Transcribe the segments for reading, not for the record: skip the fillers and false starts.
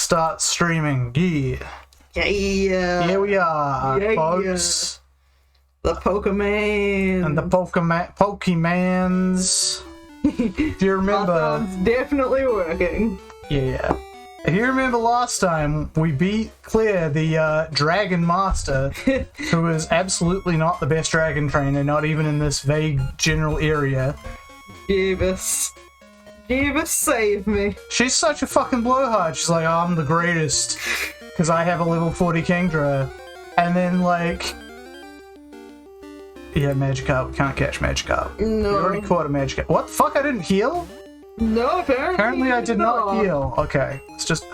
start streaming. Yeah. Yeah. Here we are, Yeah. folks. The Pokemon. And the Pokemans. Do you remember? It's definitely working. Yeah. If you remember last time, we beat Claire, the Dragon Master, who is absolutely not the best dragon trainer, not even in this vague general area. Jeebus, save me. She's such a fucking blowhard. She's like, oh, I'm the greatest, because I have a level 40 Kingdra. And then, like... Yeah, Magikarp. We can't catch Magikarp. No. We already caught a Magikarp. What the fuck? I didn't heal? No, Apparently I did not heal. Okay, let's just...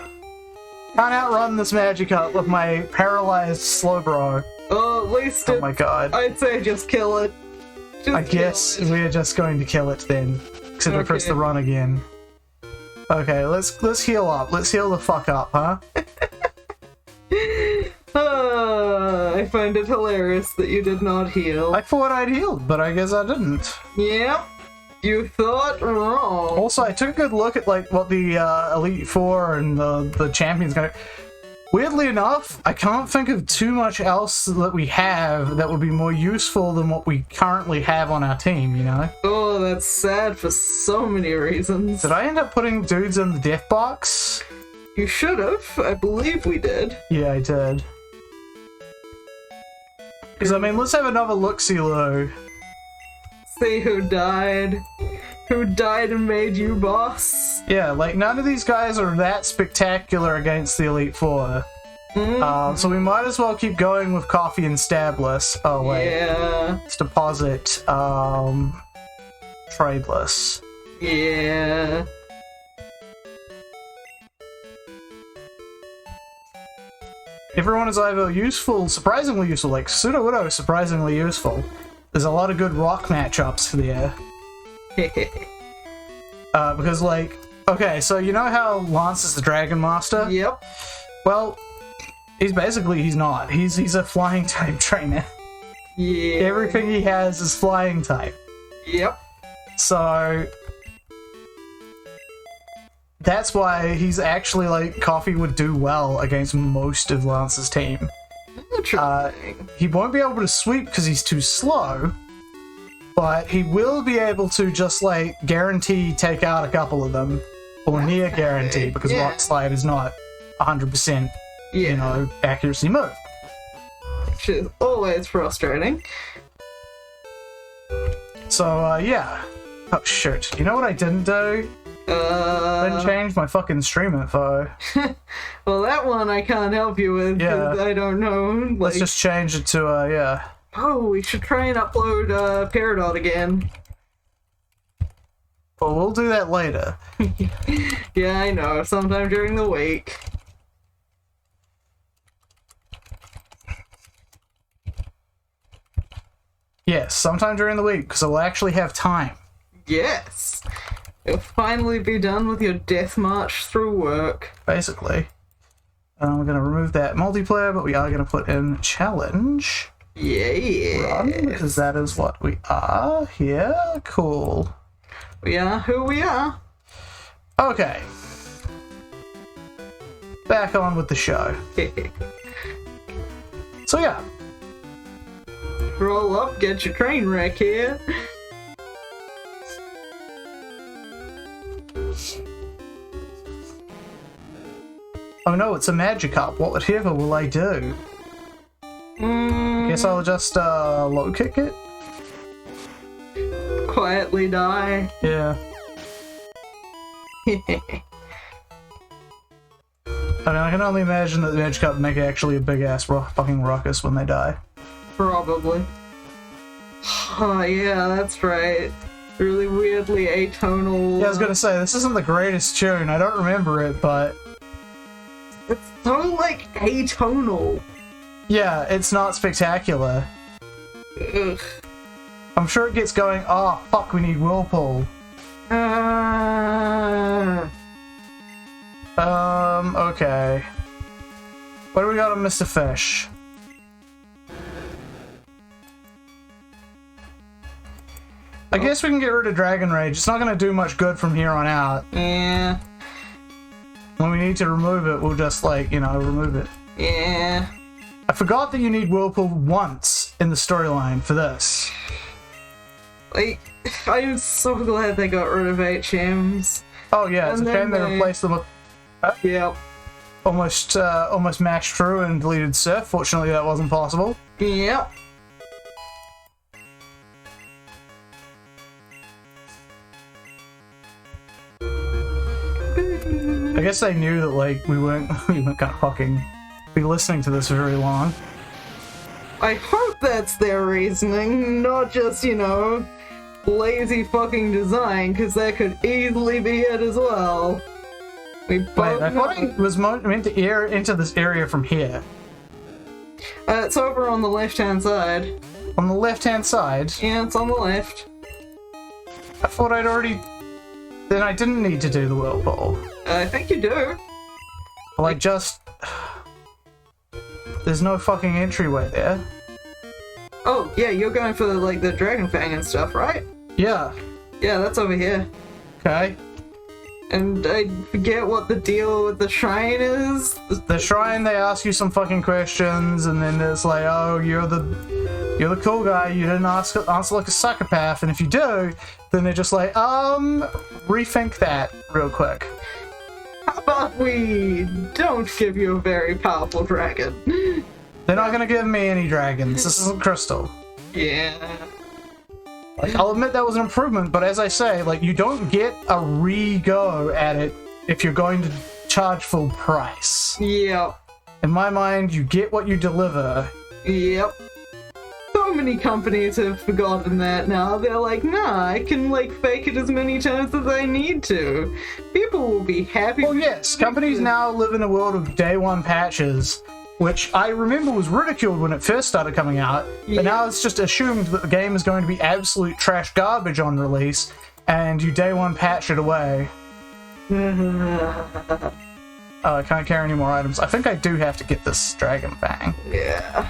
Can't outrun this Magikarp with my paralyzed Slowbro. Oh, at least Oh my god. I'd say just kill it. I guess we're just going to kill it then. Except I press the run again. Okay, let's heal up. Let's heal the fuck up, huh? I find it hilarious that you did not heal. I thought I'd healed, but I guess I didn't. Yep. You thought wrong. Also, I took a good look at like what the Elite Four and the champions gonna. Weirdly enough, I can't think of too much else that we have that would be more useful than what we currently have on our team, you know? Oh, that's sad for so many reasons. Did I end up putting dudes in the death box? You should have. I believe we did. Yeah, I did. Because, I mean, let's have another look-see, though. See who died. Who died and made you boss. Yeah, like, none of these guys are that spectacular against the Elite Four. So we might as well keep going with Coffee and Stabless. Oh, wait. Yeah. Let's deposit, Tradeless. Yeah. Everyone is either useful, surprisingly useful, like Sudowoodo is surprisingly useful. There's a lot of good rock matchups there. Because, like, okay, so you know how Lance is the Dragon Master? Yep. Well, he's not. He's a flying type trainer. Yeah. Everything he has is flying type. Yep. So that's why he's actually, like, Coffee would do well against most of Lance's team. He won't be able to sweep because he's too slow, but he will be able to just, like, guarantee take out a couple of them, or near guarantee, because Rock Slide is not 100%, you know, accuracy move. Which is always frustrating. So, yeah. Oh, shit. You know what I didn't do? I didn't change my fucking stream info. Well, that one I can't help you with, because I don't know. Like... Let's just change it to, yeah. Oh, we should try and upload, Peridot again. Well, we'll do that later. Yeah, I know. Sometime during the week. Yes, sometime during the week, because I will actually have time. Yes. You'll finally be done with your death march through work. Basically. We're going to remove that multiplayer, but we are going to put in challenge. Yeah. Run, because that is what we are here. Cool. We are who we are. Okay. Back on with the show. So yeah. Roll up, get your train wreck here. Oh no, it's a Magikarp. Whatever will I do? Guess I'll just low kick it? Quietly die. Yeah. I mean, I can only imagine that the Magikarp make actually a big ass fucking ruckus when they die. Probably. Oh yeah, that's right. Really weirdly atonal. Yeah, I was gonna say, this isn't the greatest tune. I don't remember it, but... It's so, like, atonal. Yeah, it's not spectacular. Ugh. I'm sure it gets going, oh, fuck, we need Whirlpool. Okay. What do we got on Mr. Fish? I guess we can get rid of Dragon Rage. It's not gonna do much good from here on out. Yeah. When we need to remove it, we'll just, like, you know, remove it. Yeah. I forgot that you need Whirlpool once in the storyline for this. Like, I'm so glad they got rid of HMs. Oh yeah, it's a shame they replaced them with... Yep. Almost mashed through and deleted Surf. Fortunately, that wasn't possible. Yep. I guess they knew that, like, we weren't gonna fucking be listening to this for very long. I hope that's their reasoning, not just, you know, lazy fucking design, because that could easily be it as well. We both Wait, I thought it was meant to air into this area from here. It's over on the left-hand side. On the left-hand side? Yeah, it's on the left. I thought I'd already... Then I didn't need to do the whirlpool. I think you do. Like, just... There's no fucking entryway there. Oh, yeah, you're going for, like, the Dragon Fang and stuff, right? Yeah. Yeah, that's over here. Okay. And I forget what the deal with the shrine is. The shrine, they ask you some fucking questions, and then it's like, oh, you're the cool guy, you didn't answer like a psychopath, and if you do, then they're just like, rethink that real quick. How about we don't give you a very powerful dragon? They're not gonna give me any dragons, this isn't Crystal. Yeah. Like, I'll admit that was an improvement, but as I say, like, you don't get a re-go at it if you're going to charge full price. Yep. In my mind, you get what you deliver. Yep. So many companies have forgotten that now. They're like, nah, I can, like, fake it as many times as I need to. People will be happy. Well, yes, companies now live in a world of day one patches, which I remember was ridiculed when it first started coming out, but now it's just assumed that the game is going to be absolute trash garbage on release, and you day one patch it away. I can't carry any more items. I think I do have to get this Dragon Fang. Yeah.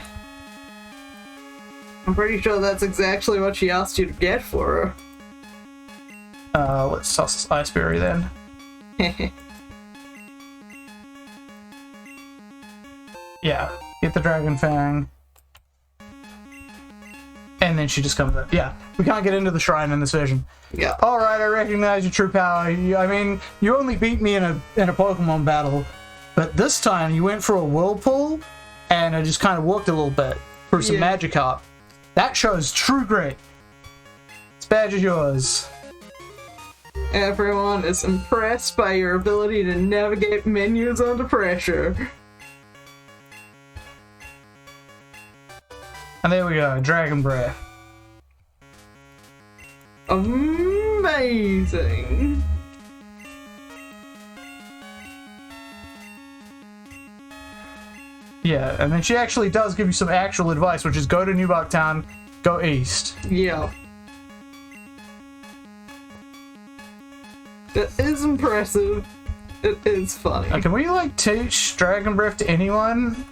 I'm pretty sure that's exactly what she asked you to get for her. Let's toss this Iceberry then. Yeah, get the Dragon Fang. And then she just comes up. Yeah, we can't get into the shrine in this version. Yeah. Alright, I recognize your true power. I mean, you only beat me in a Pokemon battle, but this time you went for a Whirlpool, and I just kind of walked a little bit through some Magikarp. That shows true grit. This badge is yours. Everyone is impressed by your ability to navigate menus under pressure. And there we go, Dragon Breath. Amazing. Yeah, and then she actually does give you some actual advice, which is go to New Bucktown, go east. Yeah. It is impressive. It is funny. Can we, like, teach Dragon Breath to anyone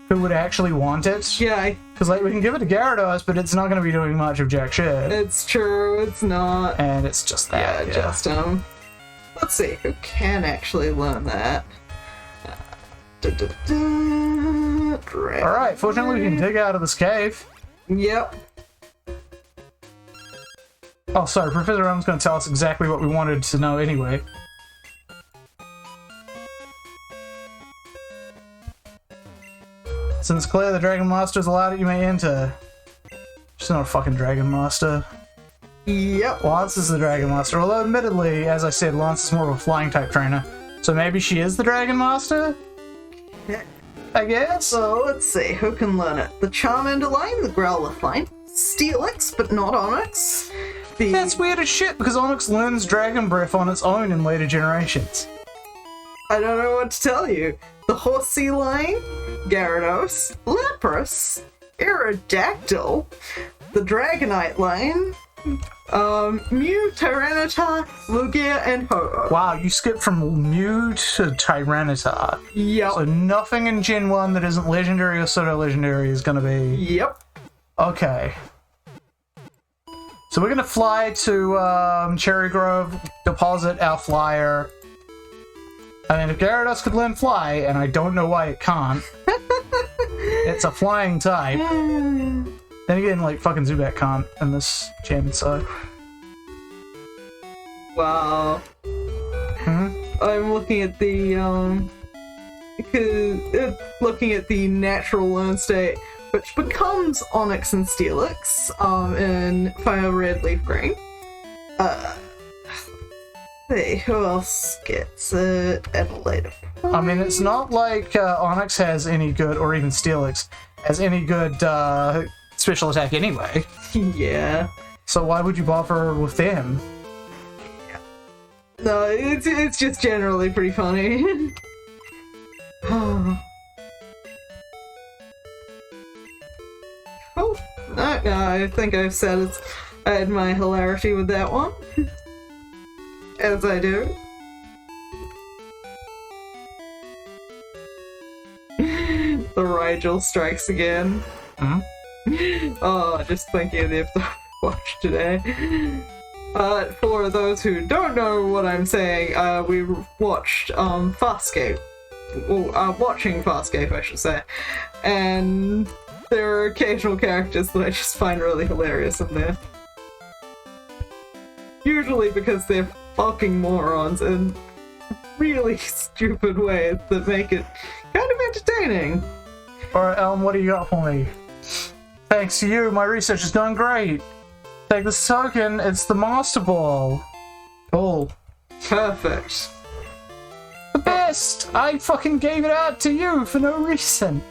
who would actually want it? Yeah. Because, like, we can give it to Gyarados, but it's not going to be doing much of jack shit. It's true, it's not. And it's just that. Yeah, just let's see who can actually learn that. Alright, fortunately we can dig out of this cave. Yep. Oh, sorry, Professor Elm's going to tell us exactly what we wanted to know anyway. Since clear the Dragon Master is allowed, you may enter. She's not a fucking Dragon Master. Yep. Lance is the Dragon Master, although admittedly, as I said, Lance is more of a flying type trainer. So maybe she is the Dragon Master? I guess? So let's see, who can learn it? The Charmander line, the Growlithe line, Steelix, but not Onix. That's weird as shit, because Onix learns Dragon Breath on its own in later generations. I don't know what to tell you. The Horsea line, Gyarados, Lapras, Aerodactyl, the Dragonite line, Mew, Tyranitar, Lugia, and Ho-Oh. Wow, you skipped from Mew to Tyranitar. Yep. So nothing in Gen 1 that isn't legendary or pseudo-legendary is gonna be... Yep. Okay. So we're gonna fly to Cherry Grove, deposit our flyer, I mean, if Gyarados could learn Fly, and I don't know why it can't, it's a flying type. Then again, like, fucking Zubat can't in this gen, so... Wow. I'm looking at the, looking at the natural learn state, which becomes Onyx and Steelix, in Fire Red, Leaf Green. See, who else gets it at a later point? I mean, it's not like Onyx has any good, or even Steelix, has any good special attack anyway. Yeah. So why would you bother with them? No, it's just generally pretty funny. Oh, no, I think I've said my hilarity with that one. As I do. The Rigel strikes again. Oh, just thinking of the episode I watched today. For those who don't know what I'm saying, we watched Farscape. Well, watching Farscape, I should say. And there are occasional characters that I just find really hilarious in there. Usually because they're fucking morons in really stupid ways that make it kind of entertaining. Alright, what do you got for me? Thanks to you, my research has done great. Take this token, it's the Master Ball. Cool. Perfect. The best! I fucking gave it out to you for no reason.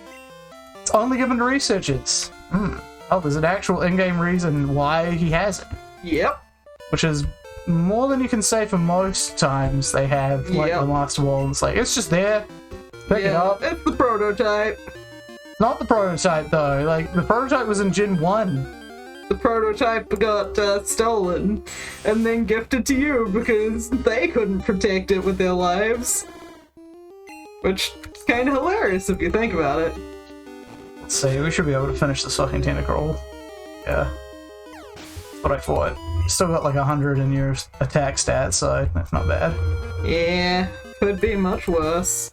It's only given to researchers. Oh, there's an actual in-game reason why he has it. Yep. Which is more than you can say for most times they have, like, the Master Ball. It's like, it's just there. Pick it up. It's the prototype. Not the prototype, though. Like, the prototype was in Gen 1. The prototype got stolen and then gifted to you because they couldn't protect it with their lives. Which is kind of hilarious if you think about it. Let's see, we should be able to finish this fucking Tentacruel. Yeah. That's what I thought. Still got like 100 in your attack stats, so that's not bad. Yeah, could be much worse.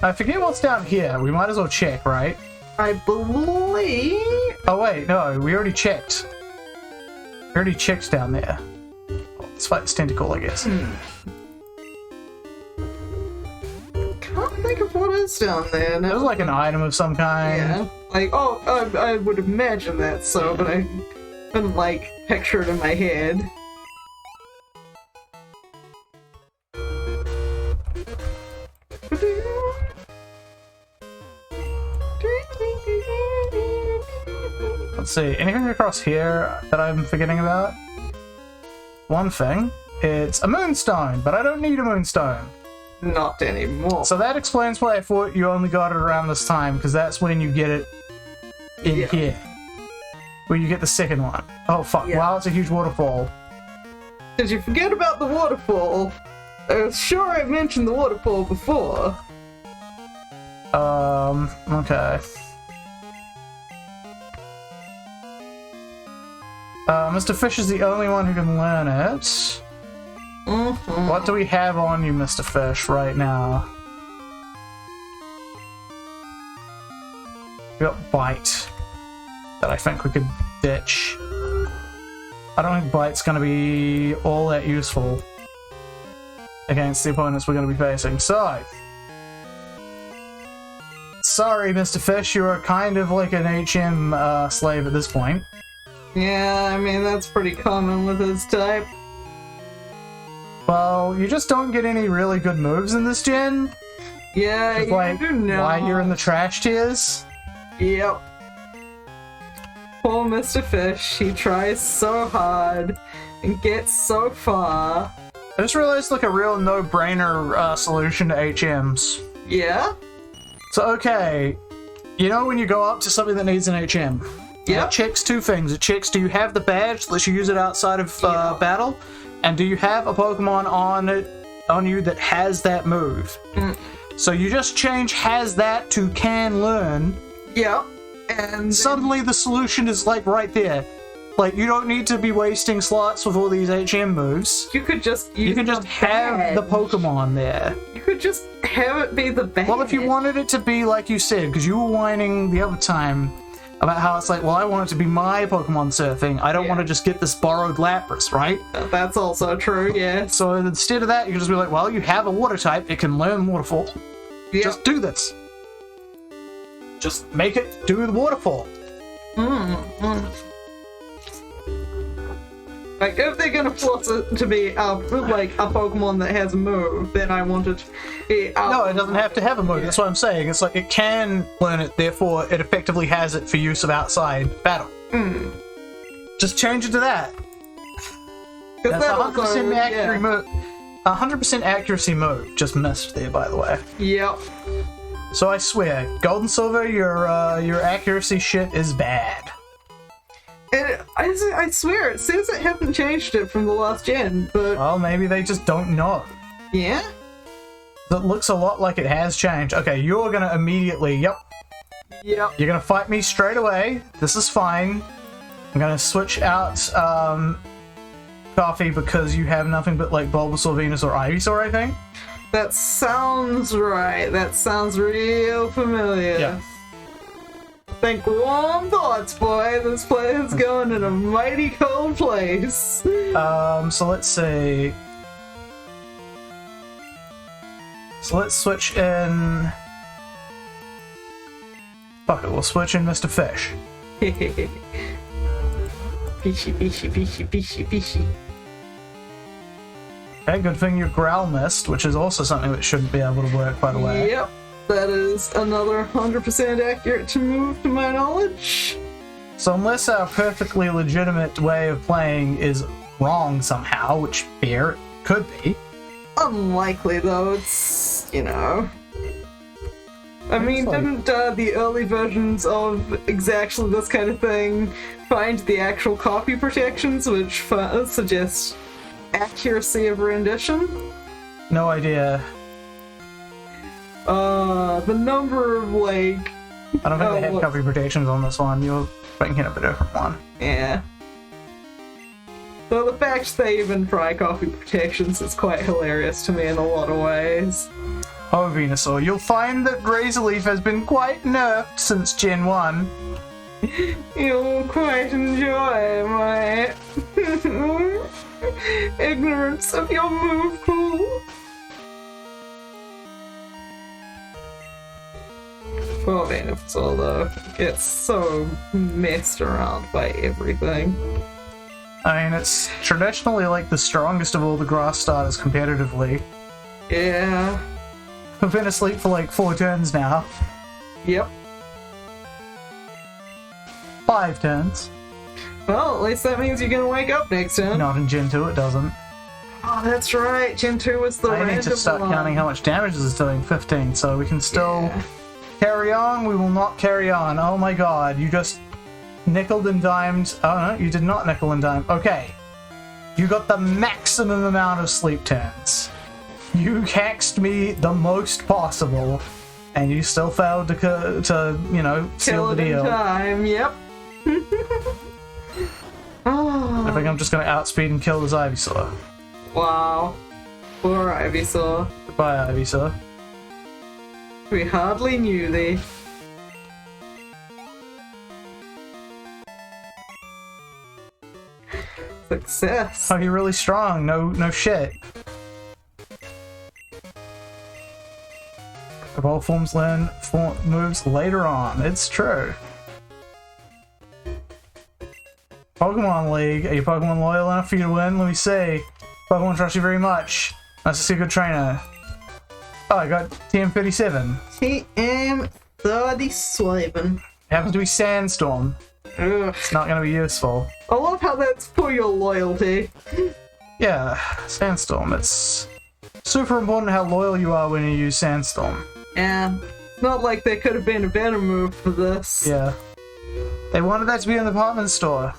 I forget what's down here. We might as well check, right? I believe... Oh wait, no, we already checked. We already checked down there. Oh, let's fight this tentacle, I guess. Can't think of what is down there. There's like an item of some kind. Yeah. Like, I would imagine that so, but I couldn't, like, picture it in my head. Let's see, anything across here that I'm forgetting about? One thing, it's a moonstone, but I don't need a moonstone. Not anymore. So that explains why I thought you only got it around this time, because that's when you get it in here. Where you get the second one. Oh fuck, wow, it's a huge waterfall. Did you forget about the waterfall? I was sure I mentioned the waterfall before. Okay. Mr. Fish is the only one who can learn it. What do we have on you, Mr. Fish, right now? We got Bite. That I think we could ditch. I don't think Bite's gonna be all that useful against the opponents we're gonna be facing. So, sorry, Mr. Fish, you are kind of like an HM slave at this point. Yeah, I mean, that's pretty common with his type. Well, you just don't get any really good moves in this gen. Yeah, Just like do know. why you're in the trash tiers. Yep. Poor Mr. Fish, he tries so hard and gets so far. I just realized like a real no-brainer solution to HMs. Yeah? So okay, you know when you go up to something that needs an HM? Yeah. It checks two things. It checks, do you have the badge that lets you use it outside of battle? And do you have a Pokemon on you that has that move? So you just change has that to can learn. Yep. And suddenly the solution is like right there. Like, you don't need to be wasting slots with all these HM moves. You could just use You can just have the Pokemon there. You could just have it be the badge. Well, if you wanted it to be like you said, because you were whining the other time about how it's like, well, I want it to be my Pokemon surfing. I don't want to just get this borrowed Lapras, right? That's also true, yeah. So instead of that, you can just be like, well, you have a water type. It can learn Waterfall. Yep. Just do this. Just make it do the Waterfall. Like, if they're gonna force it to be like a Pokemon that has a move, then I want it to be No, it doesn't have to have a move. That's what I'm saying. It's like it can learn it, therefore it effectively has it for use of outside battle. Just change it to that. That's 100% accurate move. 100% accuracy move. Just missed there, by the way. Yep. So I swear, Gold and Silver, your accuracy shit is bad. And I swear, it seems it haven't changed it from the last gen, but... Well, maybe they just don't know. Yeah? It looks a lot like it has changed. Okay, you're gonna immediately... Yep. You're gonna fight me straight away. This is fine. I'm gonna switch out Coffee because you have nothing but like Bulbasaur, Venusaur, Ivysaur, I think. That sounds right. That sounds real familiar. Yeah. Think warm thoughts, boy. This planet's going in a mighty cold place. So let's see. So let's switch in... Fuck it, we'll switch in Mr. Fish. Fishy. Okay, good thing you Growl missed, which is also something that shouldn't be able to work, by the way. Yep. That is another 100% accurate to move to my knowledge. So unless our perfectly legitimate way of playing is wrong somehow, which fair, it could be. Unlikely though, it's, you know. I mean, didn't the early versions of exactly this kind of thing find the actual copy protections which suggest accuracy of rendition? No idea. The number of, like... I don't think they had copy protections on this one. You're thinking of a different one. Yeah. So the fact they even try copy protections is quite hilarious to me in a lot of ways. Oh, Venusaur, you'll find that Razor Leaf has been quite nerfed since Gen 1. You'll quite enjoy my ignorance of your move pool. Poor Venusaur, though, gets so messed around by everything. I mean, it's traditionally like the strongest of all the grass starters competitively. Yeah. I've been asleep for like 4 turns now. Yep. 5 turns. Well, at least that means you're gonna wake up next turn. Not in Gen 2, it doesn't. Oh, that's right. Gen 2 was the I need to start counting how much damage this is doing. 15, so we can still carry on. We will not carry on. Oh my god, you just nickeled and dimed. Oh no, you did not nickel and dime. Okay. You got the maximum amount of sleep turns. You hexed me the most possible, and you still failed to you know, seal the deal. Time, yep. I think I'm just gonna outspeed and kill this Ivysaur. Wow. Poor Ivysaur. Goodbye, Ivysaur. We hardly knew thee. Success. Oh, you're really strong. No shit. Evolve forms learn moves later on. It's true. Pokemon League. Are you Pokemon loyal enough for you to win? Let me see. Pokemon trust you very much. Nice to see a good trainer. Oh, I got TM37. TM37. Happens to be Sandstorm. Ugh. It's not going to be useful. I love how that's for your loyalty. Yeah, Sandstorm. It's super important how loyal you are when you use Sandstorm. Yeah. It's not like there could have been a better move for this. Yeah. They wanted that to be in the department store.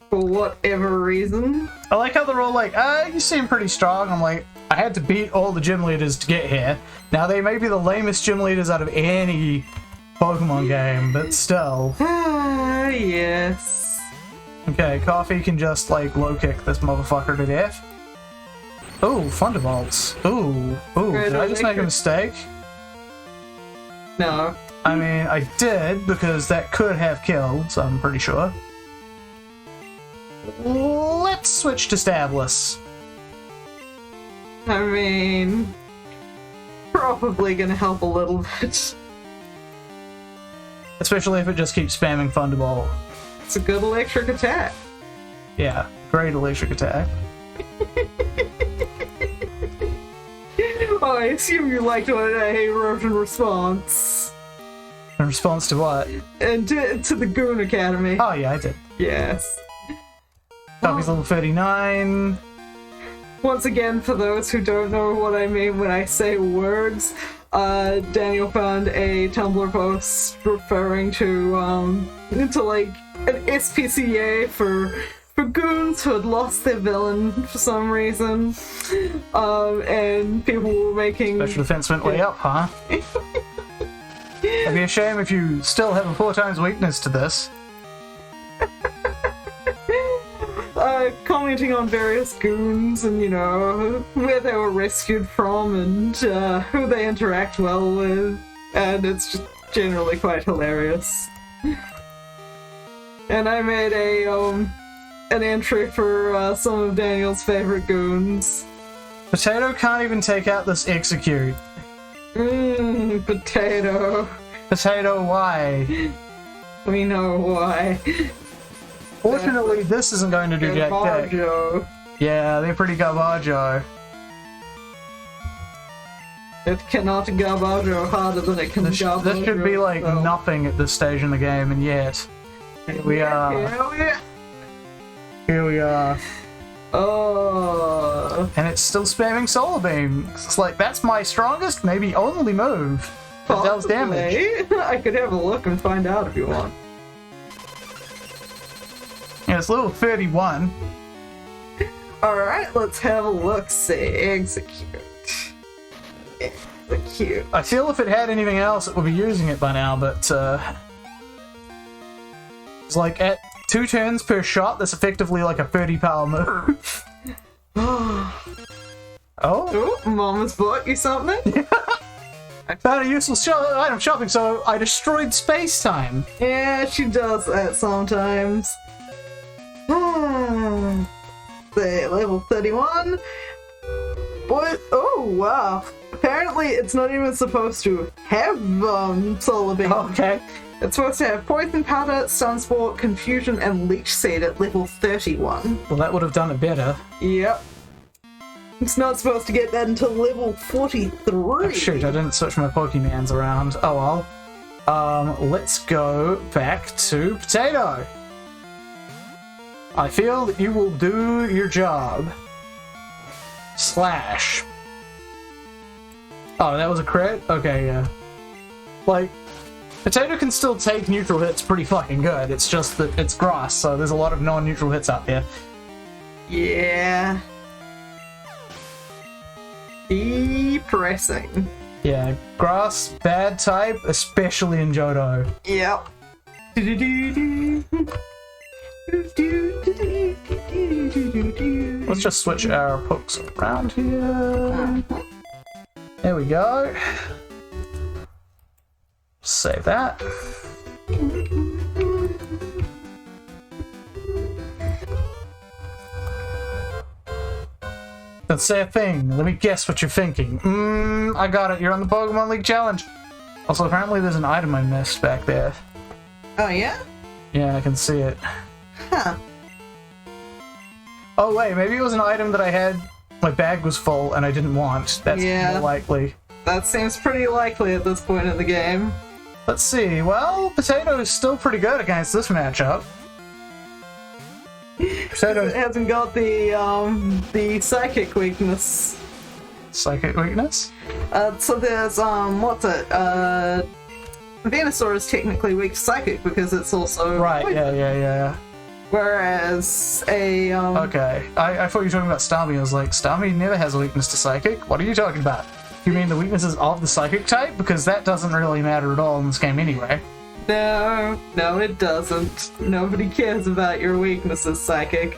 For whatever reason. I like how they're all like, you seem pretty strong. I'm like, I had to beat all the gym leaders to get here. Now, they may be the lamest gym leaders out of any Pokemon game, but still. Ah, yes. Okay, Coffee can just, like, low-kick this motherfucker to death. Ooh, Thunderbolts. Ooh, did I just make a mistake? No. I mean, I did, because that could have killed, so I'm pretty sure. Let's switch to Stablis. I mean, probably gonna help a little bit. Especially if it just keeps spamming Thunderbolt. It's a good electric attack. Yeah, great electric attack. Oh, I assume you liked what I wrote in response. In response to what? And to the Goon Academy. Oh yeah, I did. Yes. Coffee's level 39. Once again, for those who don't know what I mean when I say words, Daniel found a Tumblr post referring to like an SPCA for goons who had lost their villain for some reason, and people were making Special defense went way up, huh? It'd be a shame if you still have a 4 times weakness to this. Commenting on various goons and, you know, where they were rescued from and who they interact well with, and it's just generally quite hilarious. And I made an entry for some of Daniel's favorite goons. Potato can't even take out this execute. Potato. Potato, why? We know why. Fortunately, this isn't going to do jack dick. Garbaggio. Yeah, they're pretty garbaggio. It cannot garbaggio harder than it can garbaggio. This should be like itself. nothing at this stage in the game, and yet here we are. Here we are. Oh. And it's still spamming Solar Beam. It's like, that's my strongest, maybe only move that deals damage. I could have a look and find out if you want. Yeah, it's level 31. Alright, let's have a look. Say execute. Execute. I feel if it had anything else, it would be using it by now, but it's like at 2 turns per shot, that's effectively like a 30 power move. Oh? Oh, Mama's bought you something? I found a useful item shopping, so I destroyed space-time. Yeah, she does that sometimes. Say, level 31. Boy, oh wow. Apparently it's not even supposed to have Solar Beam. Okay. It's supposed to have Poison Powder, Sunsport, Confusion, and Leech Seed at level 31. Well, that would have done it better. Yep. It's not supposed to get that until level 43. Oh, shoot, I didn't switch my Pokemons around. Oh well. Let's go back to Potato. I feel that you will do your job. Slash. Oh, that was a crit? Okay, yeah. Like, Potato can still take neutral hits pretty fucking good. It's just that it's grass, so there's a lot of non-neutral hits out there. Yeah. Depressing. Yeah, grass, bad type, especially in Johto. Yep. Let's just switch our pokes around here. There we go. Save that. Don't say a thing. Let me guess what you're thinking. I got it. You're on the Pokemon League Challenge. Also, apparently there's an item I missed back there. Oh, yeah? Yeah, I can see it. Huh. Oh, wait. Maybe it was an item that I had. My bag was full and I didn't want. That's more likely. That seems pretty likely at this point in the game. Let's see. Well, Potato is still pretty good against this matchup. Potato It hasn't got the psychic weakness. Psychic weakness? So there's what's it? Venusaur is technically weak to psychic because it's also Right, poison. yeah. Whereas a Okay. I thought you were talking about Starmie. I was like, Starmie never has a weakness to psychic? What are you talking about? You mean the weaknesses of the psychic type? Because that doesn't really matter at all in this game anyway. No, it doesn't. Nobody cares about your weaknesses, Psychic.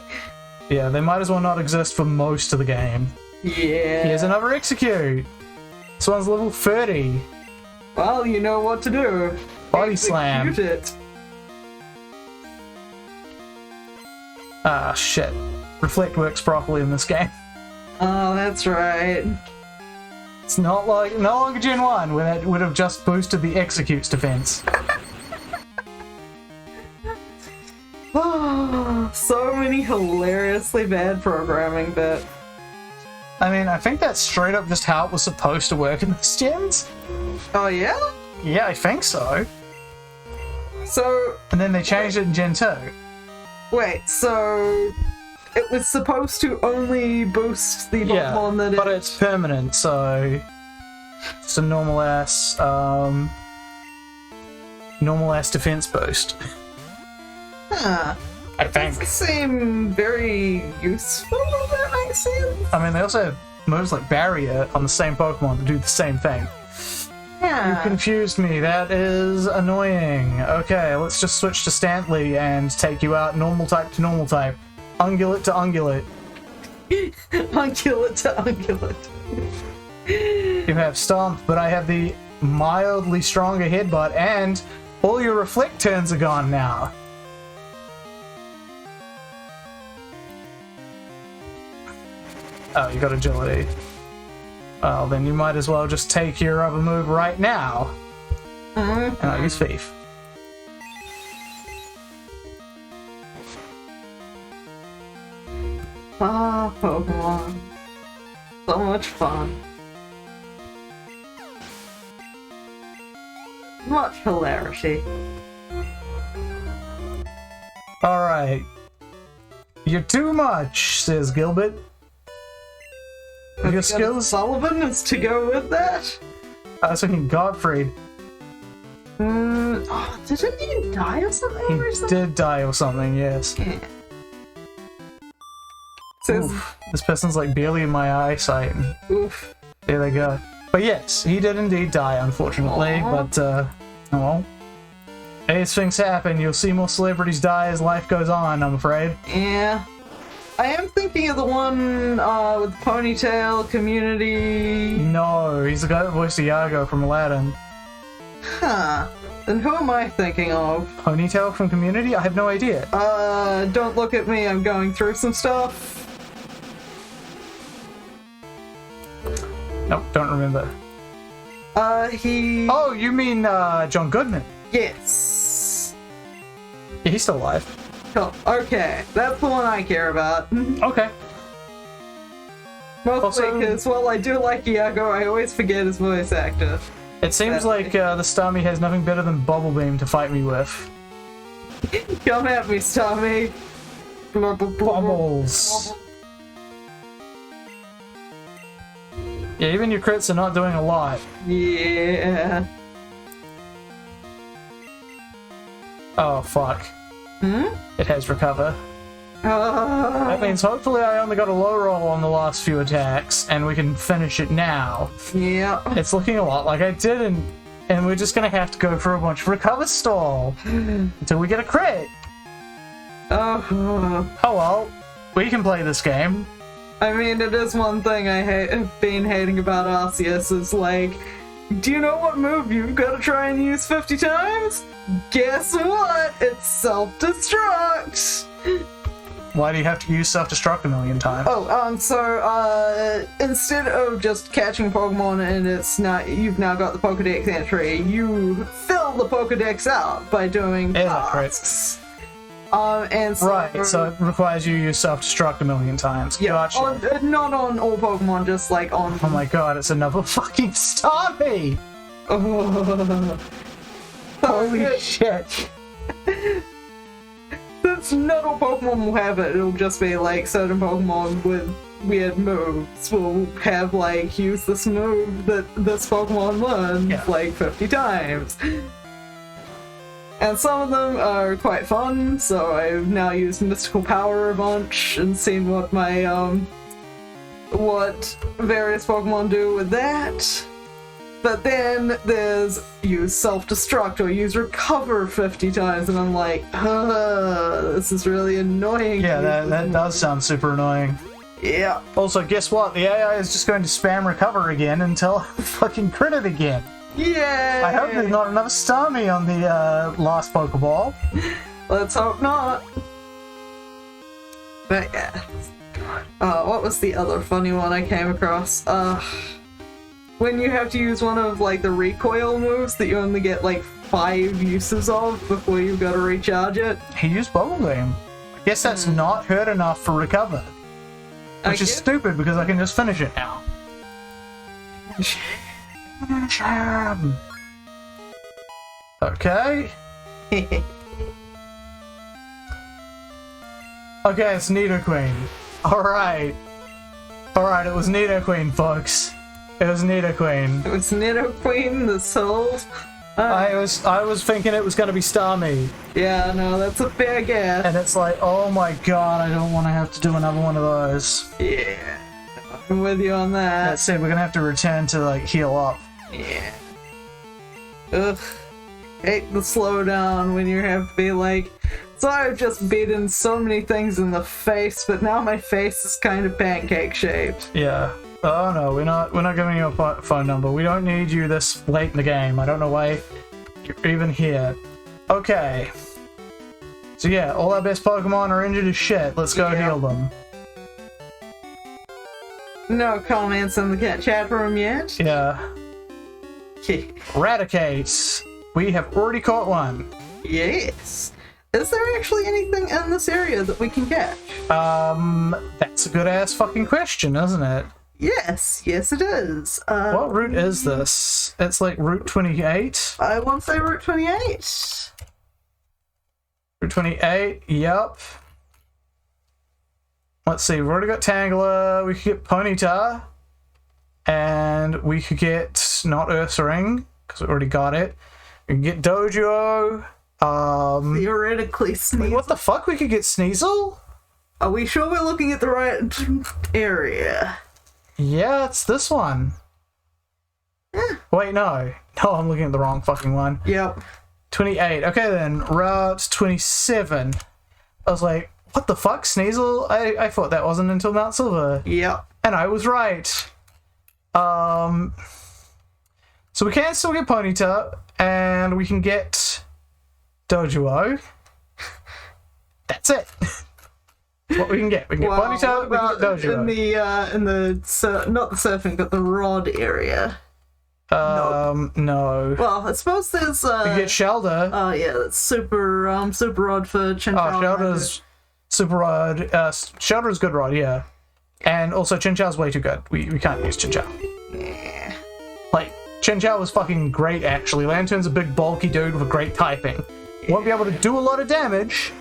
Yeah, they might as well not exist for most of the game. Yeah. Here's another execute. This one's level 30. Well, you know what to do. Body slam. Execute it. Ah, shit. Reflect works properly in this game. Oh, that's right. It's not like no longer Gen 1, where that would have just boosted the execute's defense. So many hilariously bad programming bit. I mean, I think that's straight up just how it was supposed to work in this gens. Oh, yeah? Yeah, I think so. So... And then they changed it in Gen 2. Wait, so... It was supposed to only boost the Pokemon that but it's permanent, so... It's a normal-ass defense boost. Huh. I think. Doesn't seem very useful, if that makes sense. I mean, they also have moves like Barrier on the same Pokemon to do the same thing. Yeah. You confused me. That is annoying. Okay, let's just switch to Stantley and take you out normal type to normal type. Ungulate to ungulate. Ungulate to ungulate. You have Stomp, but I have the mildly stronger headbutt, and all your reflect turns are gone now. Oh, you got agility. Well, then you might as well just take your other move right now. And I'll use Thief. Ah, Pokemon. So much fun. Much hilarity. Alright. You're too much, says Gilbert. Your skills? Sullivan is to go with that? I was thinking Godfrey. Oh, didn't he die or something recently? Did die or something, yes. Yeah. Says, Oof, this person's like barely in my eyesight. oof. There they go. But yes, he did indeed die, unfortunately. Aww. But, oh well. As things happen, you'll see more celebrities die as life goes on, I'm afraid. Yeah. I am thinking of the one with the ponytail community. No, he's the guy that voiced Iago from Aladdin. Huh. Then who am I thinking of? Ponytail from Community? I have no idea. Don't look at me, I'm going through some stuff. Nope, don't remember. He... Oh, you mean, John Goodman? Yes. Yeah, he's still alive. Cool. Okay, that's the one I care about. Okay. Mostly Also- because, well, I do like Iago, I always forget his voice actor. It seems like the Starmie has nothing better than Bubble Beam to fight me with. Come at me, Starmie. Bubbles. Yeah, even your crits are not doing a lot. Yeah. Oh, fuck. It has Recover. That means hopefully I only got a low roll on the last few attacks, and we can finish it now. Yeah. It's looking a lot like I didn't, and we're just gonna have to go for a bunch of Recover stall until we get a crit. Oh well, we can play this game. I mean, it is one thing I have been hating about Arceus is like, do you know what move you've got to try and use 50 times? Guess what? It's self-destruct! Why do you have to use self-destruct a million times? Instead of just catching Pokemon and you've now got the Pokedex entry, you fill the Pokedex out by doing tasks. And so... Right, so it requires you to use self-destruct a million times. Yeah, Gotcha. not on all Pokemon, just like on... Oh my god, it's another fucking Starmie! Holy shit. Since not all Pokemon will have it, it'll just be like certain Pokemon with weird moves will have like, use this move that this Pokemon learns like 50 times. And some of them are quite fun, so I've now used Mystical Power a bunch and seen what my, what various Pokemon do with that. But then there's use self-destruct or use recover 50 times, and I'm like, this is really annoying. Yeah, that does sound super annoying. Yeah. Also, guess what? The AI is just going to spam recover again until I fucking crit it again. Yeah. I hope there's not another Starmie on the last Pokeball. Let's hope not. But yeah. What was the other funny one I came across? When you have to use one of like the recoil moves that you only get like 5 uses of before you've got to recharge it. He used Bubble Beam. I guess that's not hurt enough for recover. Which is stupid because I can just finish it now. Finish him! Okay. Okay, it's Nidoqueen. Alright. Alright, it was Nidoqueen, folks. It was Nidoqueen. It was Nidoqueen, the soul. I was thinking it was gonna be Starmie. Yeah, no, that's a fair guess. And it's like, oh my god, I don't want to have to do another one of those. Yeah, I'm with you on that. That said, we're gonna have to return to like heal up. Yeah. Ugh. Hate the slowdown when you have to be like, so I've just beaten so many things in the face, but now my face is kind of pancake shaped. Yeah. Oh no, we're not giving you a phone number. We don't need you this late in the game. I don't know why you're even here. Okay. So yeah, all our best Pokemon are injured as shit. Let's go heal them. No comments in the chat room yet? Yeah. Eradicate. We have already caught one. Yes. Is there actually anything in this area that we can catch? That's a good ass fucking question, isn't it? Yes, yes it is. What route is this? It's like Route 28? I want to say Route 28. Route 28, yep. Let's see, we've already got Tangela, we could get Ponyta, and we could get, not Ursaring, because we already got it. We can get Dojo. Theoretically Sneasel. Wait, what the fuck? We could get Sneasel? Are we sure we're looking at the right area? Yeah, it's this one. Wait, no. No, I'm looking at the wrong fucking one. Yep. 28. Okay then, Route 27. I was like, what the fuck, Sneasel? I thought that wasn't until Mount Silver. Yep. And I was right. So we can still get Ponyta, and we can get Dojo. That's it. What we can get. We can get Ponyta, we can get Dojo. In the not the surfing, but the rod area. No. Well, I suppose there's We can get Shelder. oh yeah, that's super rod for Chinchou. Shelder's super rod. Shelder's good rod, yeah. And also Chinchou's way too good. We can't use Chinchou. Yeah. Like, Chinchou was fucking great, actually. Lantern's a big, bulky dude with great typing. Won't be able to do a lot of damage,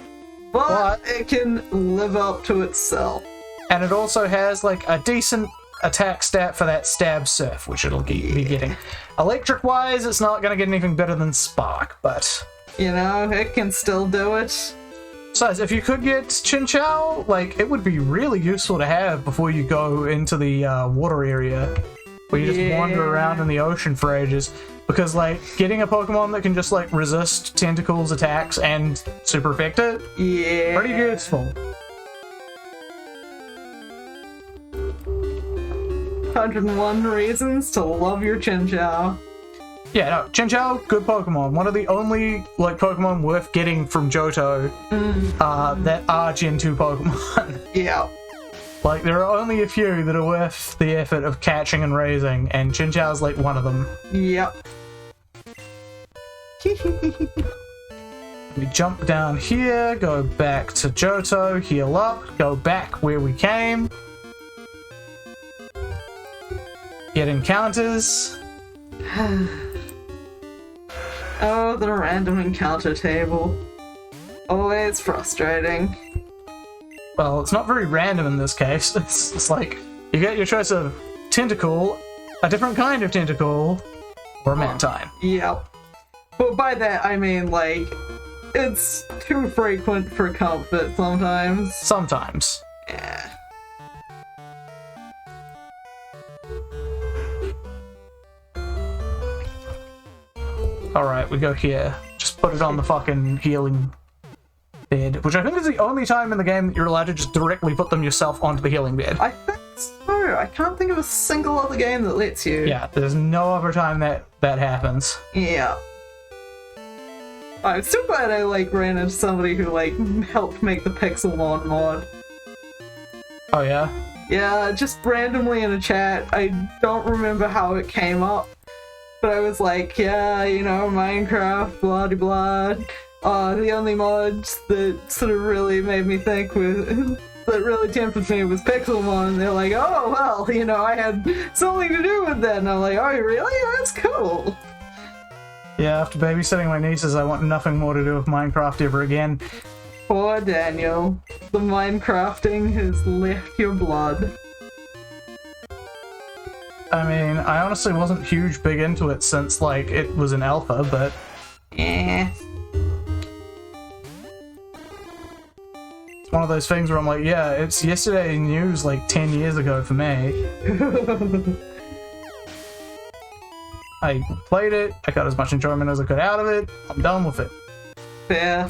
But it can live up to itself. and it also has, like, a decent attack stat for that Stab Surf, which it'll be getting. Electric-wise, it's not going to get anything better than Spark, but... You know, it can still do it. Besides, if you could get Chinchou, like, it would be really useful to have before you go into the water area, where you just wander around in the ocean for ages. Because, like, getting a Pokemon that can just, like, resist Tentacle's attacks and super effect it, pretty useful. 101 reasons to love your Chinchou. Yeah, no, Chinchou, good Pokemon. One of the only, like, Pokemon worth getting from Johto that are Gen 2 Pokemon. Yeah. Like, there are only a few that are worth the effort of catching and raising, and Chinchou's, like, one of them. Yep. We jump down here, go back to Johto, heal up, go back where we came. Get encounters. Oh, the random encounter table. Always frustrating. Well, it's not very random in this case. It's like, you get your choice of Tentacle, a different kind of Tentacle, or a Mantine. Yep. But by that, I mean, like, it's too frequent for comfort sometimes. Sometimes. Yeah. Alright, we go here. Just put it on the fucking healing bed, which I think is the only time in the game that you're allowed to just directly put them yourself onto the healing bed. I think so. I can't think of a single other game that lets you. Yeah, there's no other time that happens. Yeah. I'm still glad I, like, ran into somebody who, like, helped make the Pixelmon mod. Oh, yeah? Yeah, just randomly in a chat. I don't remember how it came up, but I was like, yeah, you know, Minecraft, blah de blah. The only mods that sort of really made me think that really tempted me was Pixelmon, and they're like, oh, well, you know, I had something to do with that, and I'm like, oh, really? That's cool. Yeah, after babysitting my nieces, I want nothing more to do with Minecraft ever again. Poor Daniel. The Minecrafting has left your blood. I mean, I honestly wasn't big into it since, like, it was an alpha, but... Eh. It's one of those things where I'm like, yeah, it's yesterday news, like, 10 years ago for me. I played it, I got as much enjoyment as I could out of it, I'm done with it. Yeah.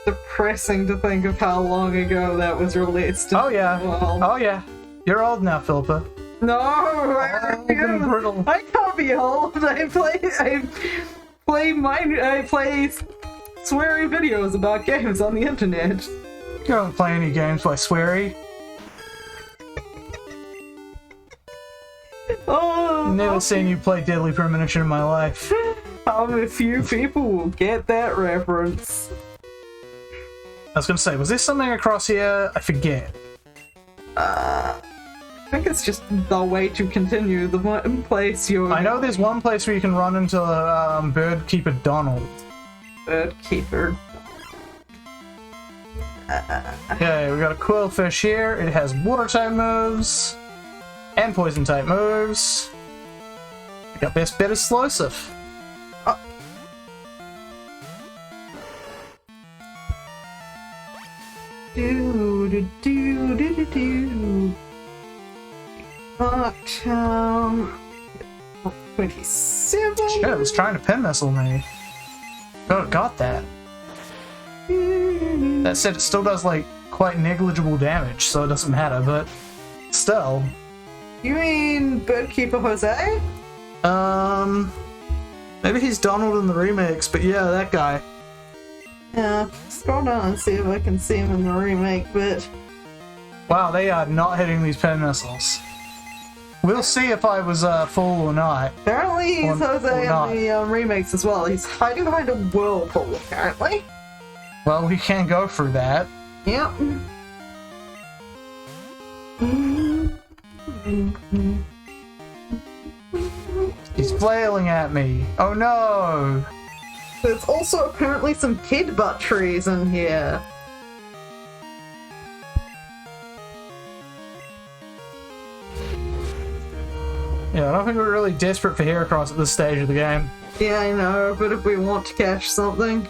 Depressing to think of how long ago that was released. Oh yeah, oh yeah. You're old now, Philippa. No, I can't be old. I play sweary videos about games on the internet. You don't play any games by sweary. Oh, Never seen you play Deadly Premonition in my life. How few people will get that reference. I was gonna say, was there something across here? I forget. I think it's just the way to continue the one place you're... I know there's one place where you can run into Bird Keeper Donald. Bird Keeper. Okay, we got a Quillfish here. It has water type moves and poison type moves. We got best bet explosive. Do. But 27. Shit, it was trying to pin missile me. Oh, it got that. That said, it still does like quite negligible damage, so it doesn't matter, but still. You mean Birdkeeper Jose? Maybe he's Donald in the remakes, but yeah, that guy. Yeah, scroll down and see if I can see him in the remake, but... Wow, they are not hitting these pin missiles. We'll see if I was full or not. Apparently he's Jose in the remakes as well. He's hiding behind a whirlpool, apparently. Well, we can go through that. Yep. He's flailing at me. Oh no! There's also apparently some headbutt trees in here. Yeah, I don't think we're really desperate for Heracross at this stage of the game. Yeah, I know, but if we want to catch something...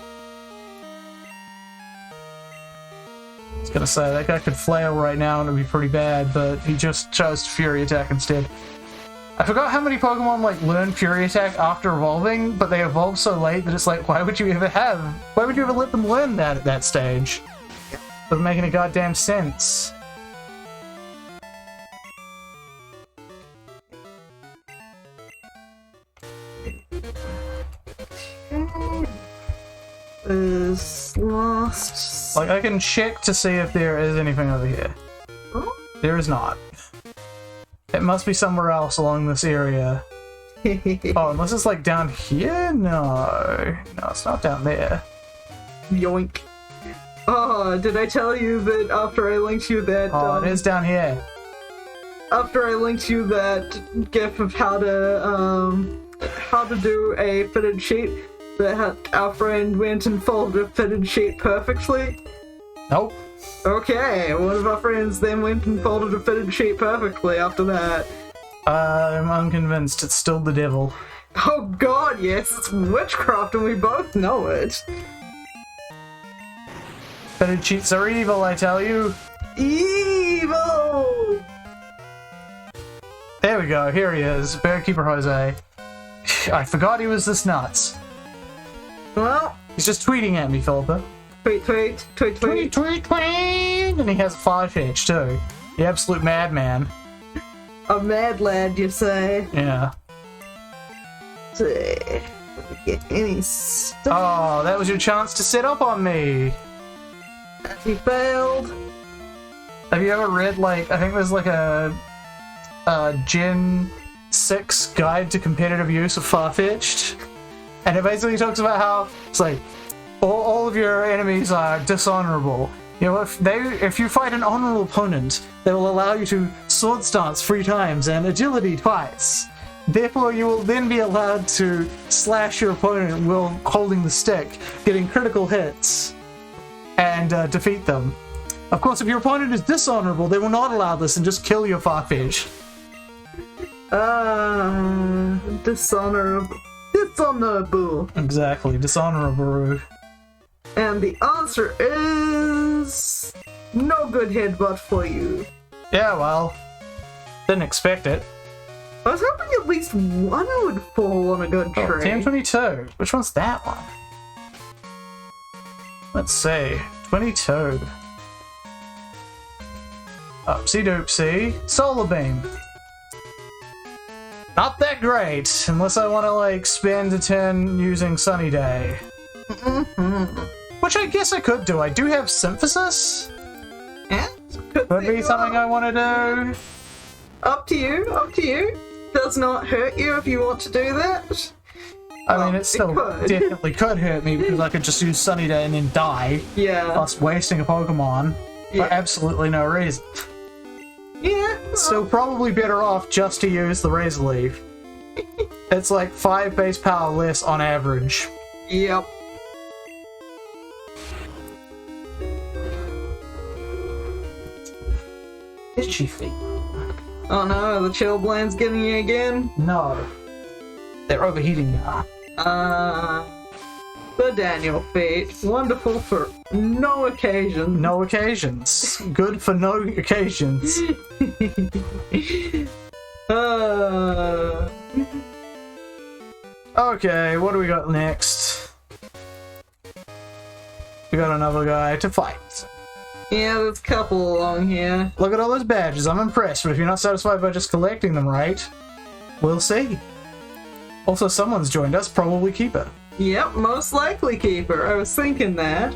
I was gonna say, that guy could flail right now and it'd be pretty bad, but he just chose to Fury Attack instead. I forgot how many Pokemon, like, learn Fury Attack after evolving, but they evolve so late that it's like, why would you ever let them learn that at that stage? Doesn't make any goddamn sense. Is lost. Like, I can check to see if there is anything over here. Oh? There is not. It must be somewhere else along this area. Oh, unless it's like down here? No. No, it's not down there. Yoink. Oh, did I tell you that after I linked you that... Oh, it is down here. After I linked you that gif of how to do a fitted sheet, that our friend went and folded a fitted sheet perfectly? Nope. Okay, one of our friends then went and folded a fitted sheet perfectly after that. I'm unconvinced. It's still the devil. Oh god, yes, it's witchcraft and we both know it. Fitted sheets are evil, I tell you. Evil! There we go. Here he is. Bearkeeper Jose. I forgot he was this nuts. Well, He's just tweeting at me, Philippa. tweet, tweet, tweet, Tweet, tweet. tweet, tweet! And he has a 5-inch too. The absolute madman. A mad lad, you say? Yeah. See, let me get any stuff. Oh, that was your chance to set up on me. He failed. Have you ever read, like, I think there's like a Gen 6 guide to competitive use of Farfetch'd? And it basically talks about how it's like all of your enemies are dishonorable. You know, if you fight an honorable opponent, they will allow you to sword stance 3 times and agility twice. Therefore, you will then be allowed to slash your opponent while holding the stick, getting critical hits, and defeat them. Of course, if your opponent is dishonorable, they will not allow this and just kill your Farfetch. Dishonorable. Dishonorable. Exactly, dishonorable. And the answer is no good headbutt for you. Yeah, well, didn't expect it. I was hoping at least one would fall on a good Oh, tree. TM22. Which one's that one? Let's see. 22. Upsy doopsie. Solar beam. Not that great, unless I want to, like, spend a turn using Sunny Day. Which I guess I could do. I do have Synthesis. Yeah, Could be something I want to do. Up to you, up to you. Does not hurt you if you want to do that. I mean, it still could. definitely could hurt me because I could just use Sunny Day and then die, Yeah. thus wasting a Pokemon Yeah. for absolutely no reason. Yeah. So probably better off just to use the Razor Leaf. It's like 5 base power less on average. Yep. Itchy feet. Oh no, the chill blend's getting you again? No. They're overheating now. The Daniel feat. Wonderful for no occasion. No occasions. Good for no occasions. Okay, what do we got next? We got another guy to fight. Yeah, there's a couple along here. Look at all those badges. I'm impressed, but if you're not satisfied by just collecting them, right? We'll see. Also, someone's joined us, probably Keeper. Yep, most likely Keeper. I was thinking that.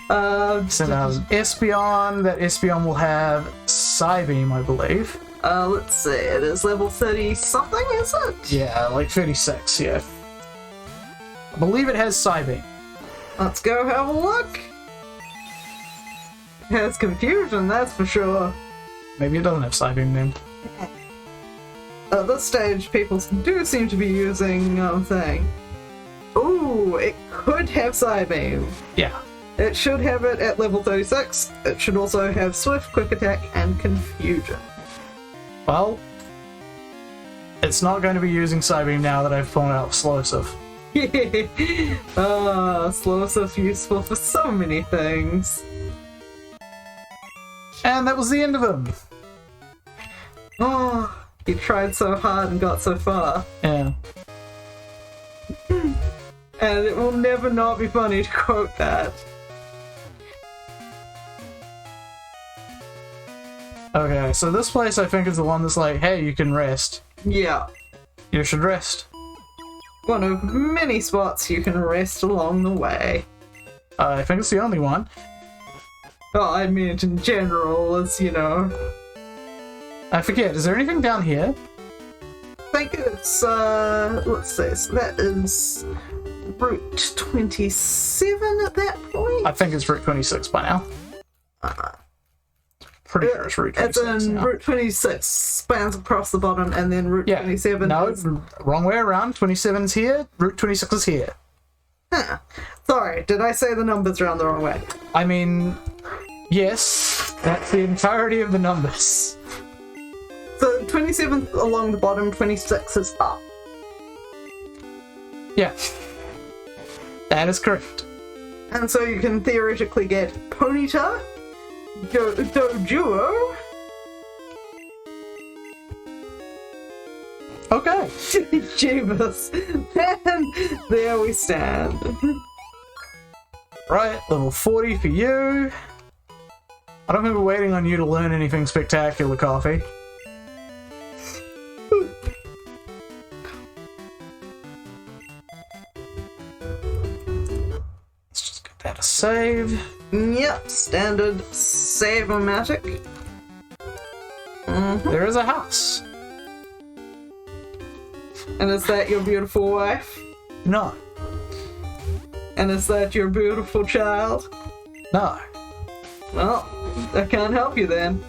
So now Espeon. That Espeon will have Psybeam, I believe. Let's see. It is level 30 something, is it? Yeah, like 36, yeah. I believe it has Psybeam. Let's go have a look. It has confusion, that's for sure. Maybe it doesn't have Psybeam then. At this stage, people do seem to be using thing. Ooh, it could have Psybeam. Yeah. It should have it at level 36. It should also have Swift, Quick Attack, and Confusion. Well, it's not going to be using Psybeam now that I've pulled out Slowsive. Slowsive's useful for so many things. And that was the end of him. Oh, he tried so hard and got so far. Yeah. And it will never not be funny to quote that. Okay, so this place I think is the one that's like, hey, you can rest. Yeah. You should rest. One of many spots you can rest along the way. I think it's the only one. Oh, I mean it in general, as you know. I forget, is there anything down here? I think it's, let's see, so that is Route 27 at that point? I think it's Route 26 by now. Pretty sure it's Route 26 As in, now. Route 26 spans across the bottom, and then Route 27 no, is... wrong way around. 27's here, Route 26 is here. Huh. Sorry, did I say the numbers around the wrong way? I mean, yes, that's the entirety of the numbers. So 27 along the bottom, 26 is up. Yeah. That is correct. And so you can theoretically get Ponyta, Doduo, Okay. Jeebus. And there we stand. Right, level 40 for you. I don't think we're waiting on you to learn anything spectacular, Coffee. Let's just get that a save. Yep, standard save-o-matic. There is a house. And is that your beautiful wife? No. And is that your beautiful child? No. Well, I can't help you then.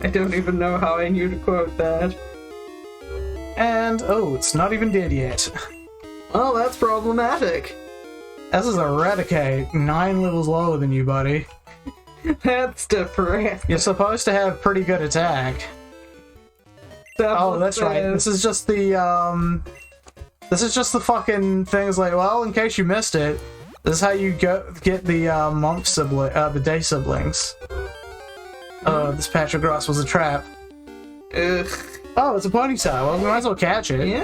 I don't even know how I knew to quote that. And, oh, it's not even dead yet. Well, that's problematic. This is Eradicate, 9 levels lower than you, buddy. That's depressing. You're supposed to have pretty good attack. Oh, that's right. This is just the fucking things like, well, in case you missed it, this is how you get the monk sibling, the day siblings. This patch of grass was a trap. Ugh. Oh, it's a ponytail. Well, we might as well catch it. Yeah?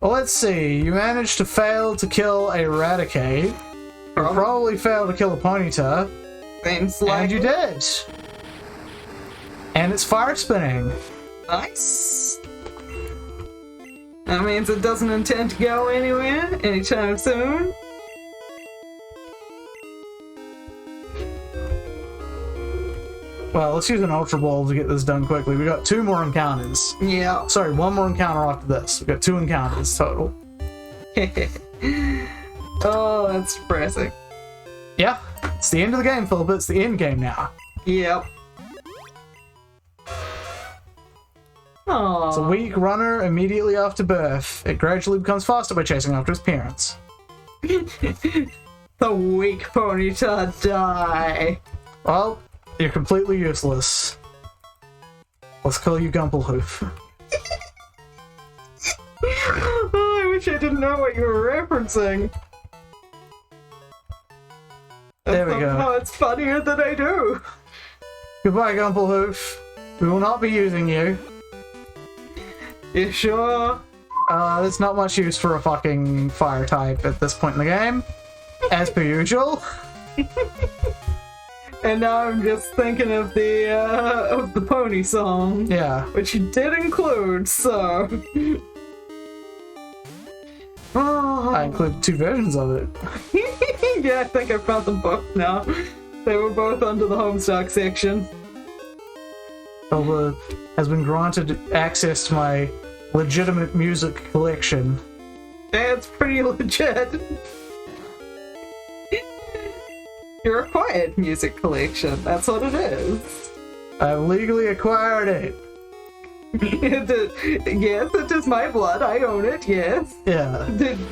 Well, let's see. You managed to fail to kill a Eradicate. You probably failed to kill a Ponyta. Seems like. And you did. And it's fire spinning. Nice. That means it doesn't intend to go anywhere anytime soon. Well, let's use an Ultra Ball to get this done quickly. We got 2 more encounters. Yeah. Sorry, 1 more encounter after this. We got 2 encounters total. Oh, that's depressing. Yeah, it's the end of the game, Philip. It's the end game now. Yep. Aww. It's a weak runner immediately after birth. It gradually becomes faster by chasing after its parents. The weak Ponyta die. Well, you're completely useless. Let's call you Gumpelhoof. Oh, I wish I didn't know what you were referencing. There we go. Oh, it's funnier than I do. Goodbye, Gumpelhoof. We will not be using you. You sure? There's not much use for a fucking fire type at this point in the game. As per usual. And now I'm just thinking of the pony song. Yeah. Which you did include, so. Oh. I included 2 versions of it. Yeah, I think I found them both now. They were both under the Homestuck section. Elba has been granted access to my legitimate music collection. That's pretty legit. Your acquired music collection, that's what it is. I've legally acquired it. Yes, it is my blood, I own it, yes. Yeah.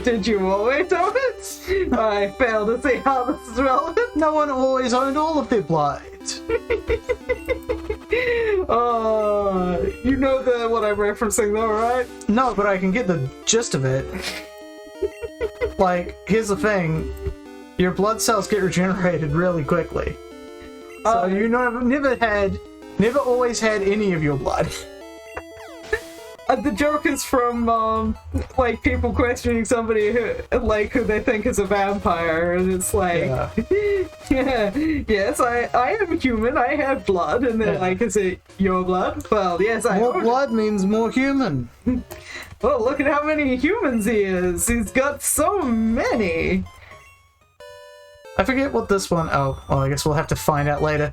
Did you always own it? I fail to see how this is relevant. No one always owned all of their blood. You know what I'm referencing though, right? No, but I can get the gist of it. Like, here's the thing. Your blood cells get regenerated really quickly. So you never always had any of your blood. The joke is from, like, people questioning somebody who they think is a vampire, and it's like, yeah, yes, I am human, I have blood, and they're like, is it your blood? Well, yes, I More blood means more human. Well, look at how many humans he is. He's got so many. I forget what this one... Oh, well, I guess we'll have to find out later.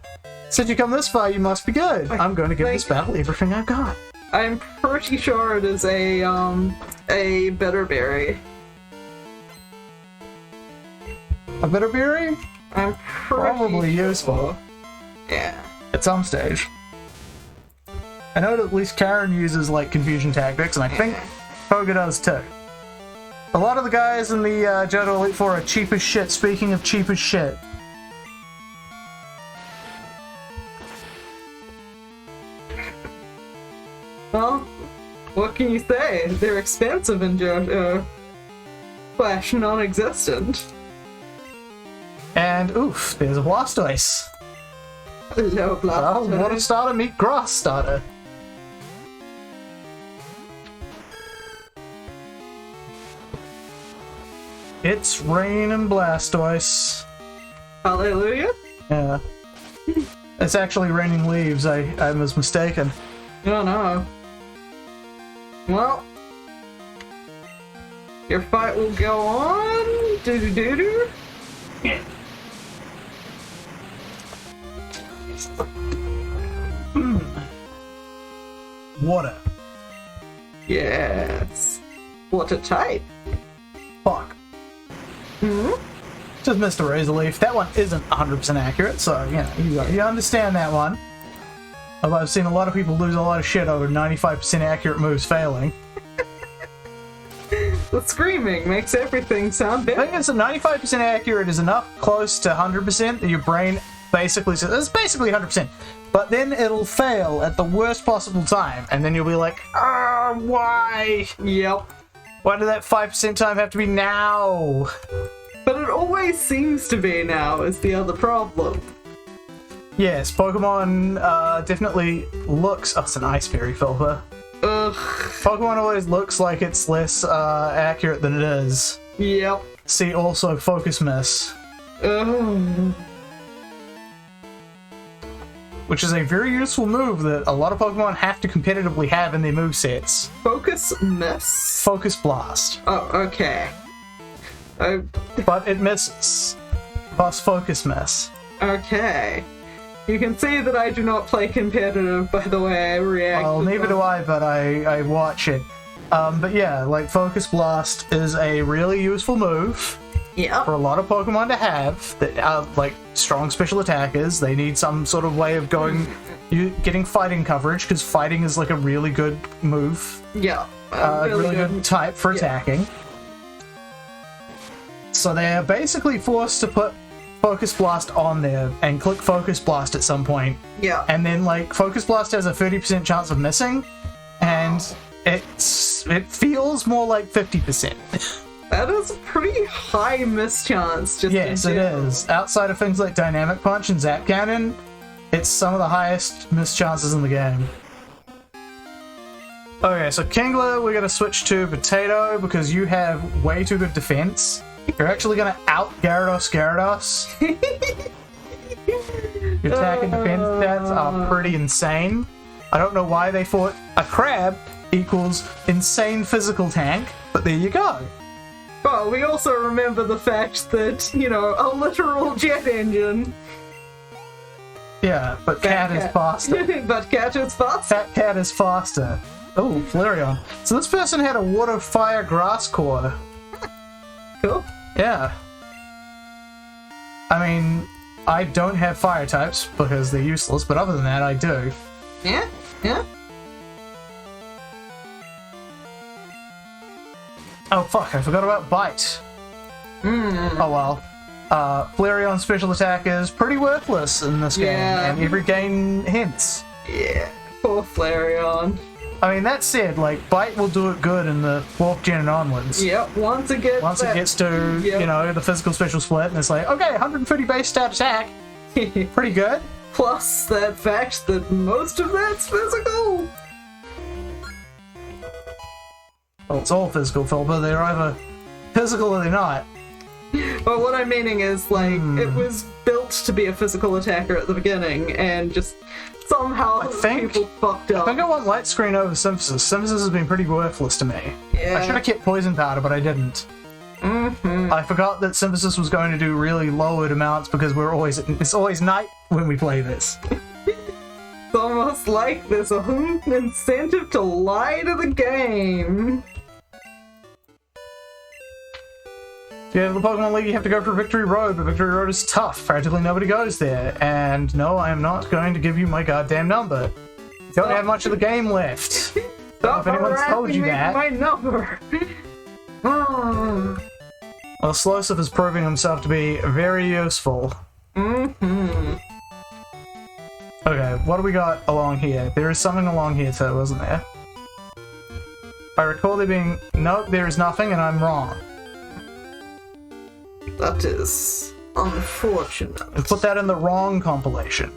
Since you come this far, you must be good. I'm going to give this battle everything I've got. I'm pretty sure it is a Bitterberry. A Bitterberry? I'm probably useful. Yeah. At some stage. I know that at least Karen uses, like, confusion tactics, and I think Hoga does too. A lot of the guys in the Johto Elite Four are cheap as shit, speaking of cheap as shit. Well, what can you say? They're expensive in JoJo. Slash non-existent. And oof, there's a Blastoise. Hello, Well, Blastoise. water starter meet grass starter. It's raining Blastoise. Hallelujah. Yeah. It's actually raining leaves. I was mistaken. Oh no. Well, your fight will go on. Do-do-do-do. Water. Yes. Water type. Fuck. Just missed a razor leaf. That one isn't 100% accurate, so you understand that one. Although I've seen a lot of people lose a lot of shit over 95% accurate moves failing. The screaming makes everything sound I better. think it's a 95% accurate is enough close to 100% that your brain basically says it's basically 100%. But then it'll fail at the worst possible time, and then you'll be like, why? Yep. Why did that 5% time have to be now? But it always seems to be now is the other problem. Yes, Pokemon definitely looks... Oh, it's an Ice Berry filter. Ugh. Pokemon always looks like it's less accurate than it is. Yep. See also Focus Miss, Ugh. which is a very useful move that a lot of Pokemon have to competitively have in their movesets. Focus miss. Focus Blast. Oh, okay. But it misses. Thus Focus Miss. Okay. You can see that I do not play competitive by the way I react. Well, to neither them. do I, but I watch it. But yeah, like Focus Blast is a really useful move Yep. for a lot of Pokemon to have that are like strong special attackers. They need some sort of way of getting fighting coverage, because fighting is like a really good move, Yeah. really good type for attacking. So they are basically forced to put Focus Blast on there and click Focus Blast at some point. Yeah. And then like Focus Blast has a 30% chance of missing, and it feels more like 50%. That is a pretty high mischance. Just Yes, in it general. is. Outside of things like Dynamic Punch and Zap Cannon, it's some of the highest mischances in the game. Okay, so Kingler, we're going to switch to Potato because you have way too good defense. You're actually going to out Gyarados. Your attack and defense stats are pretty insane. I don't know why they thought a crab equals insane physical tank, but there you go. Well, we also remember the fact that, a literal jet engine. Yeah, but Cat is faster. But Cat is faster. Fat Cat is faster. Oh, Flareon. So this person had a Water, Fire, Grass core. Cool. Yeah. I mean, I don't have fire types because they're useless, but other than that, I do. Yeah? Yeah? Oh fuck, I forgot about Bite. Oh well. Flareon's special attack is pretty worthless in this game, Yeah. and every game hints. Yeah. Poor Flareon. I mean, that said, like, Bite will do it good in the 4th gen and onwards. Yep, once it gets to, Yep. the physical special split, and it's like, okay, 130 base stat attack, pretty good. Plus that fact that most of that's physical. Well, it's all physical, Phil, but they're either physical or they're not. But what I'm meaning is, like, it was built to be a physical attacker at the beginning, and just somehow people fucked up. I think I want Light Screen over Synthesis. Synthesis has been pretty worthless to me. Yeah. I should have kept Poison Powder, but I didn't. I forgot that Synthesis was going to do really lowered amounts because it's always night when we play this. It's almost like there's a incentive to lie to the game. If you have the Pokemon League, you have to go for Victory Road, but Victory Road is tough. Practically nobody goes there. And no, I am not going to give you my goddamn number. You don't have much of the game left. Don't know if anyone's told you that. My number. Well, Slosif is proving himself to be very useful. Okay, what do we got along here? There is something along here too, isn't there? I recall there being... Nope, there is nothing, and I'm wrong. That is unfortunate. I put that in the wrong compilation.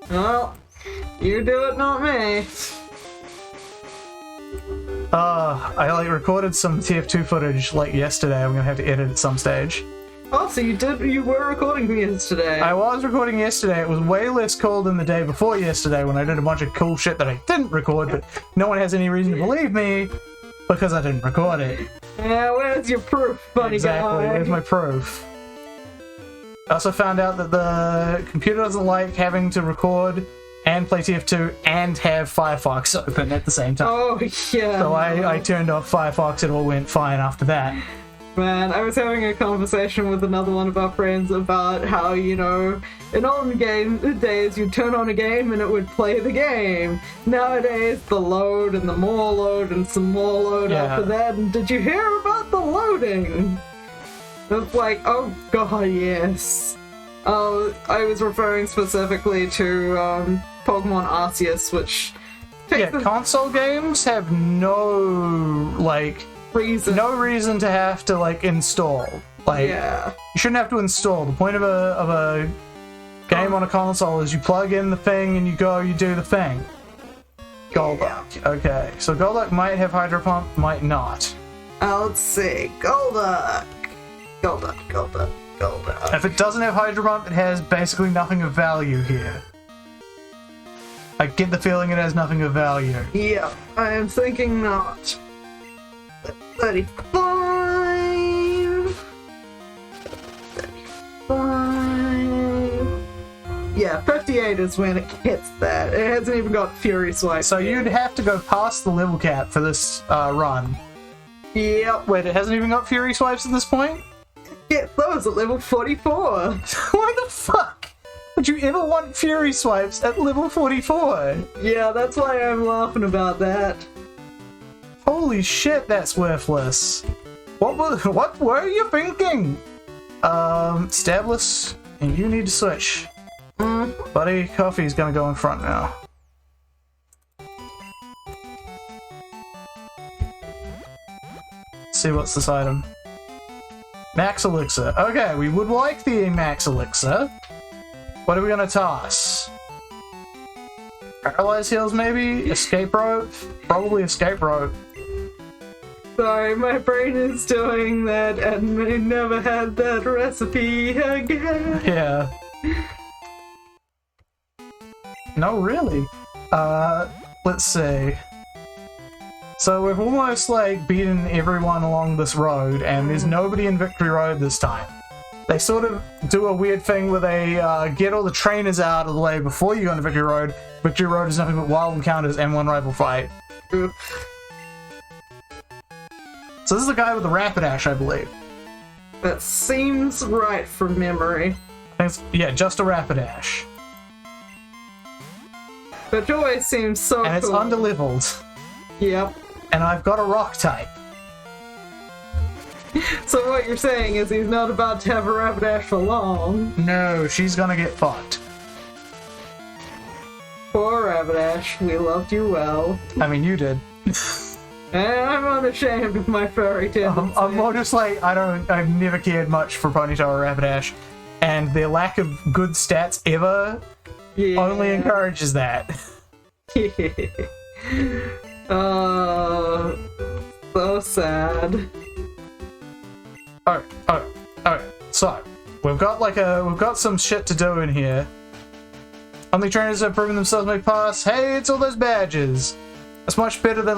Well, you do it, not me. I like recorded some TF2 footage like yesterday. I'm gonna have to edit at some stage. Oh, so you were recording yesterday. I was recording yesterday. It was way less cool than the day before yesterday when I did a bunch of cool shit that I didn't record, but no one has any reason to believe me because I didn't record it. Yeah, where's your proof, buddy? Exactly, guy? where's my proof? I also found out that the computer doesn't like having to record and play TF2 and have Firefox open at the same time. Oh, yeah. So I turned off Firefox and it all went fine after that. Man, I was having a conversation with another one of our friends about how, in olden days you'd turn on a game and it would play the game. Nowadays, the load and the more load and some more load after that. And did you hear about the loading? It's like, oh god, yes. I was referring specifically to Pokemon Arceus, which console games have no reason to have to install. You shouldn't have to install. The point of a game on a console is you plug in the thing and you do the thing. Golduck. Okay, so Golduck might have Hydro Pump, might not. Let's see. Golduck. If it doesn't have Hydro Pump, it has basically nothing of value here. I get the feeling it has nothing of value. Yeah, I am thinking not. 35. Yeah, 58 is when it hits that. It hasn't even got Fury Swipe. So you'd have to go past the level cap for this run. Yep. Wait, it hasn't even got Fury Swipes at this point? Get those at level 44. Why the fuck would you ever want Fury Swipes at level 44? Yeah, that's why I'm laughing about that. Holy shit, that's worthless. What were you thinking? Stablis, and you need to switch. Buddy, Coffee's gonna go in front now. See what's this item. Max Elixir. Okay, we would like the Max Elixir. What are we gonna toss? Paralyze heals maybe? Escape rope? Probably escape rope. Sorry, my brain is doing that and I never had that recipe again. Yeah. No, really. Let's see. So we've almost beaten everyone along this road, and there's nobody in Victory Road this time. They sort of do a weird thing where they get all the trainers out of the way before you go into Victory Road. Victory Road is nothing but wild encounters and one rival fight. So this is the guy with the Rapidash, I believe. That seems right from memory. Yeah, just a Rapidash. But Joy seems so and it's cool. Underleveled. Yep. And I've got a rock type. So what you're saying is he's not about to have a Rapidash for long. No, she's gonna get fucked. Poor Rapidash, we loved you well. I mean, you did. And I'm unashamed of my furry tendencies. I'm more just I've never cared much for Ponytail or Rapidash, and their lack of good stats ever only encourages that. So sad. Alright. So, we've got some shit to do in here. Only trainers have proven themselves make pass. Hey, it's all those badges. That's much better than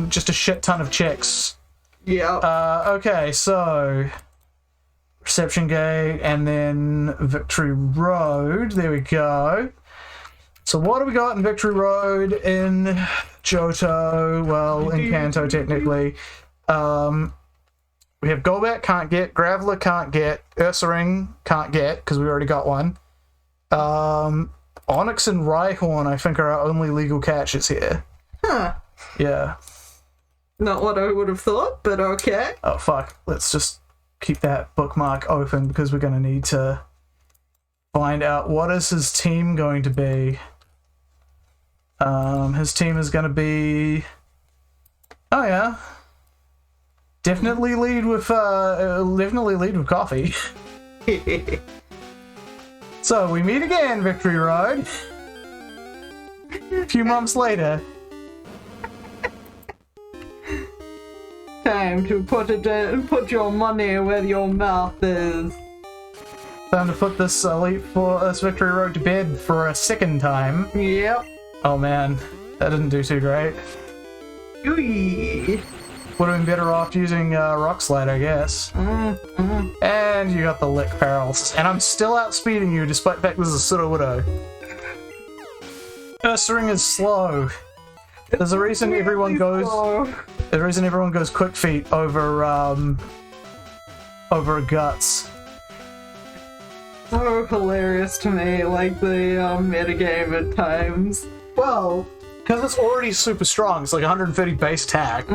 just a shit ton of checks. Yeah. Okay, so Reception Gate and then Victory Road. There we go. So what do we got in Victory Road in Johto? Well, in Kanto technically. We have Golbat, can't get. Graveler, can't get. Ursaring, can't get, because we already got one. Onyx and Rhyhorn, I think, are our only legal catches here. Huh. Yeah. Not what I would have thought, but okay. Oh, fuck. Let's just keep that bookmark open, because we're going to need to find out what is his team going to be. His team is going to be... Oh, yeah. Definitely lead with coffee. So we meet again, Victory Road. A few months later. Time to put your money where your mouth is. Time to put this this Victory Road to bed for a second time. Yep. Oh man, that didn't do too great. Ooh. Would have been better off using Rock Slide, I guess. And you got the lick paralysis. And I'm still outspeeding you despite the fact this is a Pseudo Widow. Ursaring is slow. There's a reason everyone goes. The reason everyone goes quick feet over Guts. So hilarious to me, like the metagame at times. Well, because it's already super strong. It's like 130 base attack.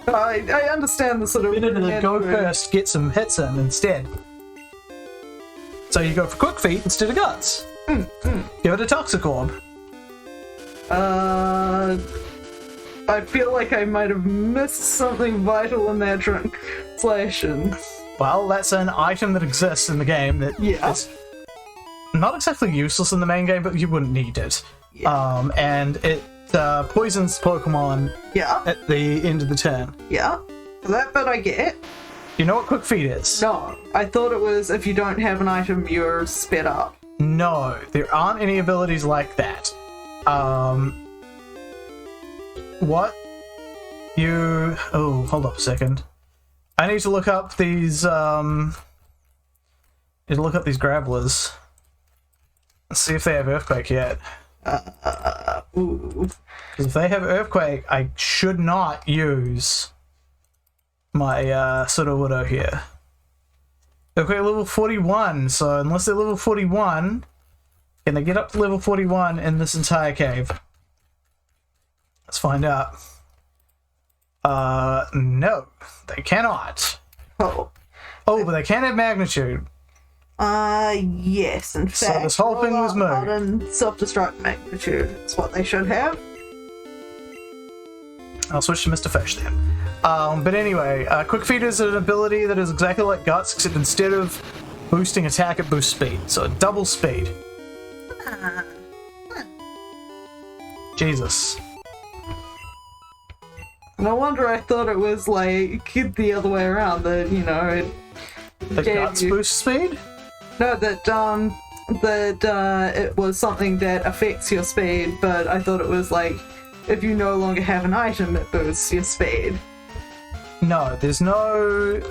I understand the sort of... Go first, get some hits in instead. So you go for quick feet instead of Guts. Give it a Toxic Orb. I feel like I might have missed something vital in that translation. Well, that's an item that exists in the game that is not exactly useless in the main game, but you wouldn't need it. Yeah. And it poisons Pokemon at the end of the turn. Yeah, that bit I get. You know what Quick Feet is? No, I thought it was if you don't have an item, you're sped up. No, there aren't any abilities like that. What? Oh, hold up a second. I need to look up these, Grabblers. Let's see if they have Earthquake yet. Because if they have Earthquake, I should not use my Pseudo Widow here. Okay, level 41, so unless they're level 41, can they get up to level 41 in this entire cave? Let's find out. No, they cannot. Oh, but they can have Magnitude. Yes, in fact. So this whole thing was moved. Self-destruct Magnitude. That's what they should have. I'll switch to Mr. Fish then. But anyway, Quick Feet is an ability that is exactly like Guts, except instead of boosting attack, it boosts speed. So double speed. Jesus. No wonder I thought it was like the other way around, that, you know, it Guts boost speed? No, that it was something that affects your speed, but I thought it was like if you no longer have an item, it boosts your speed. No, there's no...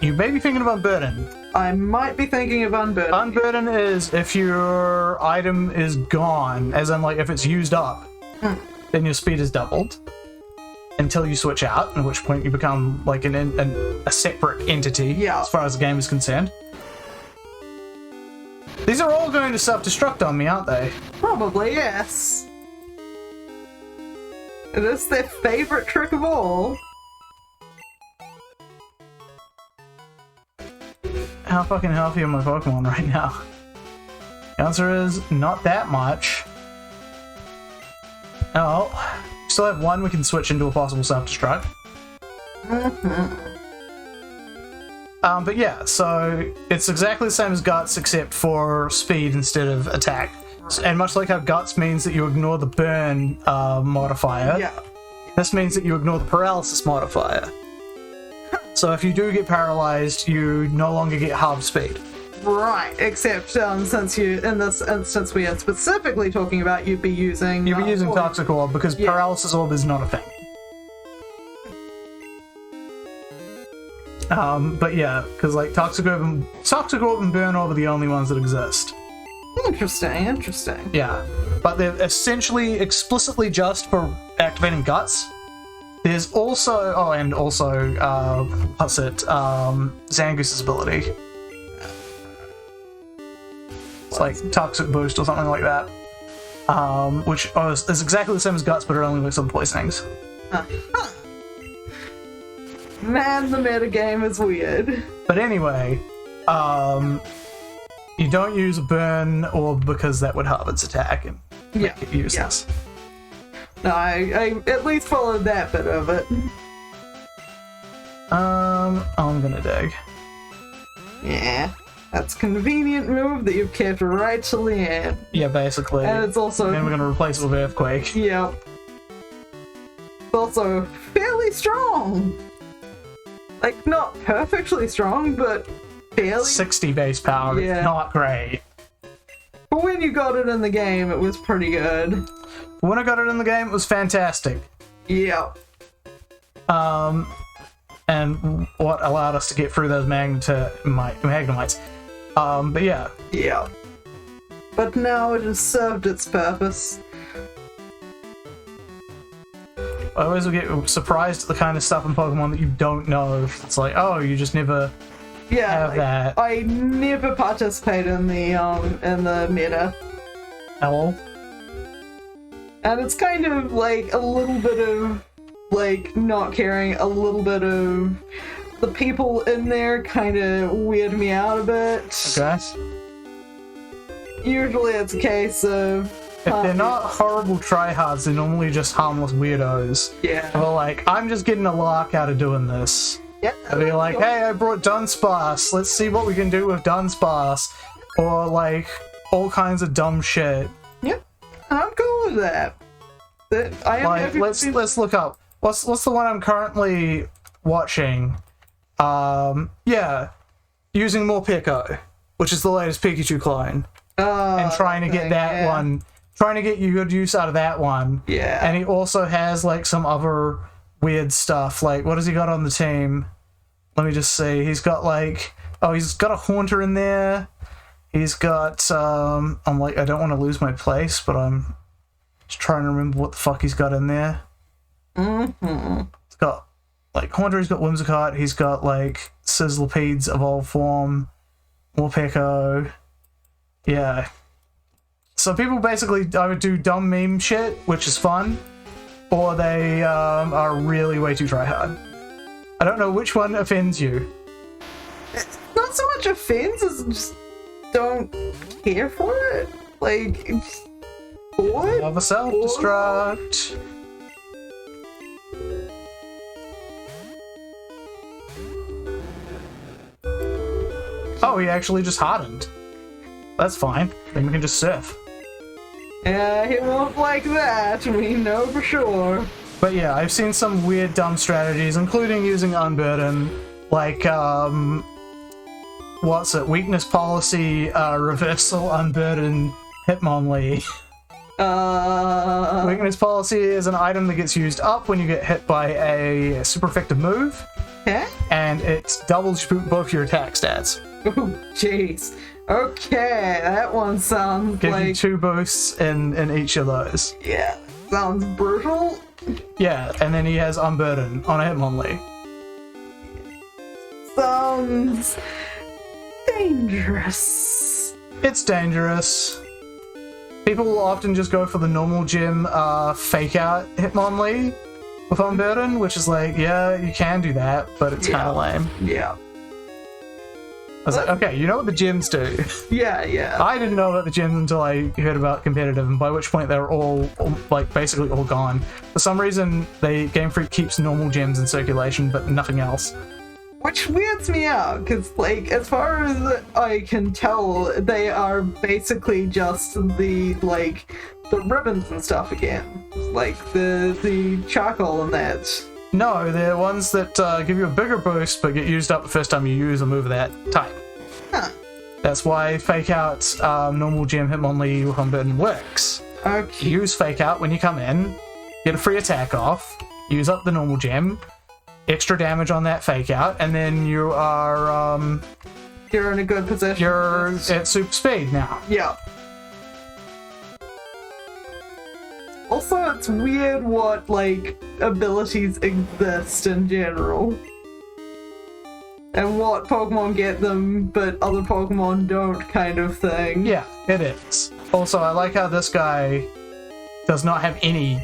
You may be thinking of Unburden. I might be thinking of Unburden. Unburden is if your item is gone, as in like if it's used up, then your speed is doubled until you switch out, at which point you become like a separate entity as far as the game is concerned. These are all going to self-destruct on me, aren't they? Probably, yes. It is their favorite trick of all. How fucking healthy are my Pokemon right now? The answer is not that much. Oh, we still have one we can switch into a possible self-destruct. But yeah, so it's exactly the same as Guts except for speed instead of attack. And much like how Guts means that you ignore the burn modifier, this means that you ignore the paralysis modifier. So if you do get paralyzed, you no longer get half speed. Right, except since you, in this instance we are specifically talking about, you'd be using Toxic Orb because Paralysis Orb is not a thing. But yeah, because like Toxic Orb and Burn Orb are the only ones that exist. Interesting. Yeah, but they're essentially explicitly just for activating Guts. There's also, Zangoos's ability. It's like Toxic Boost or something like that. Which is exactly the same as Guts, but it only works on poisonings. Man, the metagame is weird. But anyway, you don't use a Burn Orb because that would halve its attack and make it useless. No, I at least followed that bit of it. I'm gonna dig. Yeah. That's a convenient move that you've kept right till the end. Yeah, basically. And it's also... Then we're gonna replace it with Earthquake. Yep. It's also fairly strong. Like, not perfectly strong, but fairly... 60 base power, Yeah. not great. But when you got it in the game, it was pretty good. When I got it in the game, it was fantastic. Yep. And what allowed us to get through those magnemites. But yeah. Yep. But now it has served its purpose. I always get surprised at the kind of stuff in Pokemon that you don't know. It's like, oh, you just never have that. I never participate in the meta. Hello? And it's kind of like a little bit of like not caring, a little bit of the people in there kind of weird me out a bit. Okay. Usually it's a case of If they're not horrible tryhards, they're normally just harmless weirdos. yeah. They're like, I'm just getting a lark out of doing this. Yeah. And they're like, hey, I brought Dunsparce. Let's see what we can do with Dunsparce. Or like all kinds of dumb shit. Yep. I'm cool with that. I am Like, happy let's look up. What's the one I'm currently watching? Yeah, using more Pico, which is the latest Pikachu clone, and trying to get that one, trying to get you good use out of that one. Yeah. And he also has like some other weird stuff. Like, what has he got on the team? Let me just see. He's got like, oh, he's got a Haunter in there. He's got, I'm like, I don't want to lose my place, but I'm just trying to remember what the fuck he's got in there. He's got like Haunter, he's got Whimsicott, he's got like Sizzlepede's evolved form, Morpeko. Yeah. So people basically either do dumb meme shit, which is fun, or they are really way too tryhard. I don't know which one offends you. It's not so much offense as just don't care for it. Like, it's bored. Another self-destruct. Oh, he actually just hardened. That's fine. Then we can just surf. Yeah, he won't like that, we know for sure. But yeah, I've seen some weird dumb strategies, including using Unburden, like, what's it? Weakness policy, reversal, Unburden, Hitmonlee. Weakness policy is an item that gets used up when you get hit by a super effective move. Okay. And it doubles both your attack stats. Oh, jeez. Okay, that one sounds Give like... you 2 boosts in each of those. Yeah, sounds brutal. Yeah, and then he has Unburden on a Hitmonlee. Sounds dangerous. It's dangerous. People will often just go for the normal gym fake out Hitmonlee with Unburden, which is like, yeah, you can do that, but it's kind of lame. Yeah. I was like, okay, you know what the gyms do. Yeah. I didn't know about the gyms until I heard about competitive, and by which point they were all like basically all gone. For some reason, Game Freak keeps normal gyms in circulation, but nothing else. Which weirds me out, because, like, as far as I can tell, they are basically just the ribbons and stuff again. Like, the charcoal and that. No, they're ones that give you a bigger boost, but get used up the first time you use a move of that type. Huh. That's why Fake Out normal gym Hitmonlee with Unburden works. Okay. You use Fake Out when you come in, get a free attack off, use up the normal gem, extra damage on that Fake Out, and then you are You're in a good position. you're at super speed now. Yeah. Also, it's weird what, like, abilities exist in general. And what Pokemon get them, but other Pokemon don't, kind of thing. Yeah, it is. Also, I like how this guy does not have any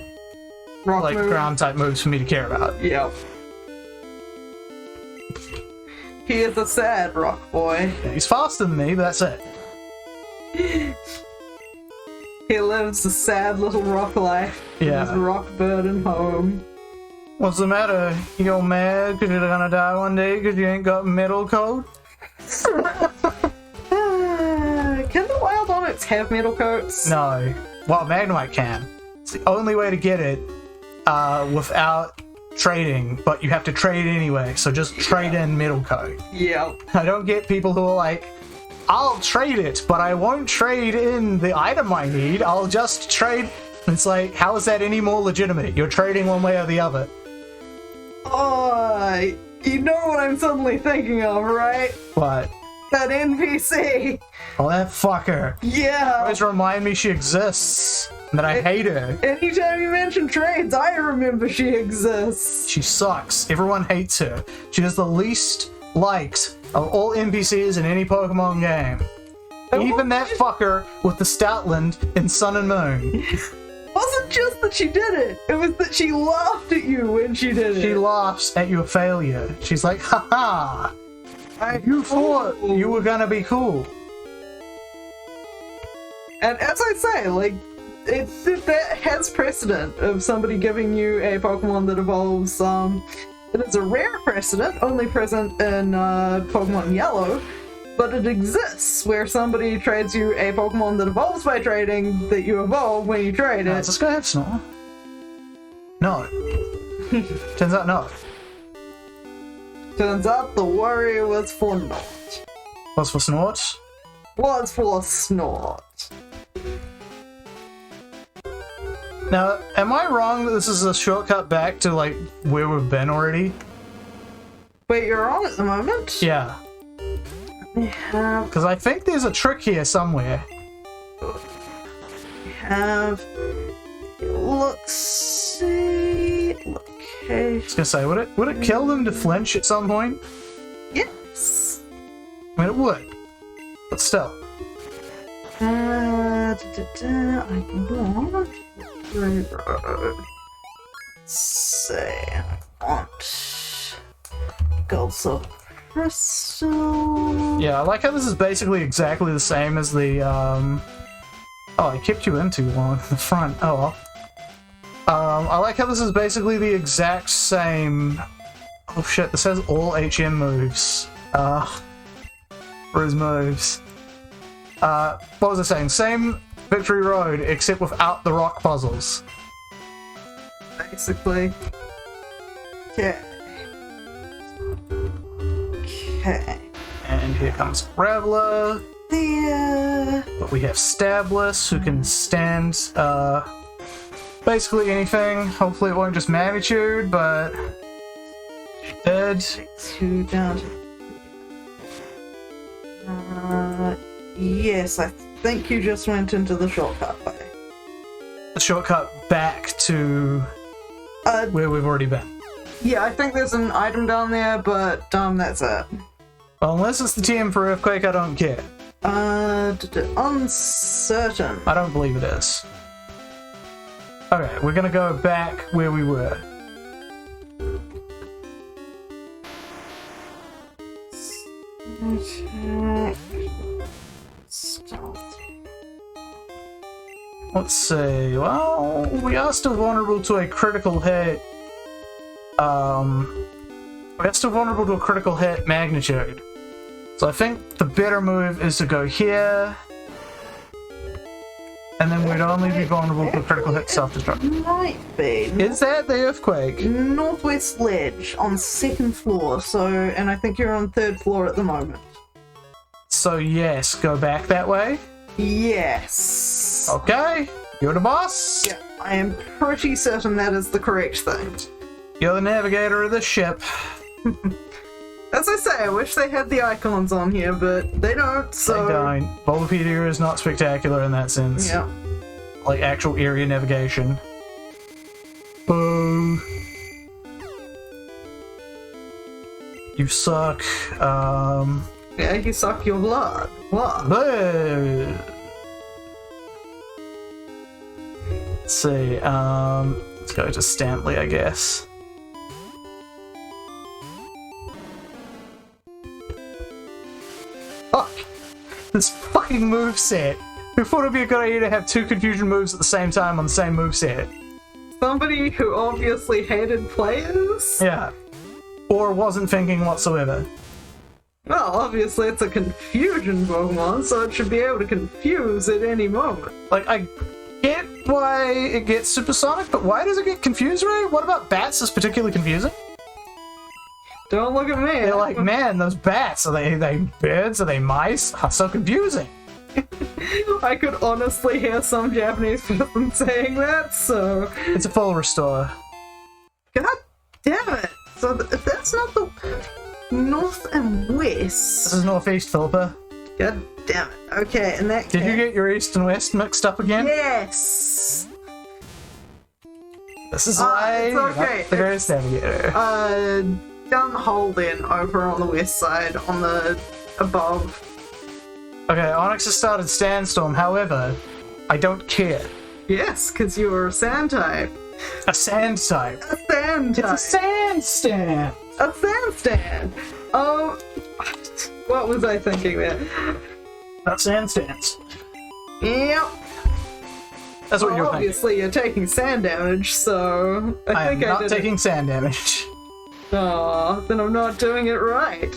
Rock like move. ground type moves for me to care about. Yep. He is a sad rock boy. He's faster than me, but that's it. He lives a sad little rock life. Yeah. His rock burden home. What's the matter? You mad because you're gonna die one day because you ain't got metal coat? Can the wild onyx have metal coats? No. Well, Magnemite can. It's the only way to get it without trading, but you have to trade anyway, so just trade in metal coat. Yeah. I don't get people who are like, I'll trade it, but I won't trade in the item I need, I'll just trade. It's like, how is that any more legitimate? You're trading one way or the other. Oh, you know what I'm suddenly thinking of, right? What? That NPC. Oh, that fucker. Yeah. Always remind me she exists, and that I hate her. Anytime you mention trades, I remember she exists. She sucks. Everyone hates her. She is the least liked of all NPCs in any Pokemon game. Even that fucker with the Stoutland in Sun and Moon. Wasn't just that she did it, it was that she laughed at you when she did it. She laughs at your failure. She's like, haha, you thought you were gonna be cool. And as I say, like, that has precedent of somebody giving you a Pokemon that evolves. It is a rare precedent, only present in Pokemon Yellow, but it exists where somebody trades you a Pokemon that evolves by trading that you evolve when you trade it. Does this guy have Snore? No. Turns out no. Turns out the worry was for naught. What's for Snort? Was for Snort. Now, am I wrong that this is a shortcut back to, like, where we've been already? Wait, you're on at the moment? Yeah. We have... Because I think there's a trick here somewhere. We have... I was gonna say, would it kill them to flinch at some point? Yes. I mean, it would. But still. I want... Say, I want... Gold Crystal... Yeah, I like how this is basically exactly the same as the, Oh, I kept you in too long in the front. Oh well. I like how this is basically the exact same... Oh shit, this has all HM moves. For his moves. What was I saying? Same Victory Road, except without the rock puzzles. Basically. Okay. Okay. And here comes Graveler. But we have Stablis, who can stand, basically anything. Hopefully it won't just magnitude, but... Dead. Two down. Yes, I think you just went into the shortcut way. The shortcut back to where we've already been. Yeah, I think there's an item down there, but that's it. Well, unless it's the TM for Earthquake, I don't care. Uncertain. I don't believe it is. Okay, we're gonna go back where we were. Let's see. Well, we are still vulnerable to a critical hit. We are still vulnerable to a critical hit magnitude. So I think the better move is to go here. And then we'd only be vulnerable to a critical hit self-destruct. Might be. Is that the earthquake? Northwest ledge on 2nd floor, and I think you're on 3rd floor at the moment. So yes, go back that way? Yes. Okay, you're the boss? Yeah, I am pretty certain that is the correct thing. You're the navigator of the ship. As I say, I wish they had the icons on here, but they don't, so... They don't. Bulbapedia is not spectacular in that sense. Yeah. Like actual area navigation. Boo. You suck. Yeah, you suck your blood. What? Boo. Let's see, let's go to Stanley, I guess. Fuck! This fucking moveset Who thought it'd be a good idea to have two confusion moves at the same time on the same moveset? Somebody who obviously hated players? Yeah. Or wasn't thinking whatsoever. Well, obviously it's a confusion Pokemon, so it should be able to confuse at any moment. Like, I get why it gets supersonic, but why does it get confused, Ray? What about bats is particularly confusing? Don't look at me. They're like, man, those bats, are they birds? Are they mice? Oh, so confusing. I could honestly hear some Japanese person saying that, so... It's a full restore. God damn it! So if that's not the north and west... This is northeast, Philippa. God damn it. Okay, and that Did you get your east and west mixed up again? Yes! This is why it's okay. the greatest navigator. Gun hold in over on the west side, on the above. Okay, Onyx has started Sandstorm, however, I don't care. Yes, because you are a sand type. A sand type. A sand type. It's a sand stand. A sand stand. What was I thinking there? Not sand stands. Yep. That's what you're thinking. Obviously, you're taking sand damage, so I am not taking sand damage. Aw, then I'm not doing it right.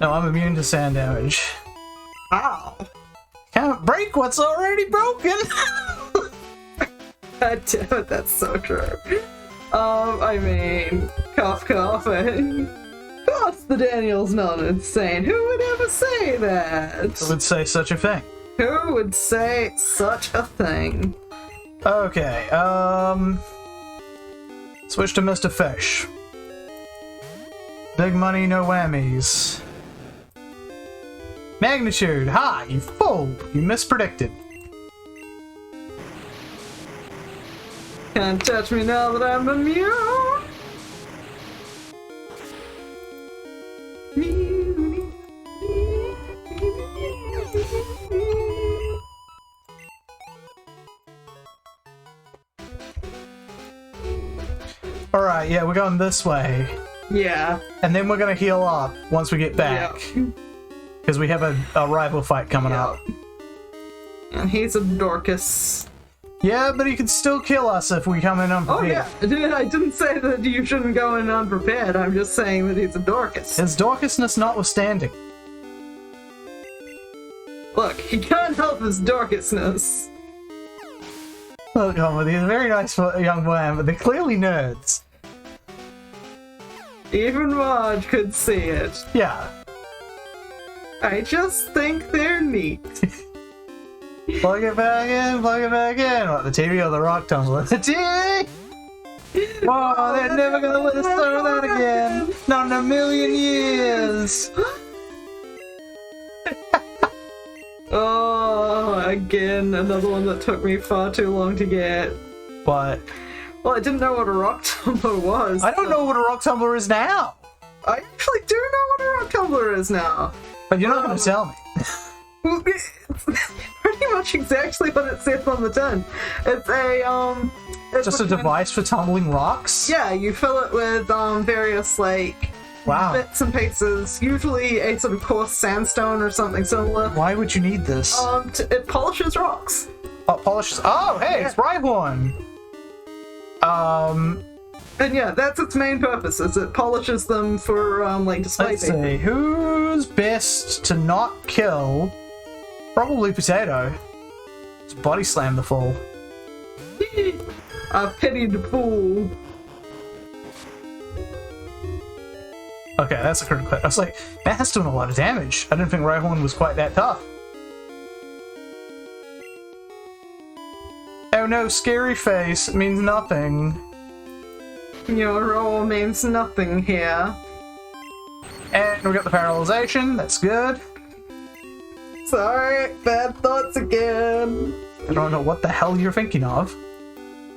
No, I'm immune to sand damage. Ow. Can't break what's already broken. God damn it, that's so true. I mean, cough cough, and of course the Daniel's not insane. Who would ever say that? Who would say such a thing? Who would say such a thing? Okay, switch to Mr. Fish. Big money, no whammies. Magnitude, ha, you fool! You mispredicted. Can't touch me now that I'm immune! Alright, yeah, we're going this way. Yeah. And then we're gonna heal up once we get back. Because we have a rival fight coming up. And he's a Dorcas. Yeah, but he can still kill us if we come in unprepared. Oh yeah, I didn't say that you shouldn't go in unprepared, I'm just saying that he's a Dorcas. His Dorcasness notwithstanding. Look, he can't help his Dorcasness. Look, Homer, he's a very nice young man, but they're clearly nerds. Even Marge could see it. Yeah. I just think they're neat. Plug it back in, plug it back in. What, the TV or the rock tumbler? The TV! Whoa, they're never gonna let us throw that again. Not in a million years. Oh, again, another one that took me far too long to get. What? Well, I didn't know what a rock tumbler was. I don't know what a rock tumbler is now. I actually do know what a rock tumbler is now. But you're not gonna tell me. It's pretty much exactly what it says on the tin. It's a, it's Just a device for tumbling rocks? Yeah, you fill it with, various, like, Wow. bits and pieces, usually a sort of coarse sandstone or something similar. Why would you need this? It polishes rocks. Oh, polishes. Oh, hey, Yeah. it's Rhyhorn. And yeah, that's its main purpose, is it polishes them for, like, display Let's paper. see. Who's best to not kill? Probably Potato. Just body slam the fool. I pity the fool. Okay, that's a critical hit. I was like, man, that's doing a lot of damage. I didn't think Rhyhorn was quite that tough. Oh no, scary face means nothing. Your role means nothing here. And we got the paralyzation, that's good. Sorry, bad thoughts again. I don't know what the hell you're thinking of.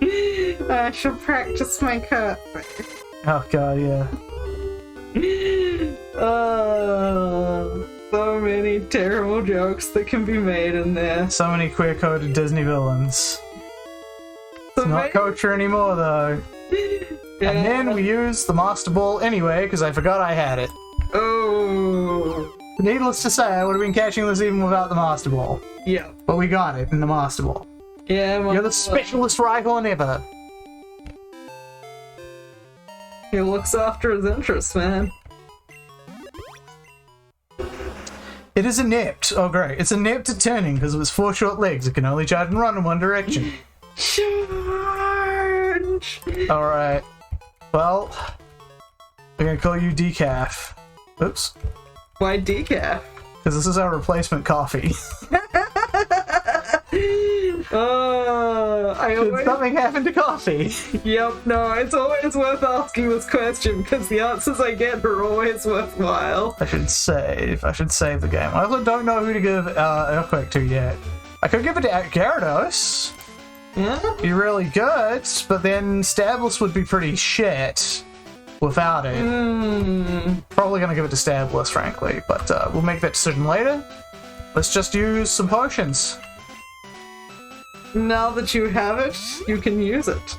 I should practice my cut. Oh god, yeah. So many terrible jokes that can be made in there. So many queer-coded Disney villains. It's not kosher anymore though. Yeah. And then we use the Master Ball anyway, because I forgot I had it. Oh. Needless to say, I would have been catching this even without the Master Ball. Yeah. But we got it in the Master Ball. Yeah, You're the specialist Rhyhorn ever. He looks after his interests, man. It is inept. Oh, great. It's inept at turning because of its 4 short legs. It can only charge and run in one direction. Charge! Alright. Well, we're going to call you Decaf. Oops. Why decaf? Because this is our replacement coffee. Did something happen to coffee? Yep, no, it's always worth asking this question because the answers I get are always worthwhile. I should save the game. I also don't know who to give Earthquake to yet. I could give it to Gyarados. Yeah? Be really good, but then Stablis would be pretty shit without it. Probably gonna give it to Stablis, frankly, but we'll make that decision later. Let's just use some potions. Now that you have it, you can use it.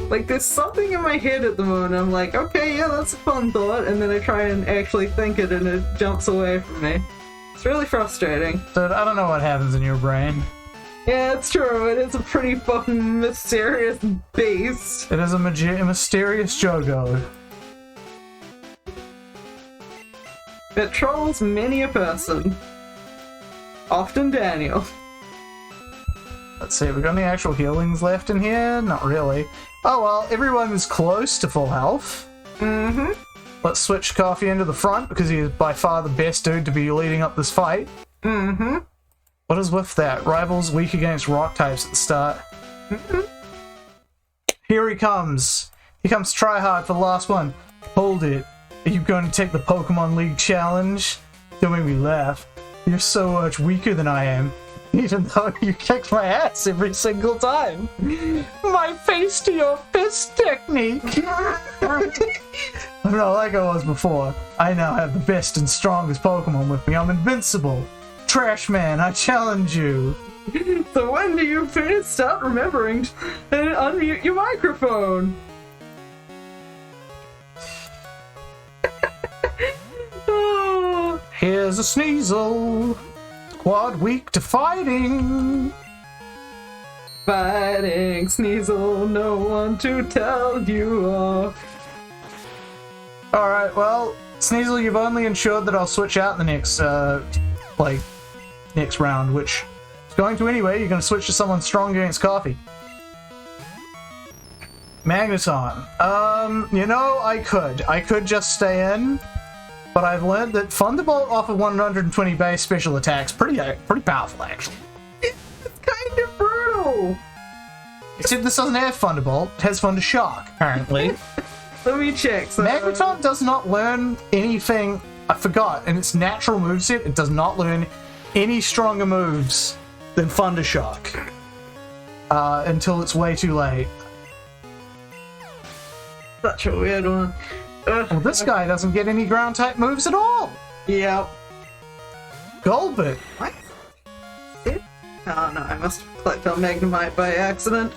Like, there's something in my head at the moment. I'm like, okay, yeah, that's a fun thought, and then I try and actually think it, and it jumps away from me. It's really frustrating. Dude, I don't know what happens in your brain. Yeah, it's true. It is a pretty fucking mysterious beast. It is a mysterious Jogo. It trolls many a person. Often Daniel. Let's see, have we got any actual healings left in here? Not really. Oh well, everyone is close to full health. Mm-hmm. Let's switch Coffee into the front because he is by far the best dude to be leading up this fight. Mm-hmm. What is with that? Rivals weak against rock types at the start. Mm-hmm. Here he comes. He comes try hard for the last one. Hold it. Are you going to take the Pokemon League challenge? Don't make me laugh. You're so much weaker than I am. Even though you kick my ass every single time. My face to your fist technique. I'm not like I was before. I now have the best and strongest Pokemon with me. I'm invincible. Trash Man, I challenge you. So when do you finish start remembering to unmute your microphone? Oh. Here's a Sneasel. Squad weak to fighting. Fighting Sneasel, no one to tell you off. Alright, well, Sneasel, you've only ensured that I'll switch out in the next, next round, which is going to anyway. You're going to switch to someone strong against Coffee. Magneton. You know, I could just stay in, but I've learned that Thunderbolt off of 120 base special attacks pretty powerful, actually. It's kind of brutal. Except this doesn't have Thunderbolt, it has Thundershock, apparently. Let me check. So, Magneton does not learn anything, I forgot, in its natural moveset, it does not learn any stronger moves than Thundershock. Until it's way too late. Such a weird one. Well, this guy doesn't get any ground type moves at all. Yep. Golbit. What? Oh no, I must have clicked on Magnemite by accident.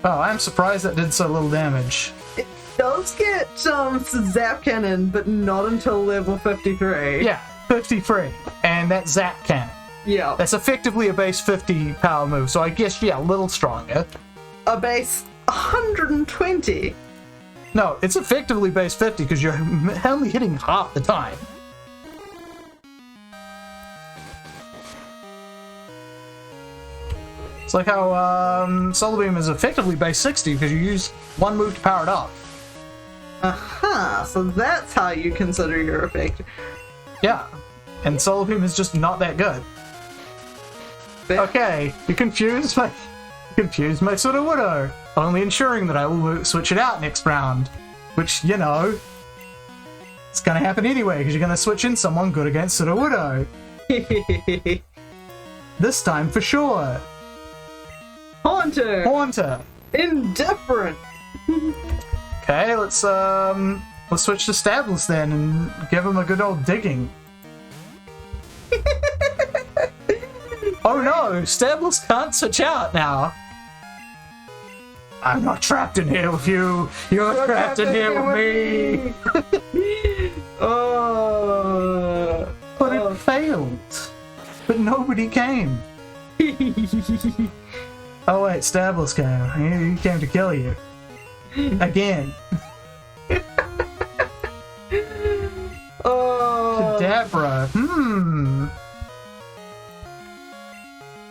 Oh, I'm surprised that did so little damage. It does get Zap Cannon, but not until level 53. Yeah, 53. And that's Zap Cannon. Yeah. That's effectively a base 50 power move, so I guess, yeah, a little stronger. A base 120. No, it's effectively base 50 because you're only hitting half the time. It's like how Solar Beam is effectively base 60 because you use one move to power it up. Aha, so that's how you consider your effect. Yeah, and Solar Beam is just not that good. Okay, you confused my Sudowoodo, only ensuring that I will switch it out next round. Which, you know, it's gonna happen anyway, because you're gonna switch in someone good against Sudowoodo. This time for sure. Haunter! Indifferent! Okay, let's switch to Stablis then and give him a good old digging. Oh no, Stablis can't switch out now. I'm not trapped in here with you. You're trapped in here with me. Oh. But it failed. But nobody came. Oh wait, Stabless came. He came to kill you. Again. Oh. Deborah.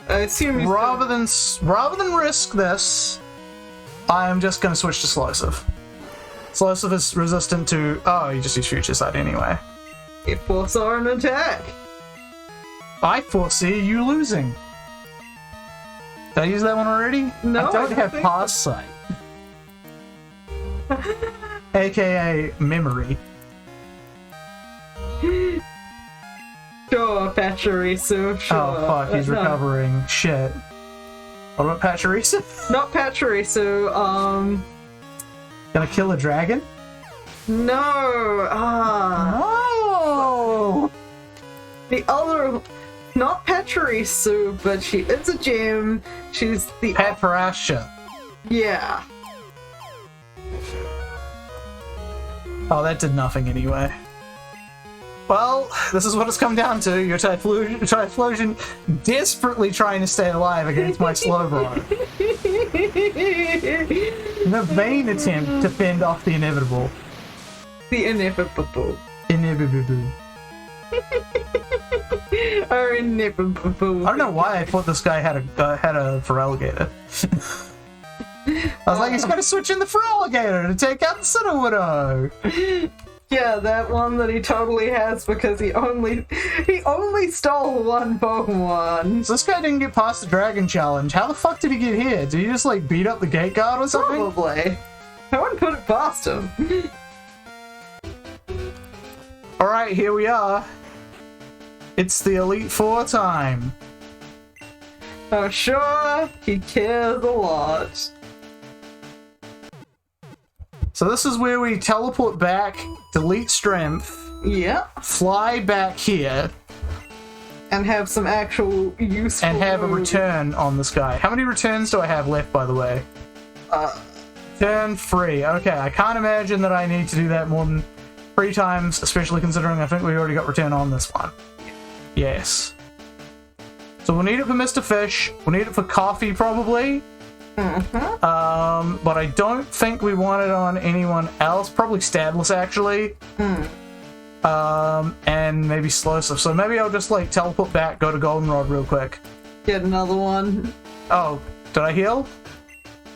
I assume he's Rather than risk this, I am just going to switch to Slosive. Slosive is resistant to... Oh, you just use Future Sight anyway. it force or an attack. I foresee you losing. Did I use that one already? No, I don't have think Pass Sight. AKA Memory. Sure, Pachirisu, sure. Oh fuck, he's No, recovering. Shit. What about Pachirisu? not Pachirisu, Gonna kill a dragon? no, No! the other, not Pachirisu, but she is a gem, she's the, Paparasha. yeah. Oh, that did nothing anyway. Well, this is what it's come down to. Your Typhlosion desperately trying to stay alive against my Slowbro. In a vain attempt to fend off the inevitable. The inevitable. Inevitable. Or inevitable. I don't know why I thought this guy had a Feraligatr. I was like, he's gonna switch in the Feraligatr to take out the Sudowoodo. Yeah, that one that he totally has because he only stole one Pokemon. So this guy didn't get past the Dragon Challenge. How the fuck did he get here? Did he just like beat up the gate guard or something? Probably. I wouldn't put it past him. Alright, here we are. It's the Elite Four time. Oh, sure, he cares a lot. So this is where we teleport back, delete strength, Yeah, fly back here, and have some actual useful and have a moves. return on this guy. How many returns do I have left, by the way? Turn 3. Okay, I can't imagine that I need to do that more than 3 times, especially considering I think we already got return on this one. Yes. So we'll need it for Mr. Fish. We'll need it for Coffee, probably. But I don't think we want it on anyone else. Probably Stadless, actually. And maybe Slosive. So maybe I'll just like teleport back, go to Goldenrod real quick. Get another one. Oh, did I heal?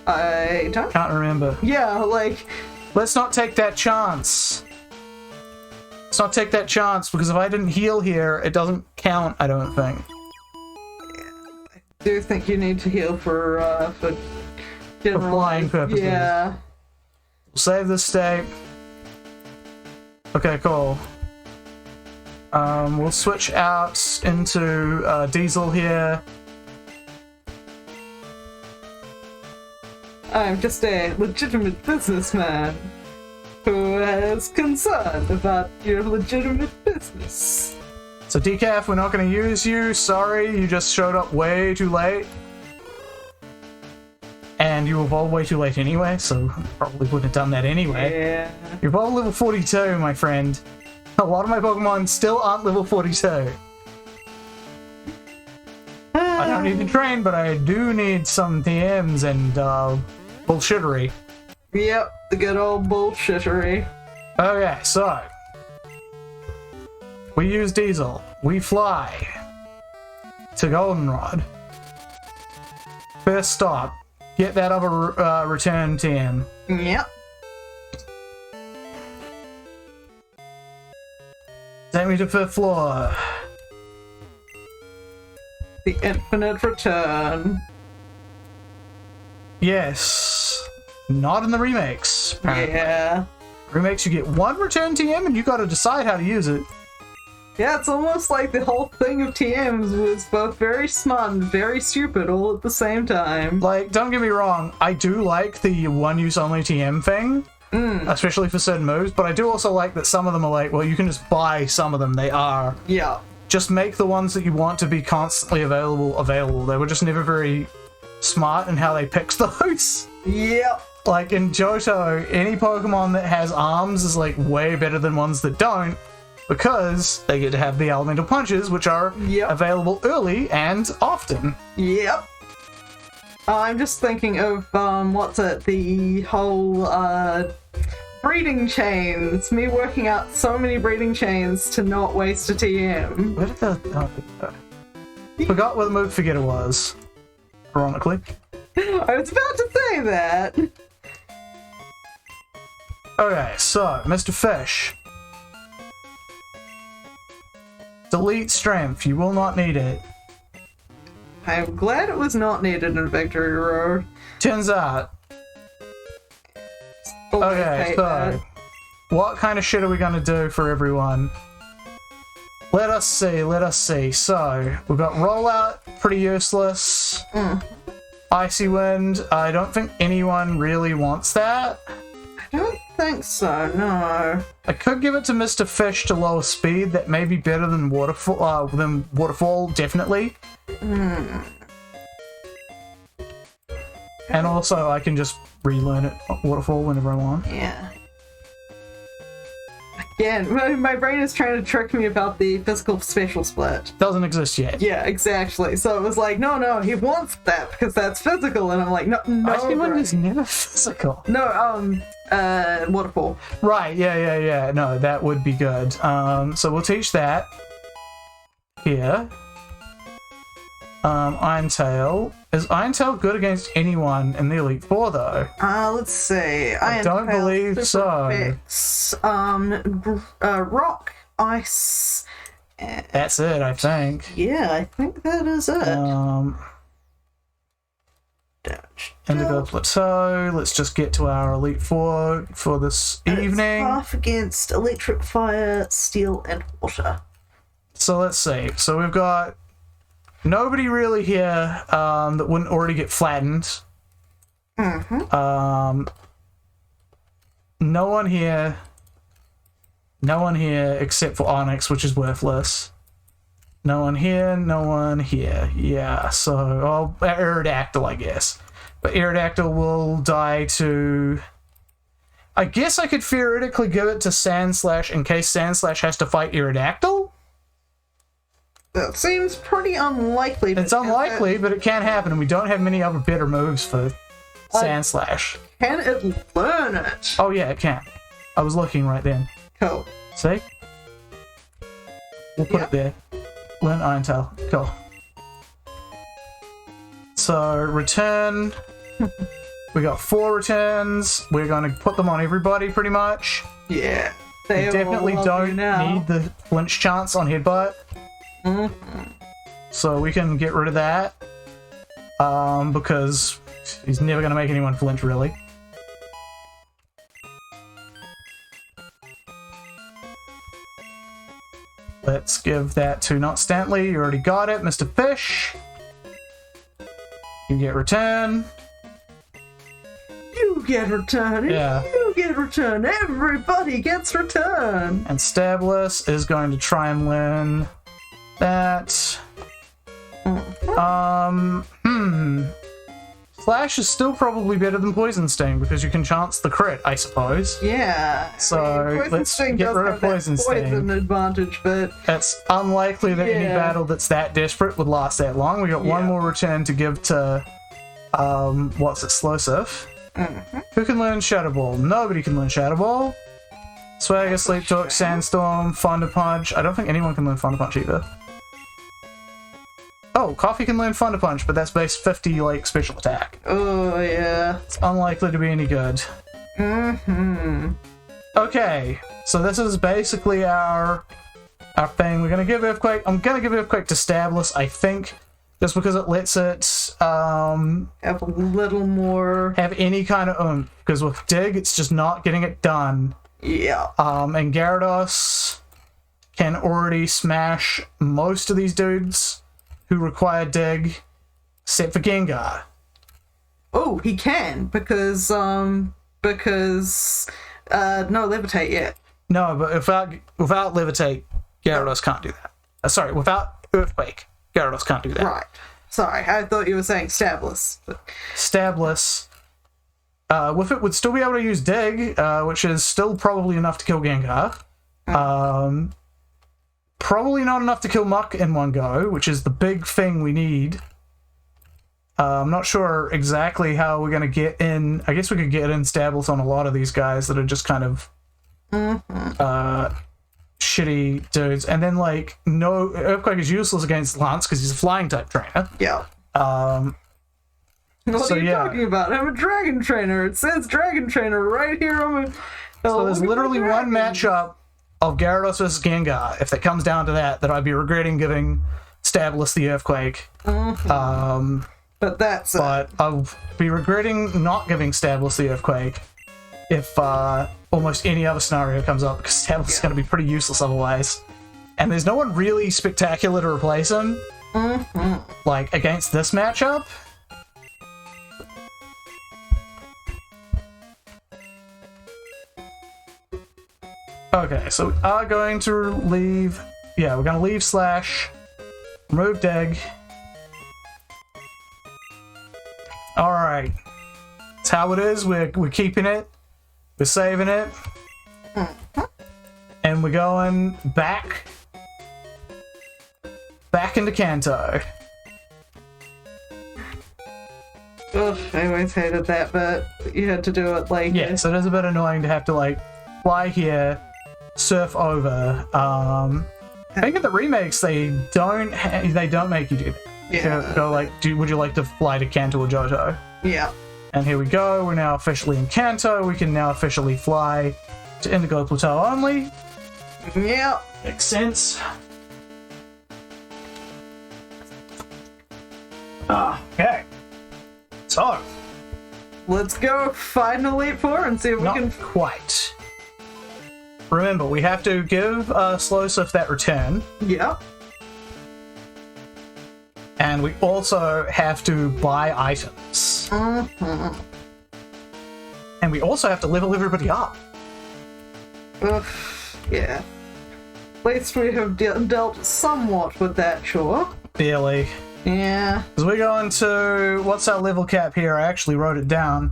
I don't. Can't remember. Yeah, like, Let's not take that chance. Let's not take that chance, because if I didn't heal here, it doesn't count, I don't think. I do think you need to heal for general flying purposes. Yeah. We'll save this state. Okay, cool. We'll switch out into Diesel here. I'm just a legitimate businessman who is concerned about your legitimate business. So Decaf, we're not going to use you. Sorry, you just showed up way too late. And you evolved way too late anyway, so probably wouldn't have done that anyway. Yeah. You're evolved level 42, my friend. A lot of my Pokemon still aren't level 42. I don't need to train, but I do need some TMs and bullshittery. Yep, the good old bullshittery. Okay, so we use Diesel. We fly to Goldenrod. First stop, get that other return TM. Yep. Take me to 5th floor. The infinite return. Yes. Not in the remakes, apparently. Yeah. Remakes, you get 1 return TM and you gotta decide how to use it. Yeah, it's almost like the whole thing of TMs was both very smart and very stupid all at the same time. Like, don't get me wrong, I do like the one-use only TM thing, especially for certain moves, but I do also like that some of them are like, well, you can just buy some of them, they are. Yeah. Just make the ones that you want to be constantly available. They were just never very smart in how they pick those. Yep. Like in Johto, any Pokemon that has arms is like way better than ones that don't, because they get to have the elemental punches, which are available early and often. Yep. I'm just thinking of the whole breeding chains. Me working out so many breeding chains to not waste a TM. Where did forgot what the move Forgetter was. Ironically. I was about to say that. Okay, so Mr. Fish. Delete strength. You will not need it. I'm glad it was not needed in Victory Road. Turns out. Okay, so what kind of shit are we gonna do for everyone? Let us see. So, we've got Rollout, pretty useless. Icy Wind, I don't think anyone really wants that. I don't think so, no. I could give it to Mr. Fish to lower speed, that may be better than Waterfall, definitely. And also, I can just relearn it Waterfall whenever I want. Yeah. Again, my brain is trying to trick me about the physical special split. Doesn't exist yet. Yeah, exactly. So it was like, no, he wants that because that's physical, and I'm like, no. Icy Wind is never physical. No, Waterfall. Right, yeah. No, that would be good. So we'll teach that. Here. Irontail. Is Irontail good against anyone in the Elite Four, though? Let's see. I don't believe so. Effects, rock, ice. That's it, I think. Yeah, I think that is it. Indigo Plateau. Let's just get to our Elite Four for this evening. Half against electric, fire, steel, and water. So let's see. So we've got nobody really here that wouldn't already get flattened. No one here. No one here except for Onyx, which is worthless. No one here, no one here. Yeah, so Aerodactyl, I guess. But Aerodactyl will die to... I guess I could theoretically give it to Sandslash in case Sandslash has to fight Aerodactyl? That seems pretty unlikely. It's unlikely, but it can happen, and we don't have many other better moves for Sandslash. Can it learn it? Oh yeah, it can. I was looking right then. Cool. See? We'll put it there. Learn Irontail. Cool. So, return. We got 4 returns. We're going to put them on everybody, pretty much. Yeah. We definitely don't need the flinch chance on Headbutt. So we can get rid of that. Because he's never going to make anyone flinch, really. Let's give that to not Stanley. You already got it, Mr. Fish. You get return. You get return. Yeah. You get return. Everybody gets return. And Stablis is going to try and learn that. Slash is still probably better than Poison Sting because you can chance the crit, I suppose. Yeah. So let's get rid of Poison Sting. Poison advantage, but it's unlikely that any battle that's that desperate would last that long. We got one more return to give to what's explosive. Who can learn Shadow Ball? Nobody can learn Shadow Ball. Swagger, Sleep Talk, Sandstorm, Thunder Punch. I don't think anyone can learn Thunder Punch either. Oh, Coffee can learn Thunder Punch, but that's base 50, like, special attack. Oh, yeah. It's unlikely to be any good. Okay, so this is basically our thing. We're gonna give Earthquake. I'm gonna give Earthquake to Stablis, I think, just because it lets it, have a little more... have any kind of oomph, because with Dig, it's just not getting it done. Yeah. And Gyarados can already smash most of these dudes who require Dig, except for Gengar. Oh, he can, because no Levitate yet. No, but without Levitate, Gyarados can't do that. Sorry, without Earthquake, Gyarados can't do that. Right. sorry, I thought you were saying Stablis. But... Stablis. With it, would still be able to use Dig, which is still probably enough to kill Gengar. Probably not enough to kill Muck in one go, which is the big thing we need. I'm not sure exactly how we're going to get in. I guess we could get in Stablis on a lot of these guys that are just kind of shitty dudes. And then, like, no, Earthquake is useless against Lance because he's a flying type trainer. Yeah. What are you talking about? I'm a Dragon Trainer. It says Dragon Trainer right here on my... So there's literally one matchup of Gyarados versus Gengar, if it comes down to that I'd be regretting giving Stablis the Earthquake. But that's But I'll be regretting not giving Stablis the Earthquake if almost any other scenario comes up, because Stablis is going to be pretty useless otherwise. And there's no one really spectacular to replace him. Like, against this matchup. Okay, so we are going to leave... Yeah, we're going to leave Slash, remove Dig. Alright. That's how it is. We're keeping it. We're saving it. And we're going back into Kanto. Ugh, I always hated that, but you had to do it like... Yeah, so it is a bit annoying to have to, like, fly here, surf over. I think in the remakes they don't make you do that. Yeah. Go like, would you like to fly to Kanto or Johto? Yeah. And here we go. We're now officially in Kanto. We can now officially fly to Indigo Plateau only. Yeah. Makes sense. Okay. So. Let's go find Elite Four and see if we can... Not quite. Remember, we have to give Slowsif that return. Yeah. And we also have to buy items. And we also have to level everybody up. Ugh, yeah. At least we have dealt somewhat with that, sure. Barely. Yeah. Because we're going to... What's our level cap here? I actually wrote it down.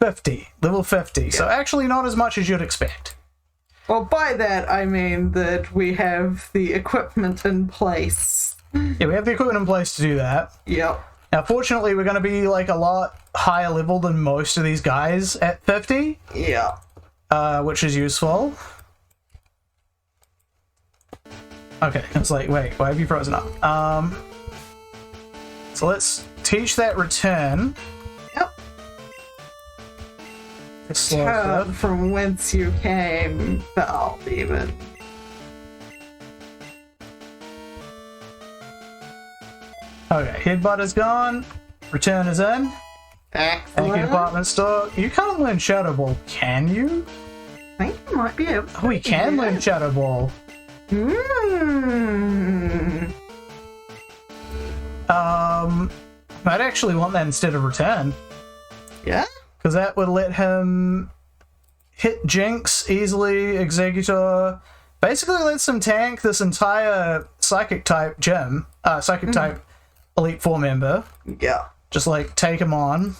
50. Level 50. Yeah. So actually not as much as you'd expect. Well, by that, I mean that we have the equipment in place. Yeah, we have the equipment in place to do that. Yep. Now, fortunately, we're going to be, like, a lot higher level than most of these guys at 50. Yeah. Which is useful. Okay, it's like, wait, why have you frozen up? So let's teach that return. Yep. Turn from whence you came, foul demon. Okay, Headbutt is gone. Return is in. Excellent. Thank you, department store. You can't learn Shadow Ball, can you? I think you might be able to. Oh, we can learn Shadow Ball. I'd actually want that instead of return. Yeah? Because that would let him hit Jinx easily, Executor. Basically lets him tank this entire Psychic type gym. Psychic type Elite Four member. Yeah. Just like take him on.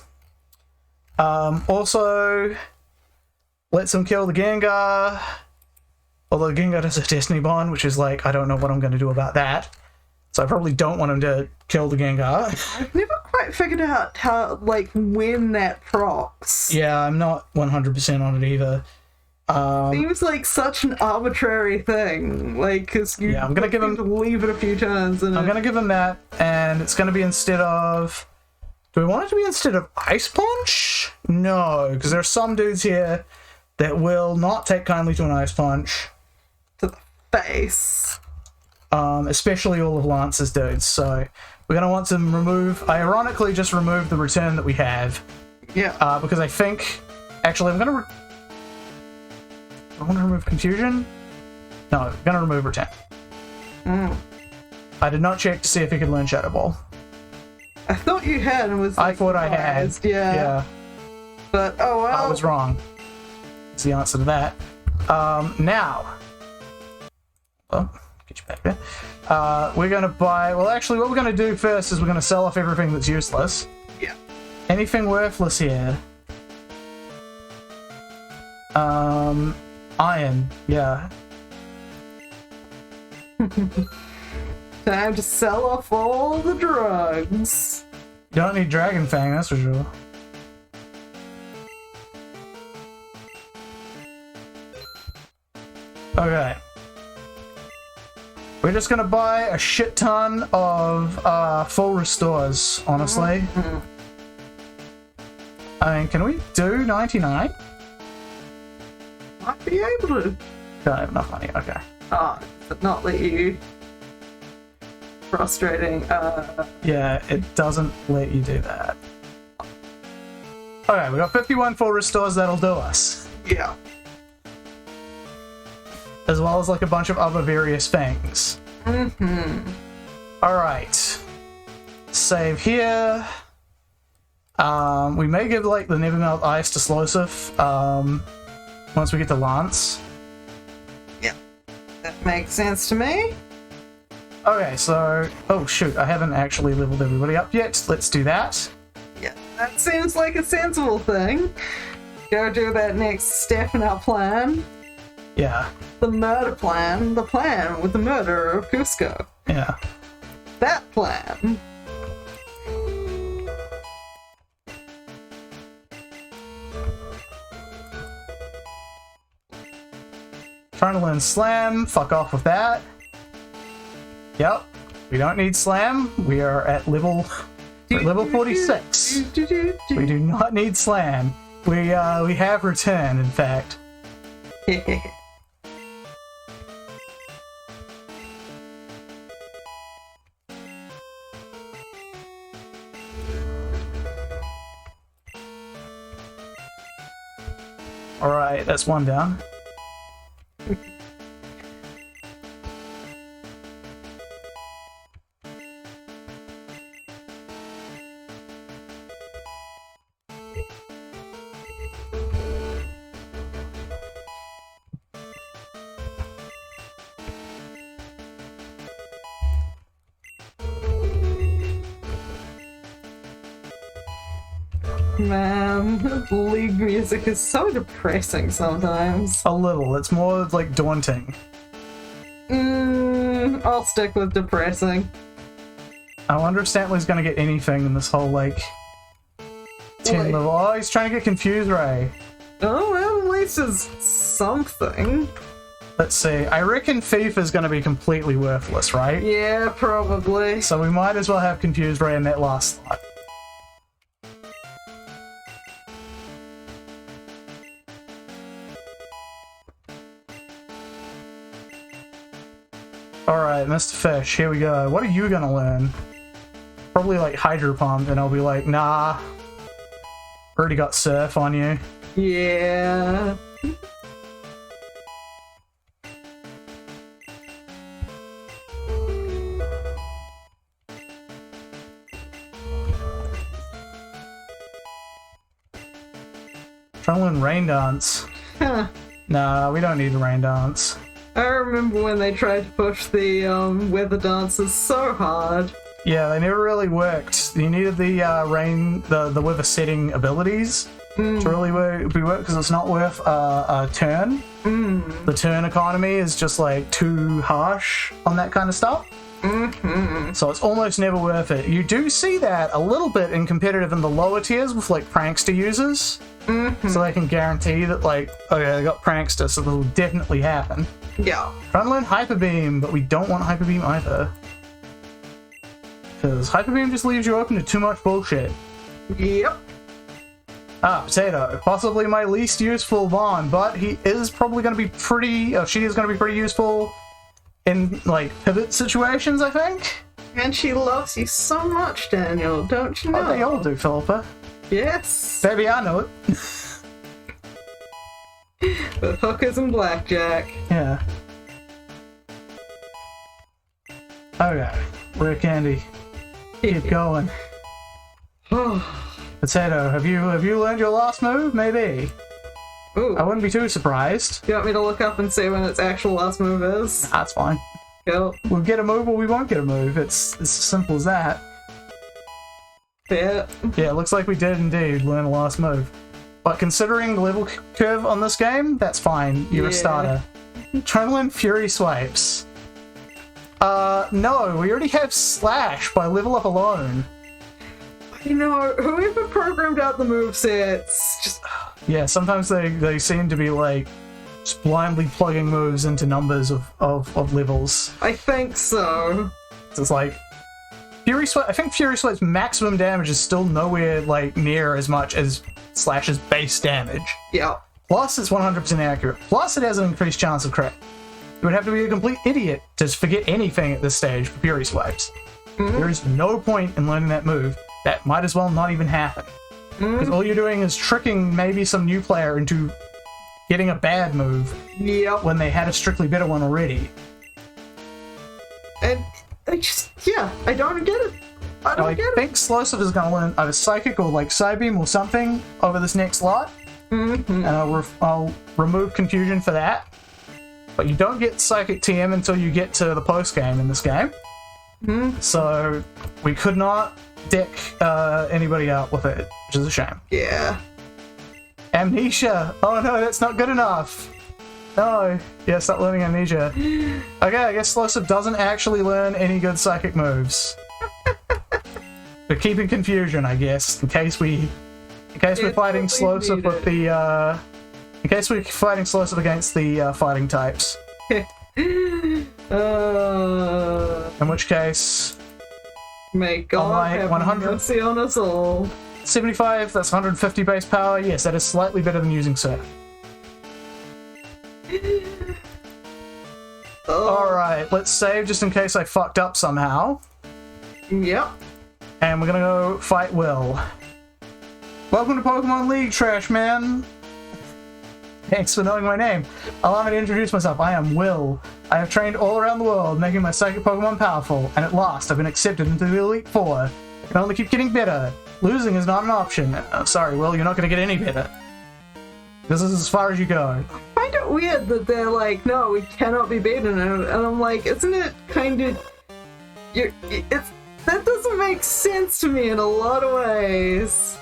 Also lets him kill the Gengar. Although Gengar does a Destiny Bond, which is like, I don't know what I'm going to do about that. So I probably don't want him to kill the Gengar. I've never quite figured out how, like, when that procs. Yeah, I'm not 100% on it either. Seems like such an arbitrary thing. Like, because you I'm gonna give him to leave it a few turns. And I'm going to give him that, and it's going to be instead of... Do we want it to be instead of Ice Punch? No, because there are some dudes here that will not take kindly to an Ice Punch. To the face. Especially all of Lance's dudes, so we're going to want to ironically just remove the return that we have. Yeah. Because I think... Actually, I'm going to... I want to remove Confusion? No, I'm going to remove return. I did not check to see if he could learn Shadow Ball. I thought you had and was I thought I had. Yeah. But, oh well. I was wrong. That's the answer to that. Now. Oh, get you back there. we're gonna buy. Well, actually, what we're gonna do first is we're gonna sell off everything that's useless. Yeah. Anything worthless here? Iron. Yeah. Time to sell off all the drugs. You don't need Dragon Fang, that's for sure. Okay. We're just gonna buy a shit ton of full restores, honestly. I mean, can we do 99? Might be able to. Don't have enough money, okay. Oh, but not let you. Frustrating. Yeah, it doesn't let you do that. Okay, we got 51 full restores, that'll do us. Yeah. As well as like a bunch of other various things. Alright. Save here. We may give like the Nevermelt Ice to Slosif once we get to Lance. Yeah. That makes sense to me. Okay, so... Oh shoot, I haven't actually leveled everybody up yet. Let's do that. Yeah, that seems like a sensible thing. Go do that next step in our plan. Yeah. The murder plan. The plan with the murder of Cusco. Yeah. That plan. Trying to learn Slam. Fuck off with that. Yep. We don't need Slam. We are at level 46. We do not need Slam. We have Return, in fact. Alright, that's one down. Man, league music is so depressing sometimes. A little. It's more like daunting. I'll stick with depressing. I wonder if Stanley's gonna get anything in this whole like 10 level. Oh, he's trying to get Confuse Ray. Oh, well, at least it's something. Let's see. I reckon Thief is gonna be completely worthless, right? Yeah, probably. So we might as well have Confuse Ray in that last slot. Alright, Mr. Fish, here we go. What are you gonna learn? Probably like Hydro Pump, and I'll be like, nah. Already got Surf on you. Yeah. Trying to learn Rain Dance. Huh. Nah, we don't need a Rain Dance. I remember when they tried to push the weather dances so hard. Yeah, they never really worked. You needed the the weather setting abilities to really work because it's not worth a turn. The turn economy is just like too harsh on that kind of stuff. So it's almost never worth it. You do see that a little bit in competitive in the lower tiers with like prankster users. So they can guarantee that like, okay, they got prankster, so that'll definitely happen. Yeah. Trying to learn Hyper Beam, but we don't want Hyper Beam either. Because Hyper Beam just leaves you open to too much bullshit. Yep. Ah, Potato. Possibly my least useful Vaughn, but he is probably going to be pretty, she is going to be pretty useful in, like, pivot situations, I think. And she loves you so much, Daniel, don't you know? Oh, they all do, Philippa. Yes. Baby, I know it. With hookers and blackjack. Yeah. Okay. Rare Candy. Keep going. Potato, have you learned your last move? Maybe. Ooh. I wouldn't be too surprised. You want me to look up and see when its actual last move is? That's fine. Yep. We'll get a move or we won't get a move. It's as simple as that. Yeah. Yeah, it looks like we did indeed learn the last move. But considering the level curve on this game, that's fine. You're a starter. Try to learn Fury Swipes. No, we already have Slash by level up alone. You know, whoever programmed out the movesets just... Yeah, sometimes they seem to be like just blindly plugging moves into numbers of levels. I think so. So it's like Fury Swipe. I think Fury Swipe's maximum damage is still nowhere like near as much as Slash's base damage. Yeah. Plus, it's 100% accurate. Plus, it has an increased chance of crit. You would have to be a complete idiot to forget anything at this stage for Fury Swipes. There is no point in learning that move. That might as well not even happen. Because all you're doing is tricking maybe some new player into getting a bad move when they had a strictly better one already. And I just, I don't get it. I think Slosive is going to learn either Psychic or like Psybeam or something over this next lot. And I'll remove Confusion for that. But you don't get Psychic TM until you get to the post game in this game. So we could not deck anybody out with it, which is a shame. Yeah. Amnesia! Oh no, that's not good enough! No! Yeah, start learning Amnesia. Okay, I guess Slosive doesn't actually learn any good Psychic moves. But keeping Confusion, I guess, in case we're fighting Slosive with the in case we're fighting Slosive against the fighting types. In which case, may God have 100 mercy on us all. 75, that's 150 base power. Yes, that is slightly better than using Surf. Alright, let's save just in case I fucked up somehow. Yep. And we're gonna go fight Will. Welcome to Pokemon League, Trash Man. Thanks for knowing my name. Allow me to introduce myself. I am Will. I have trained all around the world, making my psychic Pokemon powerful, and at last I've been accepted into the Elite Four. I can only keep getting better. Losing is not an option. Sorry, Will, you're not going to get any better. This is as far as you go. I find it weird that they're like, no, we cannot be beaten, and I'm like, isn't it kind of... that doesn't make sense to me in a lot of ways.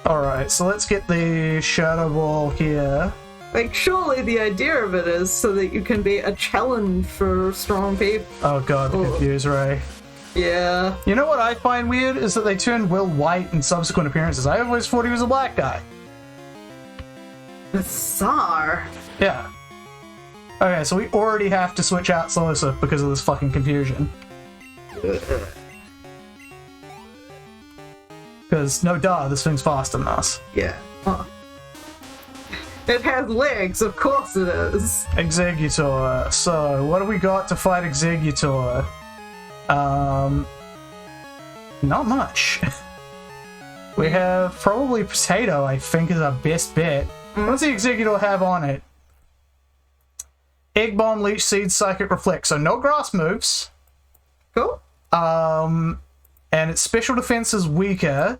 Alright, so let's get the Shadow Ball here. Like, surely the idea of it is so that you can be a challenge for strong people. Oh god, the Confuse Ray. Yeah. You know what I find weird is that they turned Will white in subsequent appearances. I always thought he was a black guy. Bizarre. Yeah. Okay, so we already have to switch out Slosive because of this fucking confusion. Because, no duh, this thing's faster than us. Yeah. It has legs, of course it is. Executor. So, what do we got to fight Executor? Not much. We have probably Potato, I think, is our best bet. What does the Executor have on it? Egg Bomb, Leech Seed, Psychic Reflect. So no grass moves. Cool. And its special defense is weaker.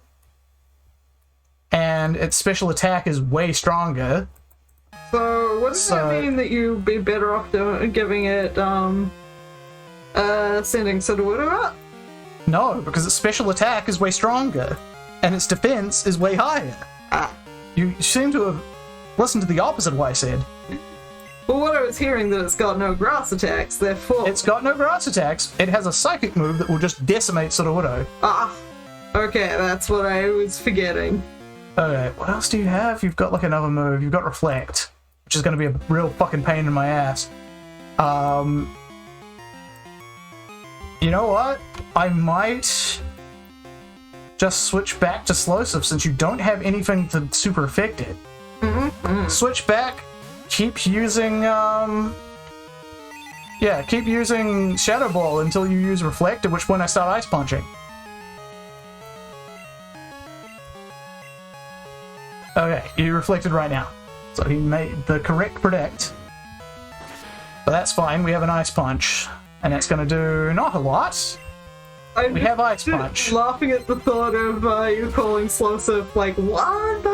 And its special attack is way stronger. So what does that mean that you'd be better off giving it, sending Sudowoodo up? No, because its special attack is way stronger. And its defense is way higher. You seem to have listened to the opposite of what I said. Well, what I was hearing that it's got no grass attacks, therefore... It's got no grass attacks. It has a psychic move that will just decimate Sudowoodo. Okay, that's what I was forgetting. Okay, what else do you have? You've got like another move. You've got Reflect, which is going to be a real fucking pain in my ass. You know what? I might just switch back to Slosive since you don't have anything to super affect it. Switch back. Keep using, keep using Shadow Ball until you use Reflect, at which point I start Ice Punching. Okay, you reflected right now. So he made the correct predict. But that's fine, we have an Ice Punch. And that's gonna do not a lot. We have Ice Punch. Laughing at the thought of you calling Slosive like, what?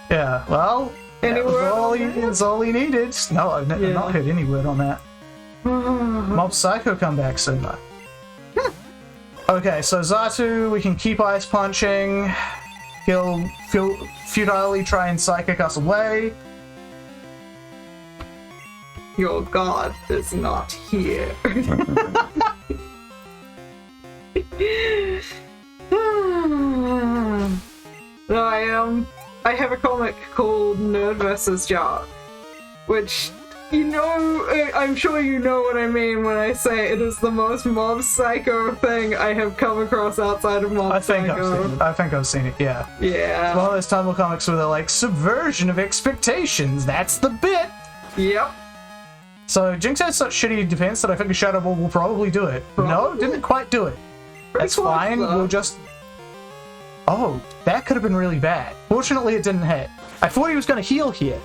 Yeah, well... Any word That's all he needed. No, I've not heard any word on that. Mob Psycho come back soon though. Okay, so Xatu, we can keep ice punching. He'll futilely try and psychic us away. Your god is not here. No, I have a comic called Nerd vs. Jock, which, you know, I'm sure you know what I mean when I say it is the most Mob Psycho thing I have come across outside of Mob Psycho. I think I've seen it, yeah. Yeah. One of those Tumblr comics where they're like, subversion of expectations, that's the bit! Yep. So Jinx has such shitty defense that I think a Shadow Ball will probably do it. No, didn't quite do it. That's fine, we'll just... Oh, that could have been really bad. Fortunately, it didn't hit. I thought he was going to heal here.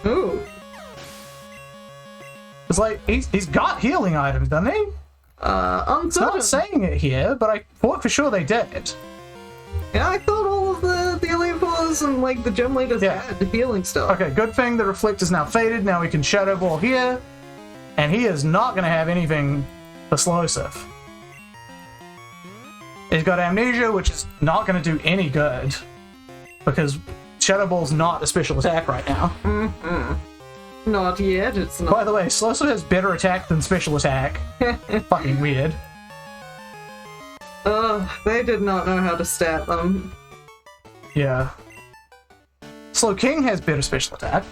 Ooh. It's like, he's got healing items, doesn't he? Uncertain. It's not saying it here, but I thought for sure they did. Yeah, I thought all of the Elite Fours and, like, the gym leaders had the healing stuff. Okay, good thing the Reflect is now faded. Now we can Shadow Ball here. And he is not going to have anything explosive. He's got Amnesia, which is not going to do any good. Because Shadow Ball's not a special attack right now. Mm-hmm. Not yet, it's not. By the way, Explosive has better attack than special attack. Fucking weird. They did not know how to stat them. Yeah. Slow King has better special attack.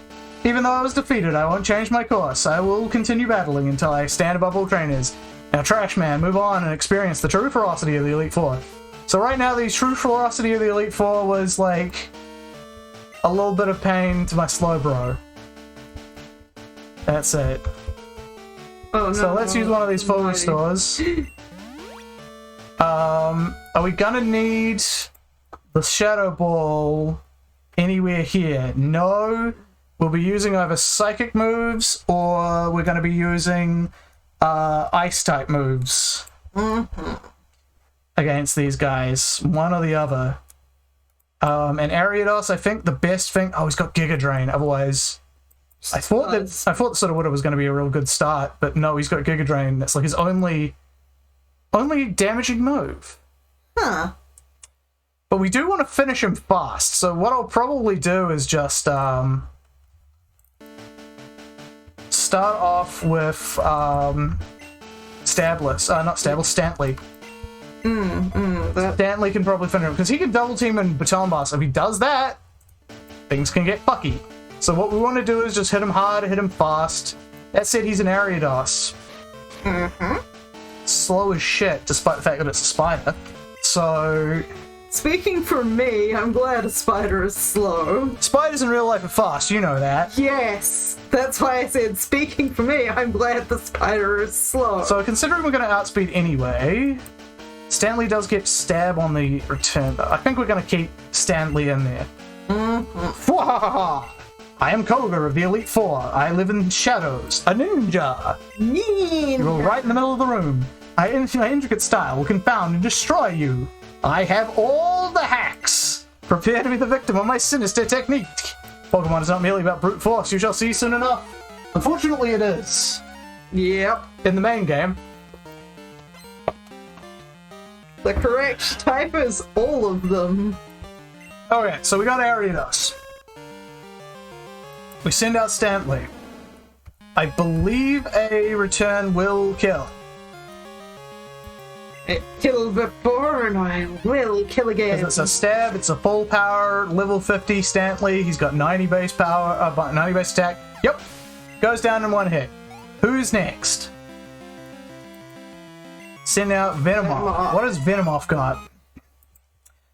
Even though I was defeated, I won't change my course. I will continue battling until I stand above all trainers. Now, Trash Man, move on and experience the true ferocity of the Elite Four. So right now, the true ferocity of the Elite Four was like a little bit of pain to my slow bro. That's it. Oh no. So let's use one of these full restores. Are we gonna need the Shadow Ball anywhere here? No. We'll be using either psychic moves or we're going to be using ice type moves against these guys. One or the other. And Ariados, I think the best thing. Oh, he's got Giga Drain. Otherwise, I thought the Sudowoodo was going to be a real good start, but no, he's got Giga Drain. That's like his only damaging move. Huh. But we do want to finish him fast. So what I'll probably do is just start off with Stabless. Not Stabless, Stantley. Stantley can probably finish him, because he can double team and Baton Boss. If he does that, things can get fucky. So what we want to do is just hit him hard, hit him fast. That said, he's an Ariados. Slow as shit, despite the fact that it's a spider. So... Speaking for me, I'm glad a spider is slow. Spiders in real life are fast, you know that. Yes, that's why I said, speaking for me, I'm glad the spider is slow. So considering we're going to outspeed anyway, Stanley does get stab on the return. I think we're going to keep Stanley in there. I am Koga of the Elite Four. I live in shadows. A ninja. You're right in the middle of the room. My intricate style will confound and destroy you. I have all the hacks. Prepare to be the victim of my sinister technique. Pokemon is not merely about brute force. You shall see soon enough. Unfortunately, it is. Yep. In the main game. The correct type is all of them. Okay, so we got Ariados. We send out Stantley. I believe a return will kill. It killed before and I will kill again. It's a stab, it's a full power, level 50 Stantley. He's got 90 base power, 90 base attack. Yep. Goes down in one hit. Who's next? Send out Venomoth. What has Venomoth got?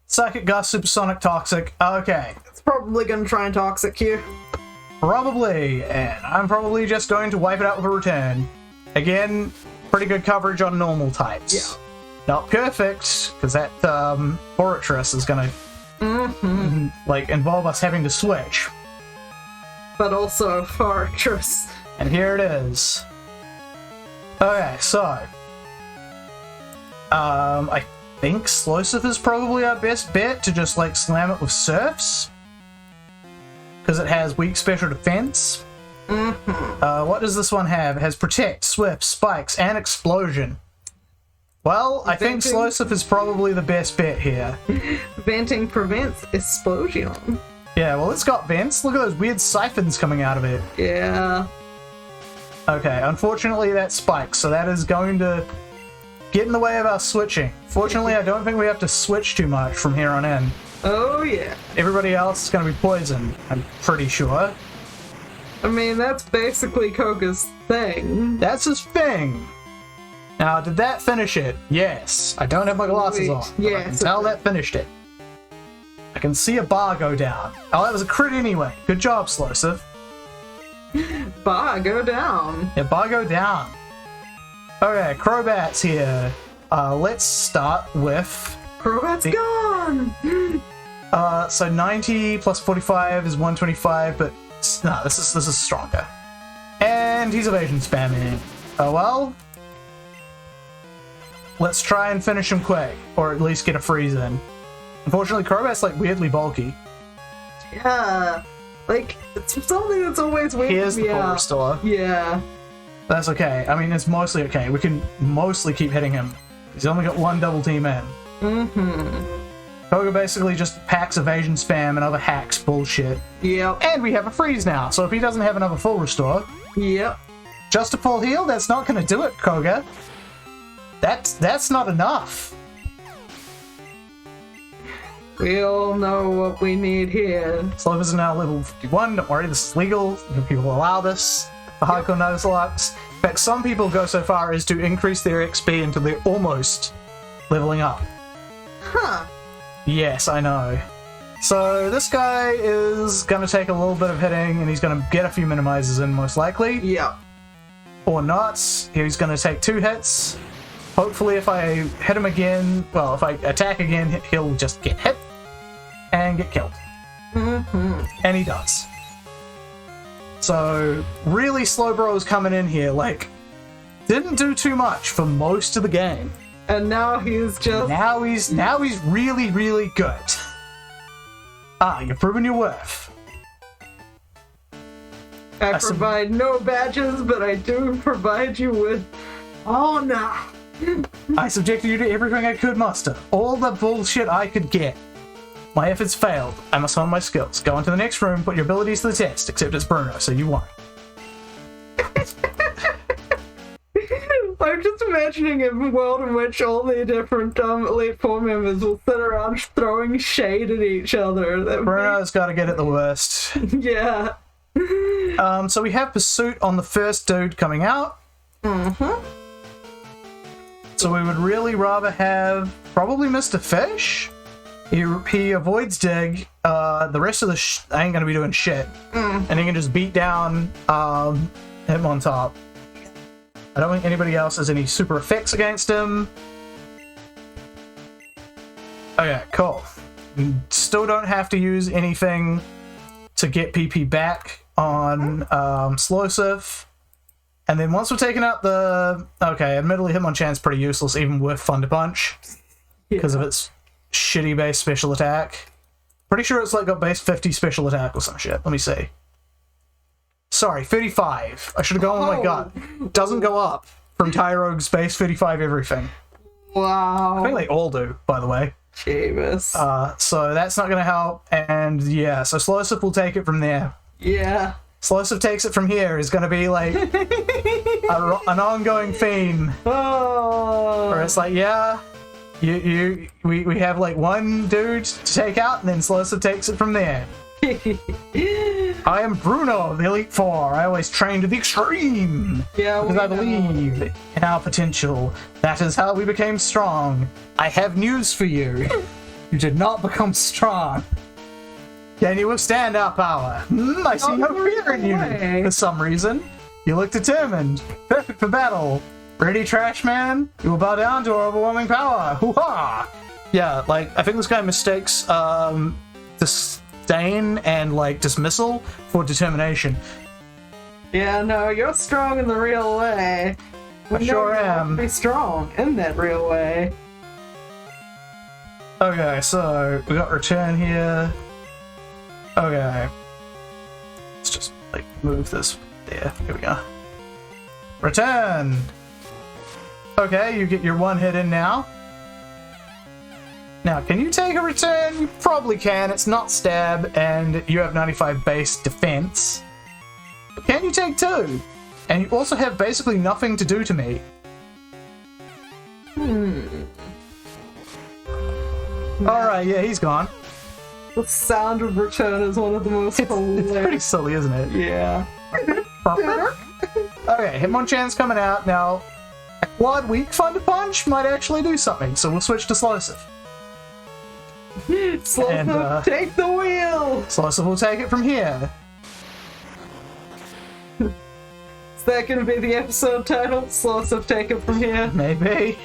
Psychic Gust, Supersonic, Toxic. Okay. It's probably going to try and Toxic you. Probably. And I'm probably just going to wipe it out with a return. Again, pretty good coverage on normal types. Yeah. Not perfect, because that Fortress is going to like involve us having to switch. But also Fortress. And here it is. Okay, so I think Slosive is probably our best bet to just like slam it with Surfs, because it has weak special defense. Mm-hmm. What does this one have? It has Protect, Swift, Spikes, and Explosion. Well, I think Slowsif is probably the best bet here. Venting prevents explosion. Yeah, well, it's got vents. Look at those weird siphons coming out of it. Yeah. Okay, unfortunately that's Spikes, so that is going to get in the way of our switching. Fortunately, I don't think we have to switch too much from here on in. Oh, yeah. Everybody else is going to be poisoned, I'm pretty sure. I mean, that's basically Koga's thing. That's his thing. Now, did that finish it? Yes. I don't have my glasses on. But I can tell that finished it. I can see a bar go down. Oh, that was a crit anyway. Good job, Slowsif. Bar go down. Yeah, bar go down. Okay, Crobat's here. Let's start with... Crobat's gone! So 90 plus 45 is 125, but no, this is stronger. And he's evasion spamming. Oh well. Let's try and finish him quick, or at least get a freeze in. Unfortunately, Crobat's like weirdly bulky. Yeah. Like, it's something that's always weirded me out. Here's the full restore. Yeah. That's okay. I mean, it's mostly okay. We can mostly keep hitting him. He's only got one double team in. Mm-hmm. Koga basically just packs evasion spam and other hacks bullshit. Yep. And we have a freeze now, so if he doesn't have another full restore... Yep. Just a full heal? That's not gonna do it, Koga. That's not enough. We all know what we need here. Slow is now level 51. Don't worry, this is legal. People allow this for hardcore Nuzlocks. In fact, some people go so far as to increase their XP until they're almost leveling up. Huh. Yes, I know. So this guy is going to take a little bit of hitting, and he's going to get a few minimizers in, most likely. Yep. Or not. He's going to take 2 hits. Hopefully if I hit him again, well, if I attack again, he'll just get hit and get killed. Mm-hmm. And he does. So, really Slowbro's coming in here, like, didn't do too much for most of the game. And now he's just... Now he's really, really good. You've proven your worth. I provide no badges, but I do provide you with honor. I subjected you to everything I could muster. All the bullshit I could get. My efforts failed. I must hone my skills. Go into the next room, put your abilities to the test, except it's Bruno, so you won't. I'm just imagining a world in which all the different Elite Four members will sit around throwing shade at each other. Bruno's got to get it the worst. Yeah. So we have Pursuit on the first dude coming out. Mm-hmm. So we would really rather have probably Mr. Fish. He avoids Dig. The rest of the ain't gonna be doing shit. And he can just beat down him on top. I don't think anybody else has any super effects against him. Okay, cool. We still don't have to use anything to get PP back on Slowsif. And then once we're taking out the... Okay, admittedly Hitmonchan's pretty useless, even with Fun to Punch. Because of its shitty base special attack. Pretty sure it's like got base 50 special attack or some shit. Let me see. Sorry, 35. I should have gone with my gut. Doesn't go up from Tyrogue's base 55 everything. Wow. I think they all do, by the way. Jeebus. So that's not going to help. And yeah, so Slowsif will take it from there. Yeah. Slowsif takes it from here is going to be like an ongoing theme. Oh. Where it's like, yeah, we have like one dude to take out, and then Slowsif takes it from there. I am Bruno, the Elite Four. I always train to the extreme. Yeah, because I believe in our potential. That is how we became strong. I have news for you. You did not become strong. Can you withstand our power? I see no fear in you. For some reason, you look determined. Perfect for battle. Ready, Trash Man? You will bow down to our overwhelming power. Hoo-ha! Yeah, like, I think this guy mistakes disdain and, like, dismissal for determination. Yeah, no, you're strong in the real way. I sure am. Be strong in that real way. Okay, so we got return here. Okay. Let's just, like, move this there. Here we go. Return! Okay, you get your one hit in now. Now, can you take a return? You probably can. It's not stab, and you have 95 base defense. But can you take two? And you also have basically nothing to do to me. Alright, yeah, he's gone. The sound of return is one of the most hilarious. It's pretty silly, isn't it? Yeah. Okay, Hitmonchan's coming out. Now, a quad weak Thunder Punch might actually do something, so we'll switch to Slosive. Slosive, take the wheel! Slosive will take it from here. Is that going to be the episode title? Slosive, take it from here? Maybe.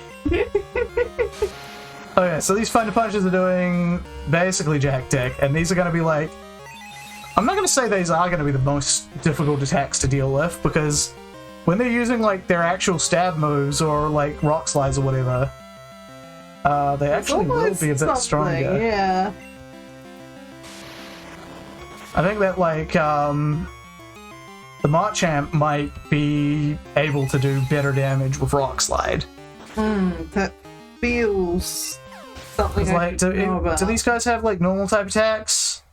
Okay, so these Thunder Punches are doing basically Jack Dick, and these are going to be like... I'm not going to say these are going to be the most difficult attacks to deal with, because when they're using like their actual stab moves or like rock slides or whatever, they actually will be a bit stronger. Yeah. I think that like the Machamp might be able to do better damage with rock slide. That feels something I like, should know about. do these guys have like normal type attacks?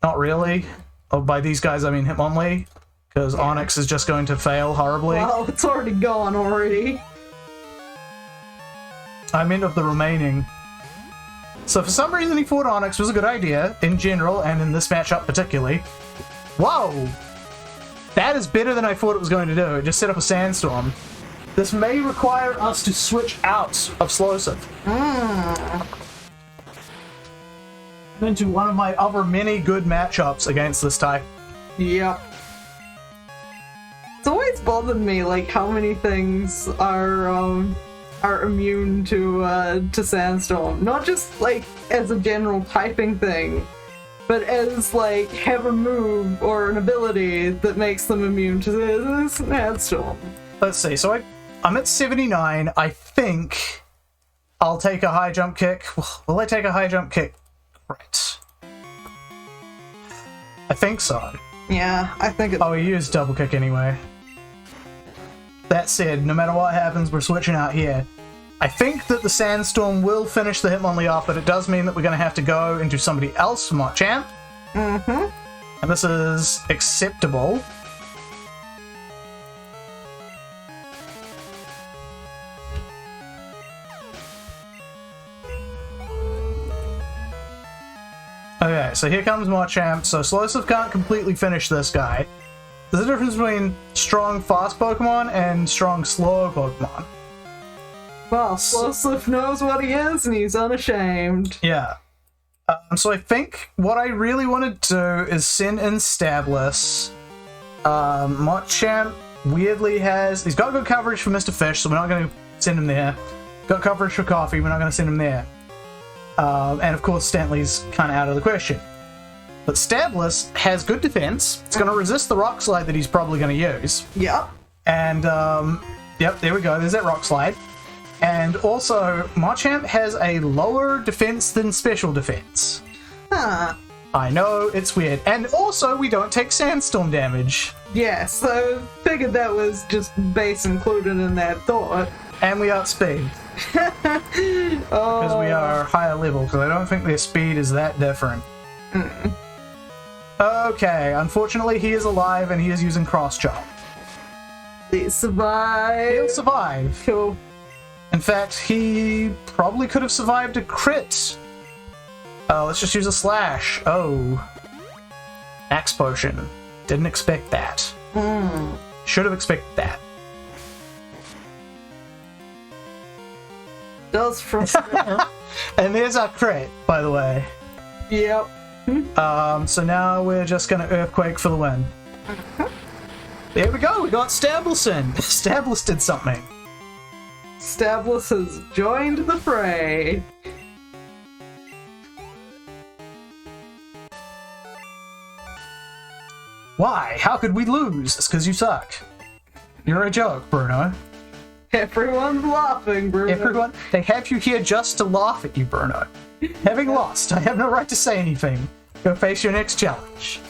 Not really. Oh, by these guys I mean Hitmonlee, because Onyx is just going to fail horribly. Well, it's already gone already. I meant of the remaining. So for some reason he thought Onyx was a good idea, in general, and in this matchup particularly. Whoa! That is better than I thought it was going to do. It just set up a sandstorm. This may require us to switch out of Slosive. Into one of my other many good matchups against this type. Yep. It's always bothered me, like, how many things are immune to Sandstorm. Not just, like, as a general typing thing, but as, like, have a move or an ability that makes them immune to Sandstorm. Let's see, so I'm at 79. I think I'll take a high jump kick. Will I take a high jump kick? Right. I think so. Yeah, I think it's... Oh, he used double kick anyway. That said, no matter what happens, we're switching out here. I think that the Sandstorm will finish the Hitmonlee off, but it does mean that we're going to have to go into somebody else from Machamp. And this is acceptable. Okay, so here comes Machamp. So Slosive can't completely finish this guy. There's a difference between strong, fast Pokemon and strong, slow Pokemon. Well, Slosive knows what he is, and he's unashamed. Yeah. So I think what I really want to do is send in Stablis. Machamp weirdly he's got good coverage for Mr. Fish, so we're not going to send him there. Got coverage for Coffee, we're not going to send him there. And of course, Stanley's kind of out of the question. But Stablis has good defense. It's going to resist the rock slide that he's probably going to use. Yep. And, yep, there we go. There's that rock slide. And also, Machamp has a lower defense than special defense. Huh. I know, it's weird. And also, we don't take sandstorm damage. Yeah, so figured that was just base included in that thought. And we outspeed. Because we are higher level, because I don't think their speed is that different. Okay, unfortunately he is alive and he is using Cross Chop. He survived. He'll survive. Cool. In fact, he probably could have survived a crit. Let's just use a slash. Oh. Axe Potion. Didn't expect that. Should have expected that. Does frustrate. And there's our crit, by the way. Yep. So now we're just gonna Earthquake for the win. There we go, we got Stablis in. Stablis did something. Stablis has joined the fray. Why? How could we lose? It's because you suck. You're a joke, Bruno. Everyone's laughing, Bruno. Everyone, they have you here just to laugh at you, Bruno. Having lost, I have no right to say anything. Go face your next challenge.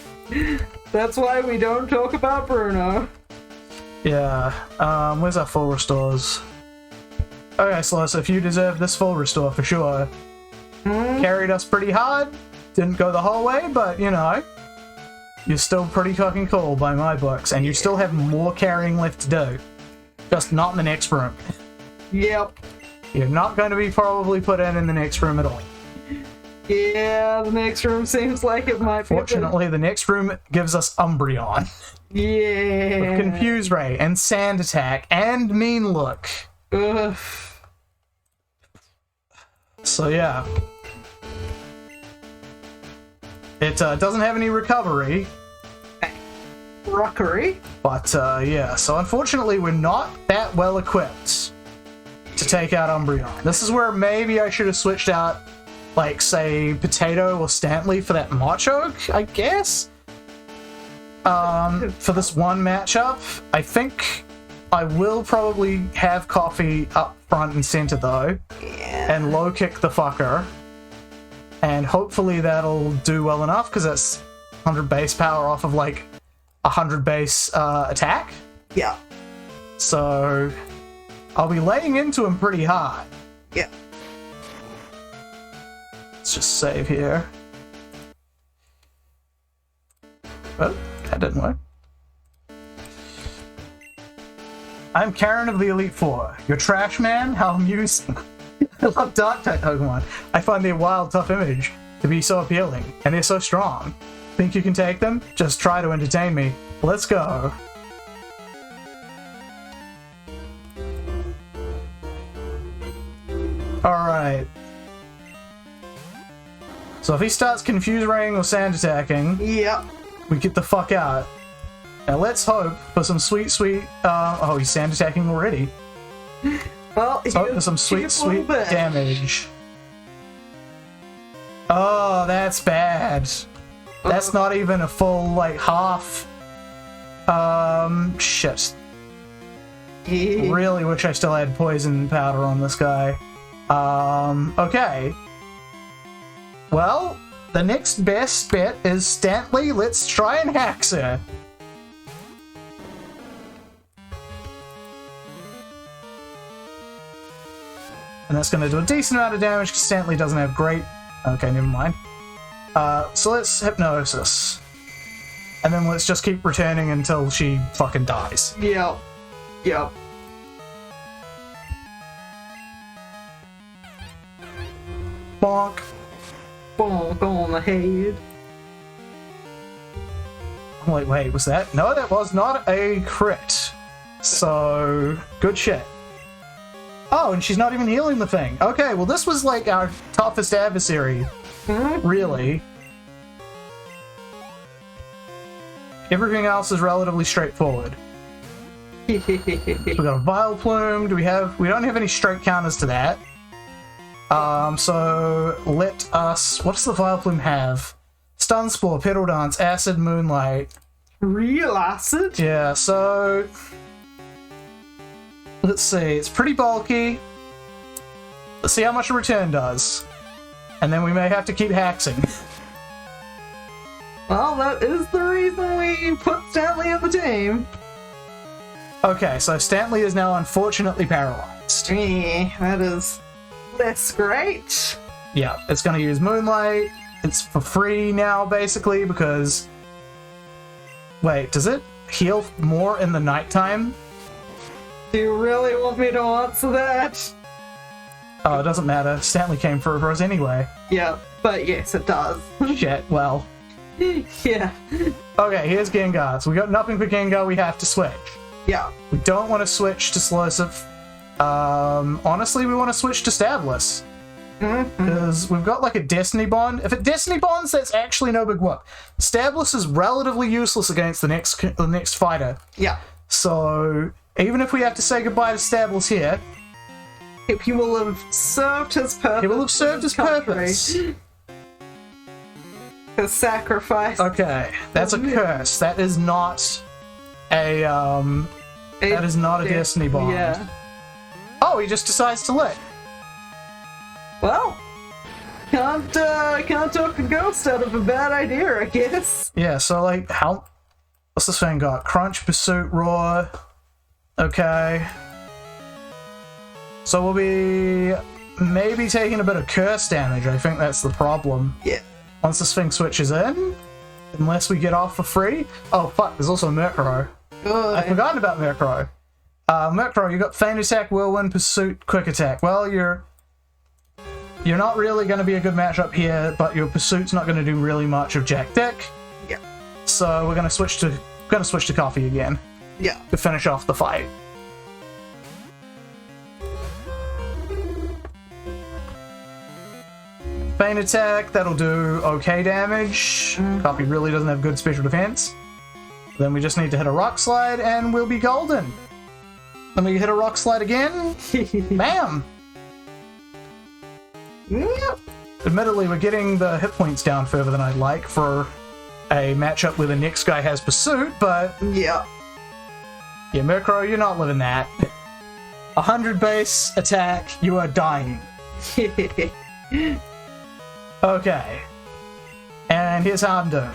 That's why we don't talk about Bruno. Yeah. Where's our full restores? Okay, so if you deserve this full restore for sure. Carried us pretty hard. Didn't go the whole way, but you know, you're still pretty fucking cool by my books, and you still have more carrying left to do. Just not in the next room. Yep. You're not going to be probably put in the next room at all. Yeah, the next room seems like it might be. Fortunately, the next room gives us Umbreon. Yeah. With Confuse Ray, and Sand Attack, and Mean Look. Ugh. So yeah. It doesn't have any recovery. Rockery. But yeah, so unfortunately we're not that well equipped to take out Umbreon. This is where maybe I should have switched out, like, say, Potato or Stantley for that Machoke, I guess? For this one matchup. I think I will probably have Coffee up front and center, though. Yeah. And low kick the fucker. And hopefully that'll do well enough, because that's 100 base power off of, like, 100 base attack. Yeah. So I'll be laying into him pretty hard. Yeah. Let's just save here. Oh, that didn't work. I'm Karen of the Elite Four. Your trash man? How amusing. I love dark type Pokemon. I find their wild, tough image to be so appealing, and they're so strong. Think you can take them? Just try to entertain me. Let's go. Alright. So if he starts Confuse Raying or Sand Attacking, Yep. we get the fuck out. Now let's hope for some sweet, oh, he's Sand Attacking already. Well, Let's hope for some sweet damage. Oh, that's bad. That's not even a full, like, half. Shit. Really wish I still had poison powder on this guy. Okay. Well, the next best bet is Stantley. Let's try and hax her. And that's going to do a decent amount of damage because Stantley doesn't have great... Okay, never mind. So let's Hypnosis. And then let's just keep returning until she fucking dies. Yep. Yep. Bonk. Bonk on the head. I'm like, wait, was that? No, that was not a crit. So, good shit. Oh, and she's not even healing the thing. Okay, well this was like our toughest adversary. Really. Everything else is relatively straightforward. We got a Vile Plume. We don't have any straight counters to that. So let us... What does the Vile Plume have? Stun Spore, Petal Dance, Acid, Moonlight. Real acid? Yeah, so... Let's see, it's pretty bulky. Let's see how much a return does. And then we may have to keep haxing. Well, that is the reason we put Stantley in the team. Okay, so Stantley is now unfortunately paralyzed. Yeah, that is less great. Yeah, it's going to use Moonlight. It's for free now, basically, because... Wait, does it heal more in the nighttime? Do you really want me to answer that? Oh, it doesn't matter. Stantley came for us anyway. Yeah, but yes, it does. Shit, well. Yeah. Okay, here's Gengar. So we got nothing for Gengar, we have to switch. Yeah. We don't want to switch to Slursive. Honestly, we want to switch to Stablis. Because we've got like a Destiny Bond. If it Destiny Bonds, that's actually no big whoop. Stablis is relatively useless against the next fighter. Yeah. So even if we have to say goodbye to Stablis here, he will have served his purpose. He will have served his purpose. His sacrifice. Okay, that's a curse. That is not a that is not a Destiny Bond. Yeah. Oh, he just decides to lit. Well, can't talk a ghost out of a bad idea, I guess. Yeah. So like, what's this thing got? Crunch, Pursuit, Roar. Okay. So we'll be maybe taking a bit of curse damage. I think that's the problem. Yeah. Once this thing switches in, unless we get off for free. Oh fuck, there's also Murkrow. I've forgotten about Murkrow. Murkrow, you got Feint Attack, Whirlwind, Pursuit, Quick Attack. Well, you're not really going to be a good matchup here, but your Pursuit's not going to do really much of Jack Dick. Yeah. So we're going to switch to Coffee again. Yeah. To finish off the fight. Feint Attack, that'll do okay damage. Coffee really doesn't have good special defense. Then we just need to hit a Rock Slide and we'll be golden. Then we hit a Rock Slide again. Bam! Yep. Admittedly, we're getting the hit points down further than I'd like for a matchup where the next guy has Pursuit, but... Yeah. Yeah, Murkrow, you're not living that. 100 base attack, you are dying. Okay. And here's Houndoom.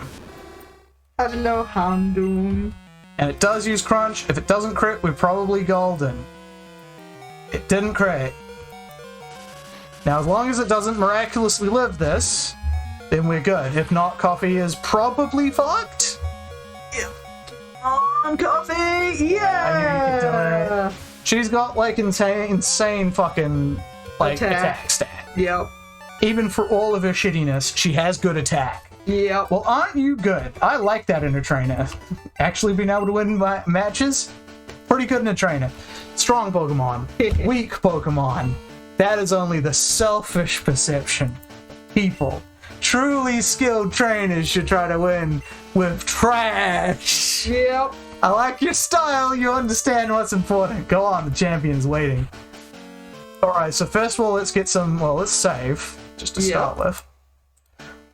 Hello, Houndoom. And it does use Crunch. If it doesn't crit, we're probably golden. It didn't crit. Now, as long as it doesn't miraculously live this, then we're good. If not, Coffee is probably fucked. On Coffee! Yeah! I knew you could do it. She's got, like, insane fucking, like, attack stat. Yep. Even for all of her shittiness, she has good attack. Yep. Well, aren't you good? I like that in a trainer. Actually being able to win matches, pretty good in a trainer. Strong Pokemon, weak Pokemon. That is only the selfish perception. People, truly skilled trainers should try to win with trash. Yep. I like your style. You understand what's important. Go on, the champion's waiting. Alright, so first of all, let's get some, well, let's save, just to start with.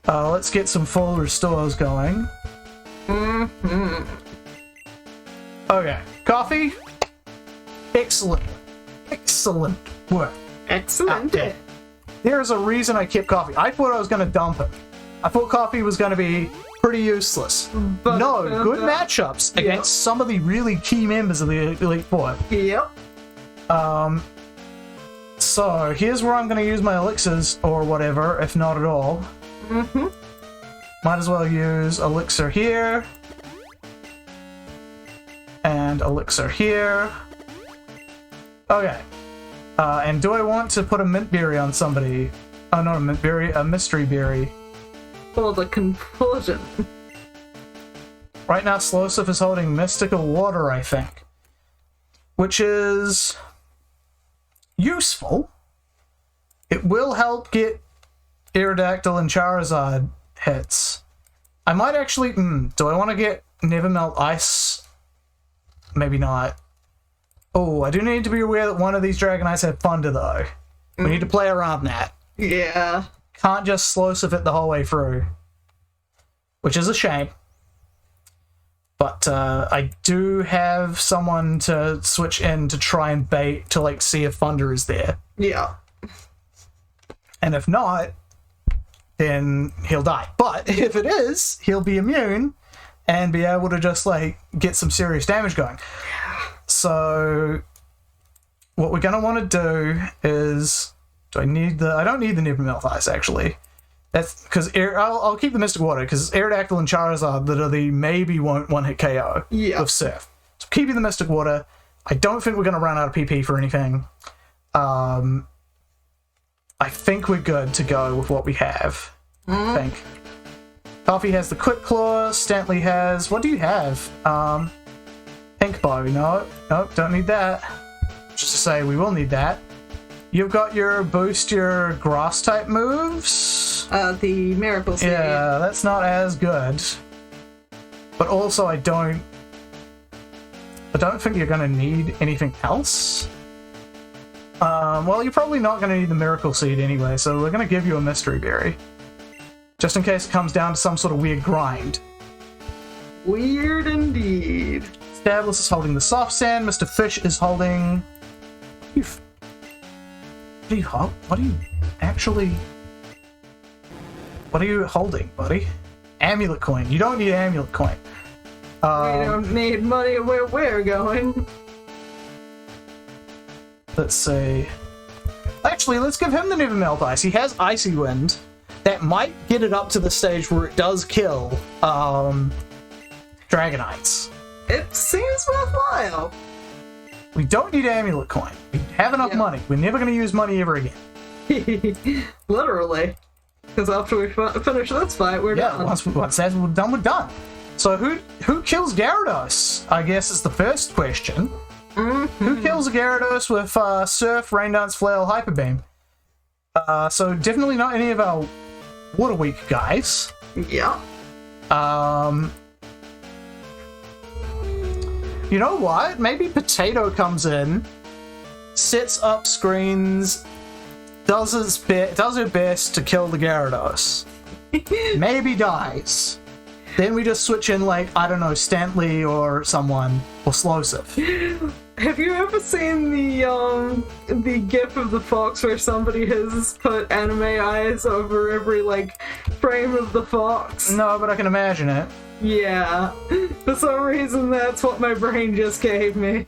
Let's get some full restores going. Okay, Coffee. Excellent. Excellent work. Excellent. There's a reason I kept Coffee. I thought I was going to dump him. I thought Coffee was going to be pretty useless. But, no, good matchups against some of the really key members of the Elite Four. Yep. So, here's where I'm going to use my elixirs, or whatever, if not at all. Might as well use elixir here. And elixir here. Okay. And do I want to put a mint berry on somebody? Oh, not a mint berry, a mystery berry. For the conclusion. Right now, Slowsif is holding mystical water, I think. Which is useful. It will help get Aerodactyl and Charizard hits. I might actually... do I want to get Nevermelt Ice? Maybe not. Oh, I do need to be aware that one of these Dragonites have Thunder, though. We need to play around that. Yeah. Can't just Slowsif it the whole way through. Which is a shame. But I do have someone to switch in to try and bait to, like, see if Thunder is there. Yeah. And if not, then he'll die. But if it is, he'll be immune and be able to just, like, get some serious damage going. So what we're going to want to do is... I don't need the Nevermelt Ice, actually. That's because I'll keep the Mystic Water, because Aerodactyl and Charizard that are the maybe won't one-hit KO with Surf. So keeping the Mystic Water. I don't think we're going to run out of PP for anything. I think we're good to go with what we have. I think. Coffee has the Quick Claw. Stanley has... What do you have? Pink Bow. No, don't need that. Just to say, we will need that. You've got your boost your grass type moves. The Miracle Seed. Yeah, that's not as good. But also, I don't think you're going to need anything else. Well, you're probably not going to need the Miracle Seed anyway, so we're going to give you a Mystery Berry. Just in case it comes down to some sort of weird grind. Weird indeed. Stablis is holding the Soft Sand. Mr. Fish is holding... What are you holding, buddy? Amulet Coin. You don't need Amulet Coin. We don't need money where we're going. Let's see. Actually, let's give him the Never Melt Ice. He has Icy Wind. That might get it up to the stage where it does kill Dragonites. It seems worthwhile. We don't need Amulet Coin. We have enough money. We're never going to use money ever again. Literally. Because after we finish this fight, we're done. Once that's done, we're done. So who kills Gyarados, I guess, is the first question. Who kills a Gyarados with Surf, Rain Dance, Flail, Hyper Beam? So definitely not any of our Water Weak guys. Yeah. You know what? Maybe Potato comes in, sets up screens, does her best to kill the Gyarados. Maybe dies. Then we just switch in, like, I don't know, Stanley or someone, or Slowsif. Have you ever seen the gif of the fox where somebody has put anime eyes over every, like, frame of the fox? No, but I can imagine it. Yeah. For some reason, that's what my brain just gave me.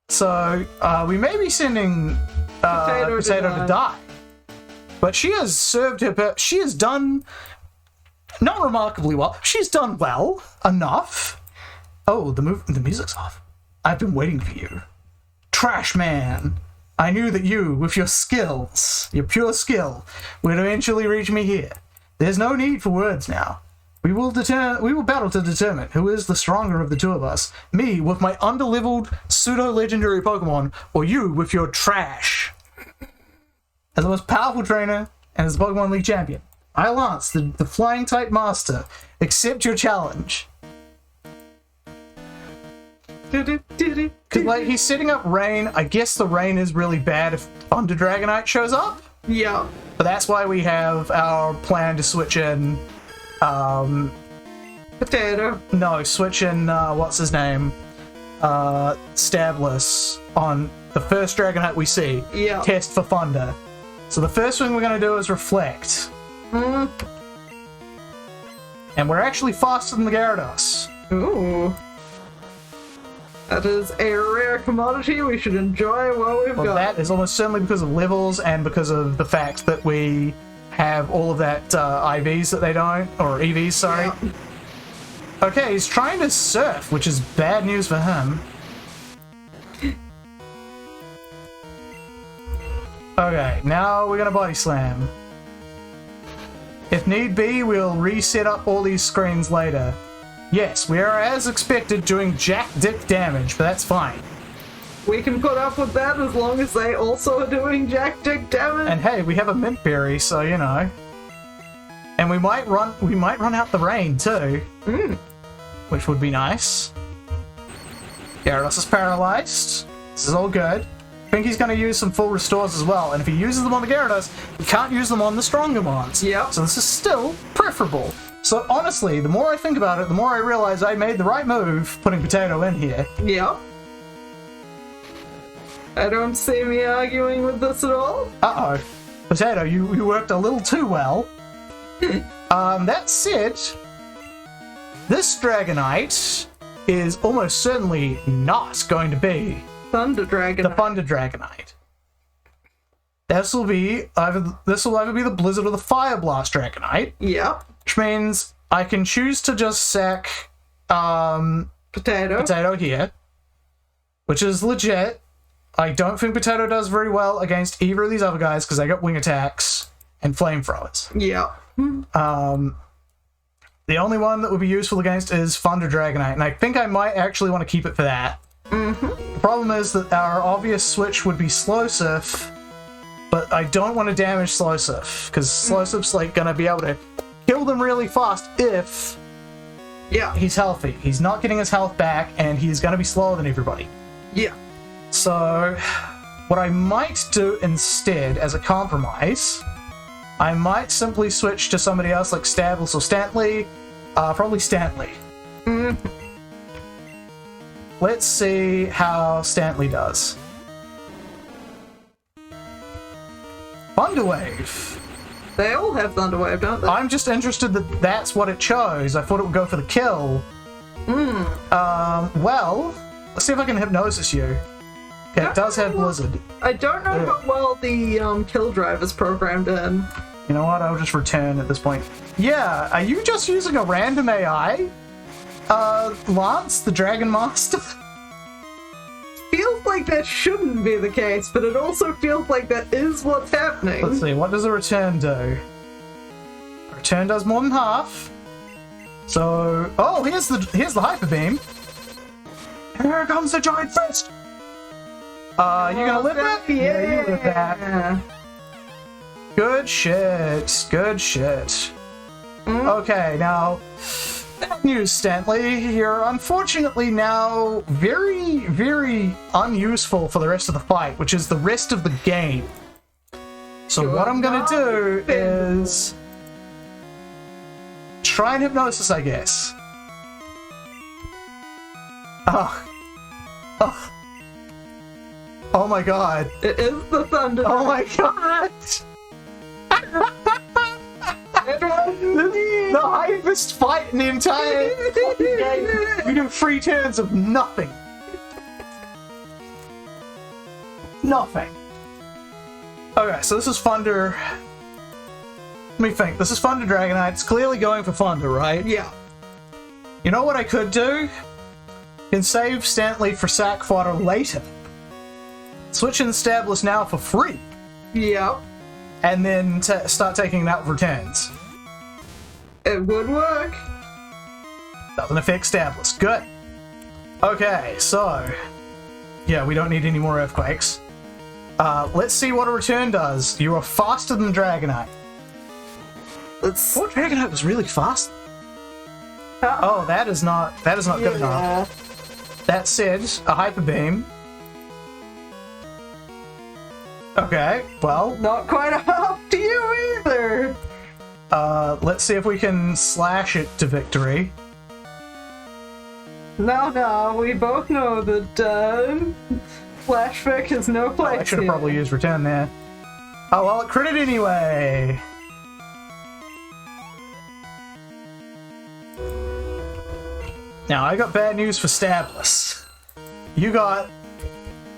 So, we may be sending Potato to die. But she has served her... She has done... Not remarkably well. She's done well enough. Oh, the music's off. I've been waiting for you. Trash man. I knew that you, with your skills, your pure skill, would eventually reach me here. There's no need for words now. We will battle to determine who is the stronger of the two of us. Me with my underleveled pseudo-legendary Pokemon, or you with your trash. As the most powerful trainer and as the Pokemon League champion, I, Lance, the flying type master, accept your challenge. Cause, like, he's setting up Rain. I guess the Rain is really bad if Thunder Dragonite shows up. Yeah. But that's why we have our plan to switch in Potato. No, switch in what's his name? Stabless on the first Dragonite we see. Yeah. Test for Thunder. So the first thing we're gonna do is Reflect. And we're actually faster than the Gyarados. Ooh. That is a rare commodity we should enjoy while we've got. That is almost certainly because of levels and because of the fact that we have all of that IVs that they don't, or EVs, sorry. Yeah. Okay, he's trying to surf, which is bad news for him. Okay, now we're gonna Body Slam. If need be, we'll reset up all these screens later. Yes, we are, as expected, doing jack dick damage, but that's fine. We can put up with that as long as they also are doing jack dick damage. And hey, we have a Mint Berry, so you know. And we might run out the rain too. Which would be nice. Gyarados is paralyzed. This is all good. I think he's going to use some full restores as well, and if he uses them on the Gyarados, he can't use them on the stronger mons. Yeah. So this is still preferable. So honestly, the more I think about it, the more I realize I made the right move putting Potato in here. Yeah. I don't see me arguing with this at all. Uh-oh. Potato, you worked a little too well. That said, this Dragonite is almost certainly not going to be Thunder Dragonite. The Thunder Dragonite. This will either be the Blizzard or the Fire Blast Dragonite. Yeah. Which means I can choose to just sack Potato here, which is legit. I don't think Potato does very well against either of these other guys because they got wing attacks and flamethrowers. Yeah. The only one that would be useful against is Thunder Dragonite, and I think I might actually want to keep it for that. The problem is that our obvious switch would be Slowsif, but I don't want to damage Slowsif because Slowsif's like gonna be able to kill them really fast if he's healthy. He's not getting his health back, and he's gonna be slower than everybody. Yeah. So, what I might do instead, as a compromise, I might simply switch to somebody else like Stables or Stanley. Probably Stanley. Let's see how Stanley does. Thunderwave. They all have Thunderwave, don't they? I'm just interested that that's what it chose. I thought it would go for the kill. Well, let's see if I can hypnosis you. Okay, it does have Blizzard. I don't know how well the kill drive is programmed in. You know what? I'll just return at this point. Yeah, are you just using a random AI? Lance, the Dragon Master? Feels like that shouldn't be the case, but it also feels like that is what's happening. Let's see, what does a return do? A return does more than half. So, oh, here's the hyper beam. Here comes the giant fist. You gonna live that? Yeah, you live that. Good shit. Good shit. Okay, now, bad news, Stanley. You're unfortunately now very, very unuseful for the rest of the fight, which is the rest of the game. So what I'm gonna do is try and hypnosis, I guess. Oh my god. It is the thunder. Oh my god. The hypest fight in the entire fucking game. We do 3 turns of nothing. Nothing. Okay, so this is Thunder. Let me think. This is Thunder Dragonite. It's clearly going for Thunder, right? Yeah. You know what I could do? I can save Stanley for sack fodder later. Switch in Stablis now for free. Yep. And then start taking it out for turns. It would work. Doesn't affect Stablis. Good. Okay, so... yeah, we don't need any more Earthquakes. Let's see what a return does. You are faster than Dragonite. What Dragonite was really fast? Oh, that is not good enough. That said, a Hyper Beam. Okay, well... not quite up to you either! Let's see if we can slash it to victory. No, we both know that, Flashback has no place. I should have probably used return there. Oh, well, it critted anyway! Now, I got bad news for Stablis. You got...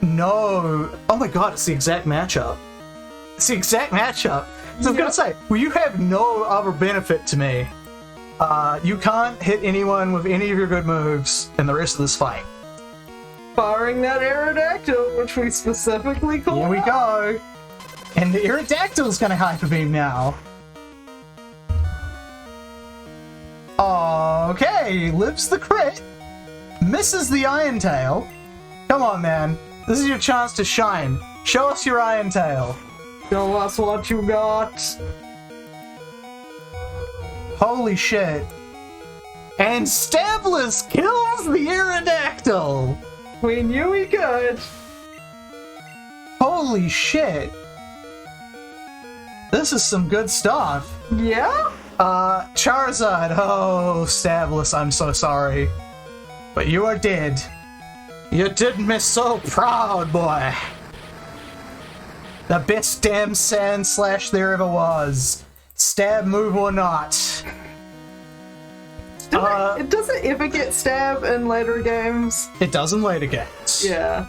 no... oh my god, it's the exact matchup. It's the exact matchup. So I was gonna say, well, you have no other benefit to me. You can't hit anyone with any of your good moves in the rest of this fight. Barring that Aerodactyl, which we specifically call. Here we go. And the Aerodactyl's gonna Hyper Beam now. Okay, lives the crit. Misses the Iron Tail. Come on, man. This is your chance to shine. Show us your Iron Tail. Show us what you got. Holy shit. And Stablis kills the Aerodactyl! We knew he could. Holy shit. This is some good stuff. Yeah? Charizard. Oh, Stablis, I'm so sorry. But you are dead. You did me so proud, boy. The best damn Sand Slash there ever was. Stab move or not. It doesn't ever get stab in later games. It does in later games. Yeah.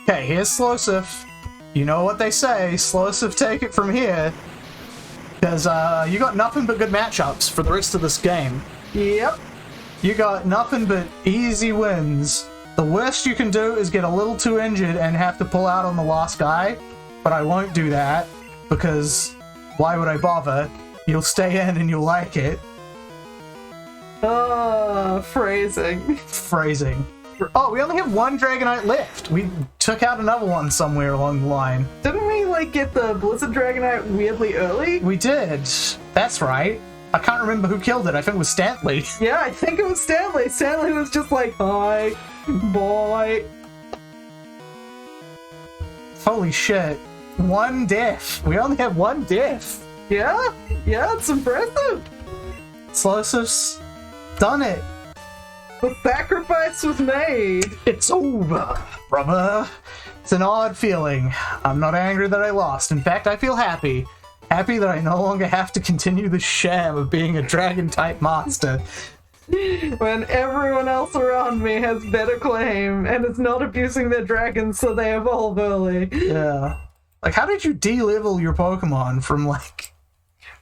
Okay, here's Slowsif. You know what they say, Slowsif take it from here. Because you got nothing but good matchups for the rest of this game. Yep. You got nothing but easy wins. The worst you can do is get a little too injured and have to pull out on the last guy. But I won't do that, because why would I bother? You'll stay in and you'll like it. Phrasing. Phrasing. Oh, we only have one Dragonite left. We took out another one somewhere along the line. Didn't we, like, get the Blizzard Dragonite weirdly early? We did. That's right. I can't remember who killed it. I think it was Stanley. Yeah, I think it was Stanley. Stanley was just like, hi, boy. Holy shit. One death. We only have one death. Yeah, it's impressive. Slowsif's done it. The sacrifice was made. It's over, brother. It's an odd feeling. I'm not angry that I lost. In fact, I feel happy. Happy that I no longer have to continue the sham of being a dragon-type master. When everyone else around me has better claim and is not abusing their dragons so they evolve early. Yeah. Like, how did you de-level your Pokemon from, like...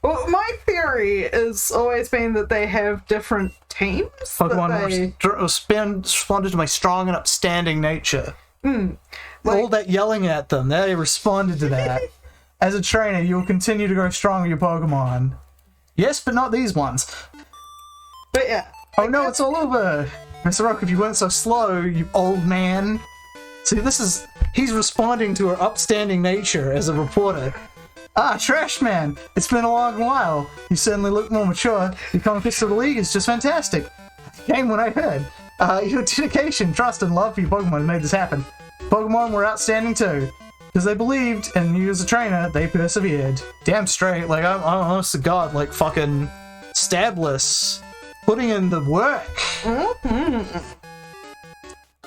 Well, my theory has always been that they have different teams. Pokemon responded to my strong and upstanding nature. All that yelling at them, they responded to that. As a trainer, you will continue to grow strong with your Pokemon. Yes, but not these ones. But yeah. Oh no, it's all over! Mr. Rock, if you weren't so slow, you old man. See, he's responding to her upstanding nature as a reporter. Ah, Trash Man! It's been a long while. You certainly look more mature. Your conquest of the league is just fantastic. Came when I heard. Your dedication, trust, and love for your Pokemon made this happen. Pokemon were outstanding too. Because they believed, and you as a trainer, they persevered. Damn straight, like, I'm honest to God, like, fucking Stabless. Putting in the work.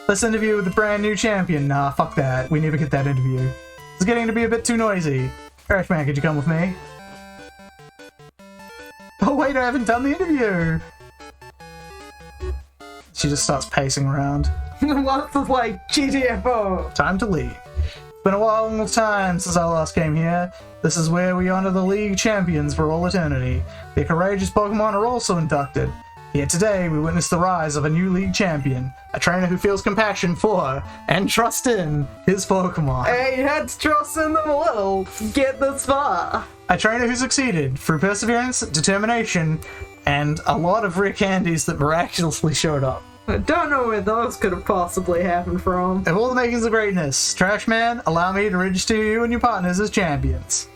Let's interview with the brand new champion. Nah, fuck that. We never get that interview. It's getting to be a bit too noisy. Trash Man, could you come with me? Oh wait, I haven't done the interview. She just starts pacing around. Lots of like GTFO. Time to leave. It's been a long time since I last came here. This is where we honor the league champions for all eternity. Their courageous Pokemon are also inducted. Yet today, we witness the rise of a new league champion, a trainer who feels compassion for and trust in his Pokemon. Hey, you had to trust in them a little to get this far. A trainer who succeeded through perseverance, determination, and a lot of rare candies that miraculously showed up. I don't know where those could have possibly happened from. Of all the makings of greatness, Trash Man, allow me to register you and your partners as champions.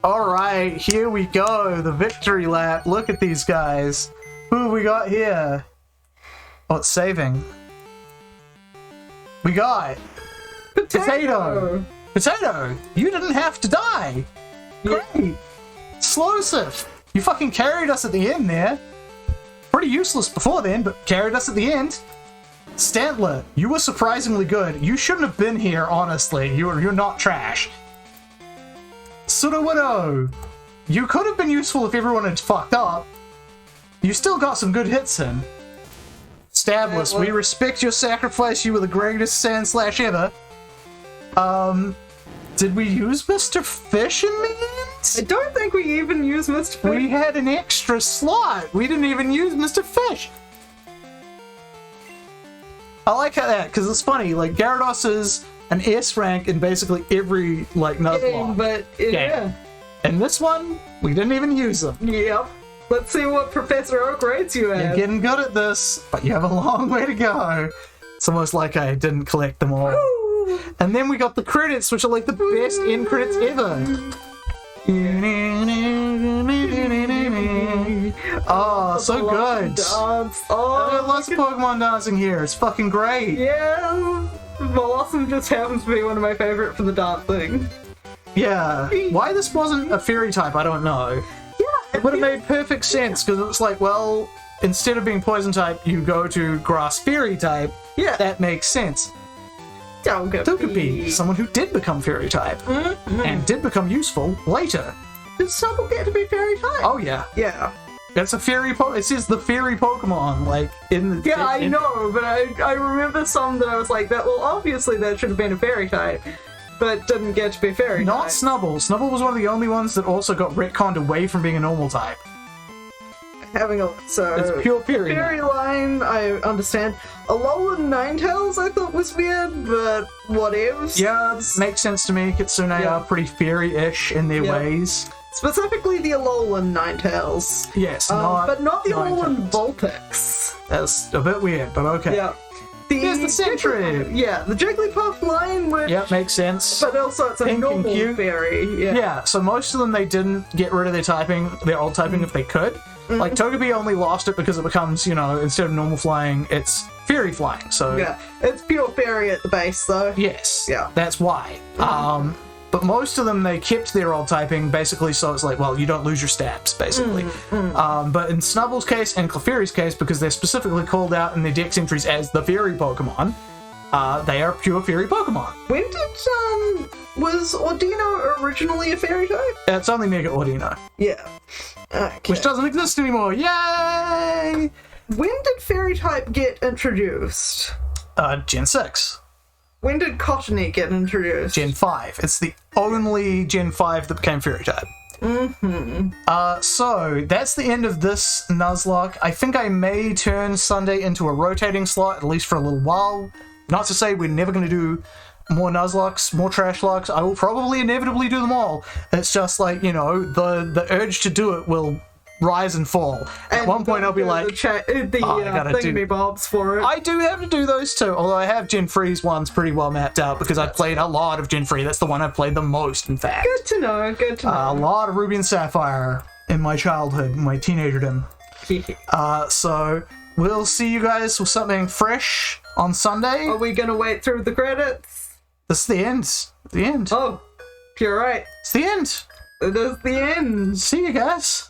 Alright, here we go, the victory lap. Look at these guys. Who have we got here? Oh, it's saving. We got... Potato! Potato! You didn't have to die! Great! Slowsif! You fucking carried us at the end there. Pretty useless before then, but carried us at the end. Stantler, you were surprisingly good. You shouldn't have been here, honestly. You're not trash. Sudowoodo, you could have been useful if everyone had fucked up. You still got some good hits in. Stabless, we respect your sacrifice. You were the greatest Sandslash ever. Did we use Mr. Fish in the end? I don't think we even used Mr. Fish. We had an extra slot. We didn't even use Mr. Fish. I like how that, because it's funny, like, Gyarados is an S rank in basically every, like, Nuzlocke. But, yeah. And this one, we didn't even use them. Yep. Let's see what Professor Oak rates you at. You're getting good at this, but you have a long way to go. It's almost like I didn't collect them all. Ooh. And then we got the credits, which are like the best end credits ever. Oh, so good. Oh, Lots of Pokemon dancing here. It's fucking great. Yeah. Blossom just happens to be one of my favorite for the dancing. Yeah. Why this wasn't a fairy type, I don't know. Yeah. It would have made perfect sense, because it's like, well, instead of being poison type, you go to grass fairy type. Yeah. That makes sense. Togepi. Someone who did become fairy type. And did become useful later. Did Snubble get to be fairy type? Oh, yeah. Yeah. That's a fairy it says the fairy Pokemon, like, in the... Yeah, I know, but I remember some that I was like, obviously that should have been a fairy type, but didn't get to be fairy type. Not Snubble. Snubble was one of the only ones that also got retconned away from being a normal type. Having a look, so... It's pure fairy. Fairy line, I understand. Alolan Ninetales I thought was weird, but whatevs. Yeah, makes sense to me. Kitsune are pretty fairy-ish in their ways. Specifically the Alolan Ninetales. Yes, but not the Alolan Ninetales. Vulpix. That's a bit weird, but okay. Yeah. Here's the Sentry! Yeah, the Jigglypuff line, which... Yep, makes sense. But also it's a Pink and normal cute. fairy. Yeah, so most of them they didn't get rid of their typing, their old typing if they could. Like Togepi only lost it because it becomes, you know, instead of normal flying, it's fairy flying. So yeah, it's pure fairy at the base though. yes, Yeah. that's why. But most of them they kept their old typing basically, so it's like, well, you don't lose your stats basically. But in Snubble's case and Clefairy's case, because they're specifically called out in their Dex entries as the fairy Pokemon, they are pure fairy Pokemon. When did was Ordino originally a fairy type? It's only Mega Audino. Yeah. Okay. Which doesn't exist anymore. Yay! When did fairy type get introduced? Gen 6. When did Cottony get introduced? Gen 5. It's the only Gen 5 that became fairy type. So that's the end of this Nuzlocke. I think I may turn Sunday into a rotating slot, at least for a little while. Not to say we're never going to do more Nuzlockes, more Trashlocks. I will probably inevitably do them all. It's just like, you know, the urge to do it will rise and fall. At one point I'll be like, thingamybobs for it. I do have to do those too, although I have Gen 3's ones pretty well mapped out because I've played a lot of Gen 3. That's the one I've played the most, in fact. Good to know, good to know. A lot of Ruby and Sapphire in my childhood, my teenagerdom. So we'll see you guys with something fresh on Sunday. Are we gonna wait through the credits? This is the end. The end. Oh, you're right. It's the end. It is the end. See you guys.